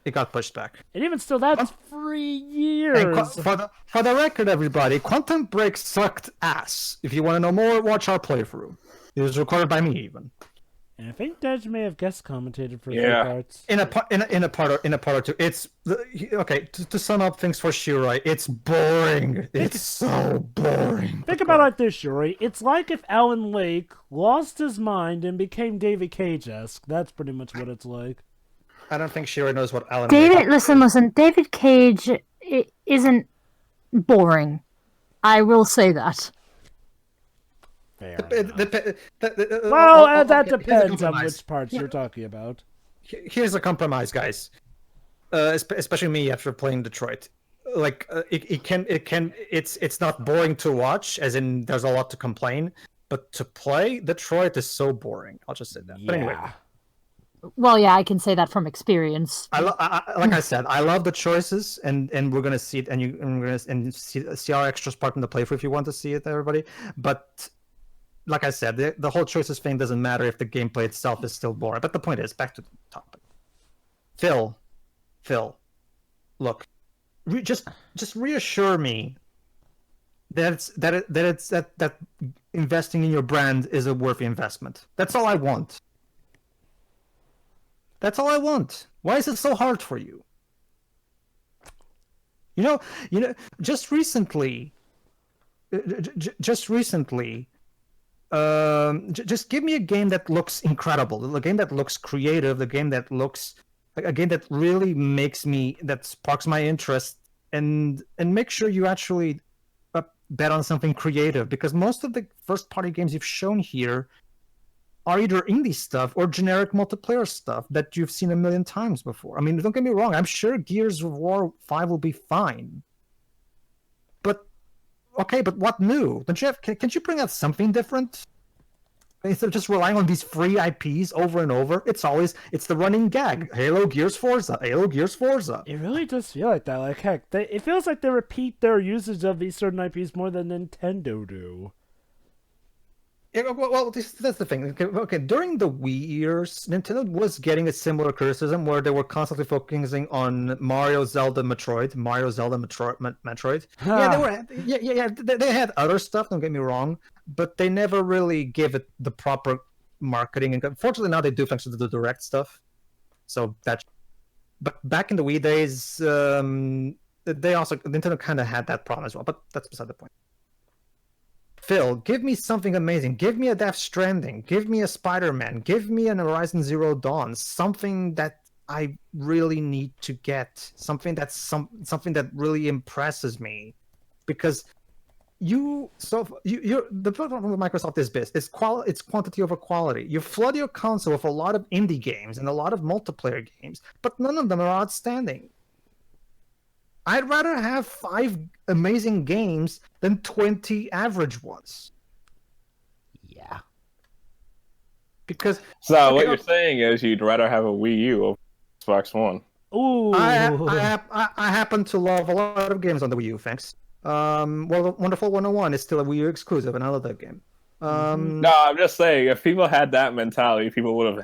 It got pushed back. And even still, that's 3 years. For the record, everybody, Quantum Break sucked ass. If you want to know more, watch our playthrough. It was recorded by me, even. And I think Dej may have guest commentated for a few parts. In a part or two. It's okay. To sum up things for Shirai, it's boring. It's so boring. Think about it like this, Shuri. It's like if Alan Lake lost his mind and became David Cage-esque. That's pretty much what it's like. I don't think Shirai knows what Alan. Listen. David Cage isn't boring. I will say that. That depends on which parts you're talking about. Here's a compromise, guys. Especially me after playing Detroit. It's not boring to watch, as in there's a lot to complain, but to play Detroit is so boring. I'll just say that. Yeah. But anyway, Well, yeah, I can say that from experience. Like I said, I love the choices, and we're gonna see it, and we're gonna see our extras part in the playthrough if you want to see it, everybody. But like I said, the whole choices thing doesn't matter if the gameplay itself is still boring. But the point is, back to the topic. Phil, look, just reassure me that investing in your brand is a worthy investment. That's all I want. That's all I want. Why is it so hard for you? You know, just recently, just give me a game that looks incredible, a game that looks creative, a game that really that sparks my interest, and make sure you actually bet on something creative, because most of the first-party games you've shown here are either indie stuff or generic multiplayer stuff that you've seen a million times before. I mean, don't get me wrong, I'm sure Gears of War 5 will be fine. But, okay, but what new? Can't you bring out something different? Instead of just relying on these free IPs over and over, it's the running gag. Halo, Gears, Forza. Halo, Gears, Forza. It really does feel like that. Like, heck, it feels like they repeat their usage of these certain IPs more than Nintendo do. Yeah, well, that's the thing. Okay, during the Wii years, Nintendo was getting a similar criticism where they were constantly focusing on Mario, Zelda, Metroid. Yeah, they had other stuff. Don't get me wrong, but they never really gave it the proper marketing. And unfortunately, now they do thanks to the direct stuff. So that, but back in the Wii days, Nintendo kind of had that problem as well. But that's beside the point. Phil, give me something amazing. Give me a Death Stranding. Give me a Spider-Man. Give me an Horizon Zero Dawn. Something that I really need to get. Something that really impresses me, because the problem with Microsoft is this: it's quantity over quality. You flood your console with a lot of indie games and a lot of multiplayer games, but none of them are outstanding. I'd rather have 5 amazing games than 20 average ones. Yeah. Because what you're saying is you'd rather have a Wii U over Xbox One. Ooh. I happen to love a lot of games on the Wii U, thanks. Wonderful 101 is still a Wii U exclusive, and I love that game. No, I'm just saying, if people had that mentality, people would have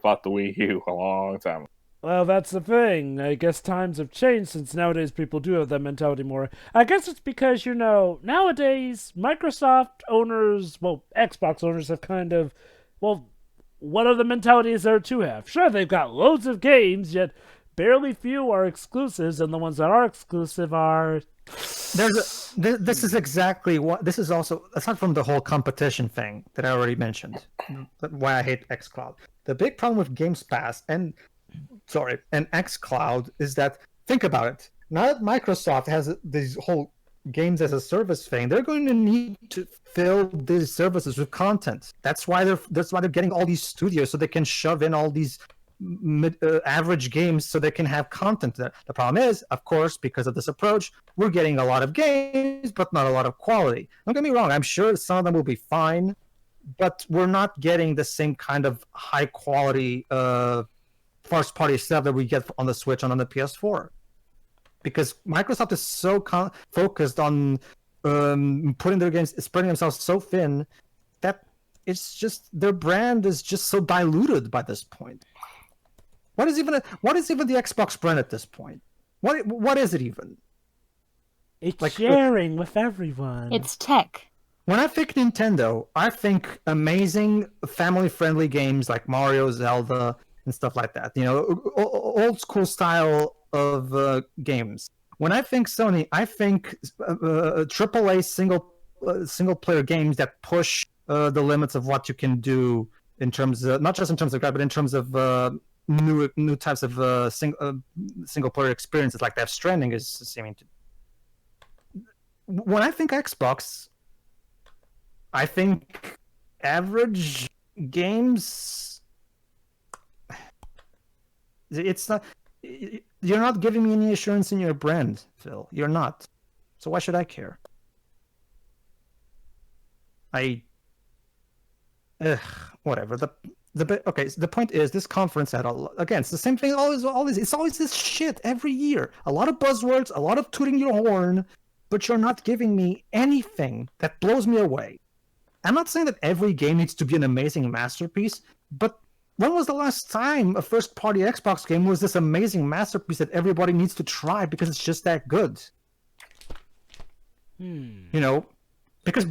bought the Wii U a long time ago. Well, that's the thing. I guess times have changed since nowadays people do have that mentality more. I guess it's because, nowadays Microsoft owners, Xbox owners have kind of, what are the mentalities there to have? Sure, they've got loads of games, yet barely few are exclusives, and the ones that are exclusive are... This is exactly what... This is also, aside from the whole competition thing that I already mentioned, why I hate xCloud. The big problem with Games Pass and xCloud is that, think about it, now that Microsoft has these whole games as a service thing, they're going to need to fill these services with content. That's why they're getting all these studios, so they can shove in all these average games so they can have content there. The problem is, of course, because of this approach, we're getting a lot of games, but not a lot of quality. Don't get me wrong, I'm sure some of them will be fine, but we're not getting the same kind of high quality first-party stuff that we get on the Switch and on the PS4, because Microsoft is so focused on putting their games, spreading themselves so thin that it's just their brand is just so diluted by this point. What is even the Xbox brand at this point? What is it even? It's sharing with everyone. It's tech. When I think Nintendo, I think amazing family-friendly games like Mario, Zelda, and stuff like that. Old school style of games. When I think Sony, I think AAA single player games that push the limits of what you can do in terms of, not just in terms of graphics, but in terms of new types of single player experiences, like Death Stranding is seeming to. When I think Xbox, I think average games. It's not. You're not giving me any assurance in your brand, Phil. You're not. So why should I care? Whatever. The point is, this conference had again, it's the same thing. It's always this shit every year. A lot of buzzwords, a lot of tooting your horn, but you're not giving me anything that blows me away. I'm not saying that every game needs to be an amazing masterpiece, but when was the last time a first-party Xbox game was this amazing masterpiece that everybody needs to try because it's just that good? You know, because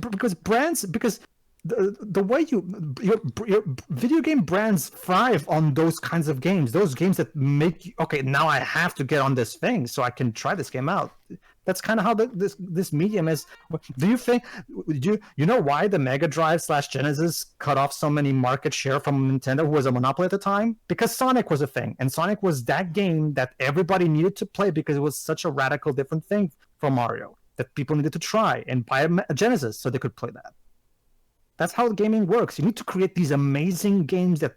the way your video game brands thrive on those kinds of games, those games that make you, okay, now I have to get on this thing so I can try this game out. That's kind of how this medium is. Do you think, you know why the Mega Drive / Genesis cut off so many market share from Nintendo, who was a monopoly at the time? Because Sonic was a thing, and Sonic was that game that everybody needed to play because it was such a radical different thing from Mario that people needed to try and buy a Genesis so they could play that. That's how gaming works. You need to create these amazing games that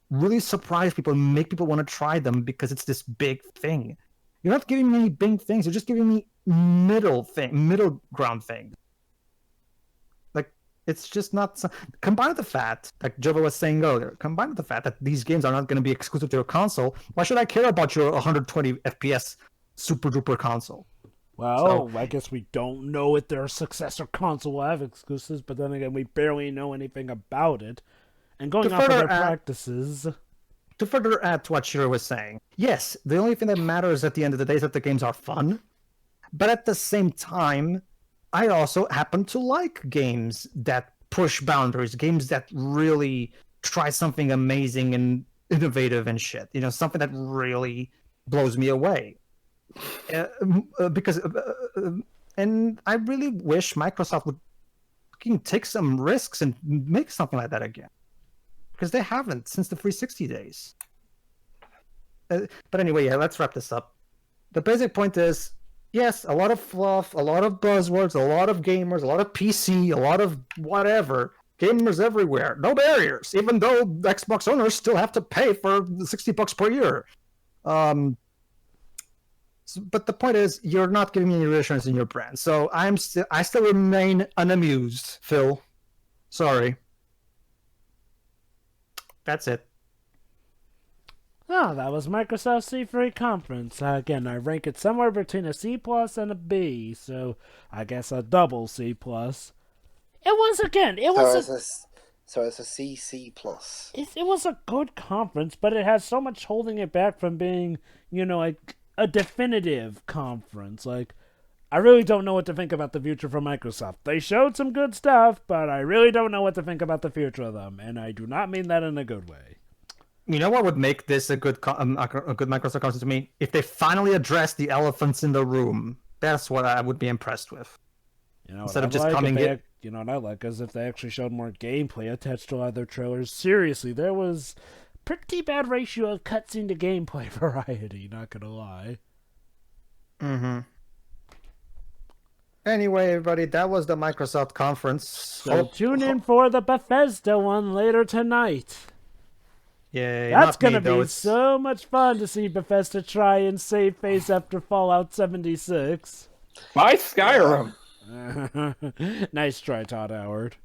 really surprise people and make people want to try them because it's this big thing. You're not giving me any big things. You're just giving me middle ground things. Like, it's just not... Combined with the fact, like Jova was saying earlier, combined with the fact that these games are not going to be exclusive to your console, why should I care about your 120 FPS super duper console? Well, I guess we don't know if their successor console will have exclusives, but then again, we barely know anything about it. And going off of their practices... To further add to what Shiro was saying, yes, the only thing that matters at the end of the day is that the games are fun, but at the same time, I also happen to like games that push boundaries, games that really try something amazing and innovative and shit. You know, something that really blows me away. And I really wish Microsoft would take some risks and make something like that again. Because they haven't since the 360 days. But anyway, yeah, let's wrap this up. The basic point is, yes, a lot of fluff, a lot of buzzwords, a lot of gamers, a lot of PC, a lot of whatever. Gamers everywhere. No barriers, even though Xbox owners still have to pay for $60 per year. But the point is, you're not giving me any reassurance in your brand. So I still remain unamused, Phil. Sorry. That's it. Oh, that was Microsoft's C3 conference. Again, I rank it somewhere between a C+ and a B, so I guess a double C+. It was, again, So it's a CC+. It was a good conference, but it has so much holding it back from being, you know, like a definitive conference. Like, I really don't know what to think about the future for Microsoft. They showed some good stuff, but I really don't know what to think about the future of them, and I do not mean that in a good way. You know what would make this a good Microsoft conference to me? If they finally address the elephants in the room. That's what I would be impressed with. You know, instead of just coming in. You know what I like is if they actually showed more gameplay attached to other trailers. Seriously, there was pretty bad ratio of cutscene to gameplay variety, not gonna lie. Mm-hmm. Anyway, everybody, that was the Microsoft conference. So tune in for the Bethesda one later tonight. Yeah, that's gonna be so much fun to see Bethesda try and save face after Fallout 76. By Skyrim. Nice try, Todd Howard.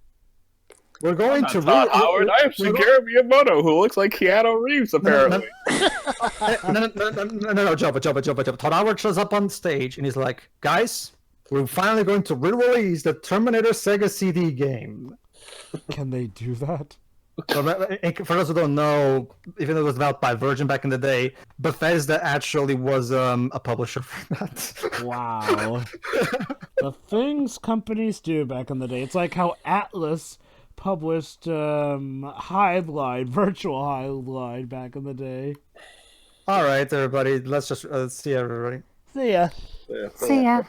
We're going to Todd Howard. I am Shigeru Miyamoto, who looks like Keanu Reeves, apparently. No, Jump. Todd Howard shows up on stage and he's like, guys, we're finally going to re-release the Terminator Sega CD game. Can they do that? For those who don't know, even though it was developed by Virgin back in the day, Bethesda actually was a publisher for that. Wow. The things companies do back in the day. It's like how Atlas published Hiveline, Virtual Hiveline back in the day. All right, everybody. Let's just see everybody. See ya. See ya.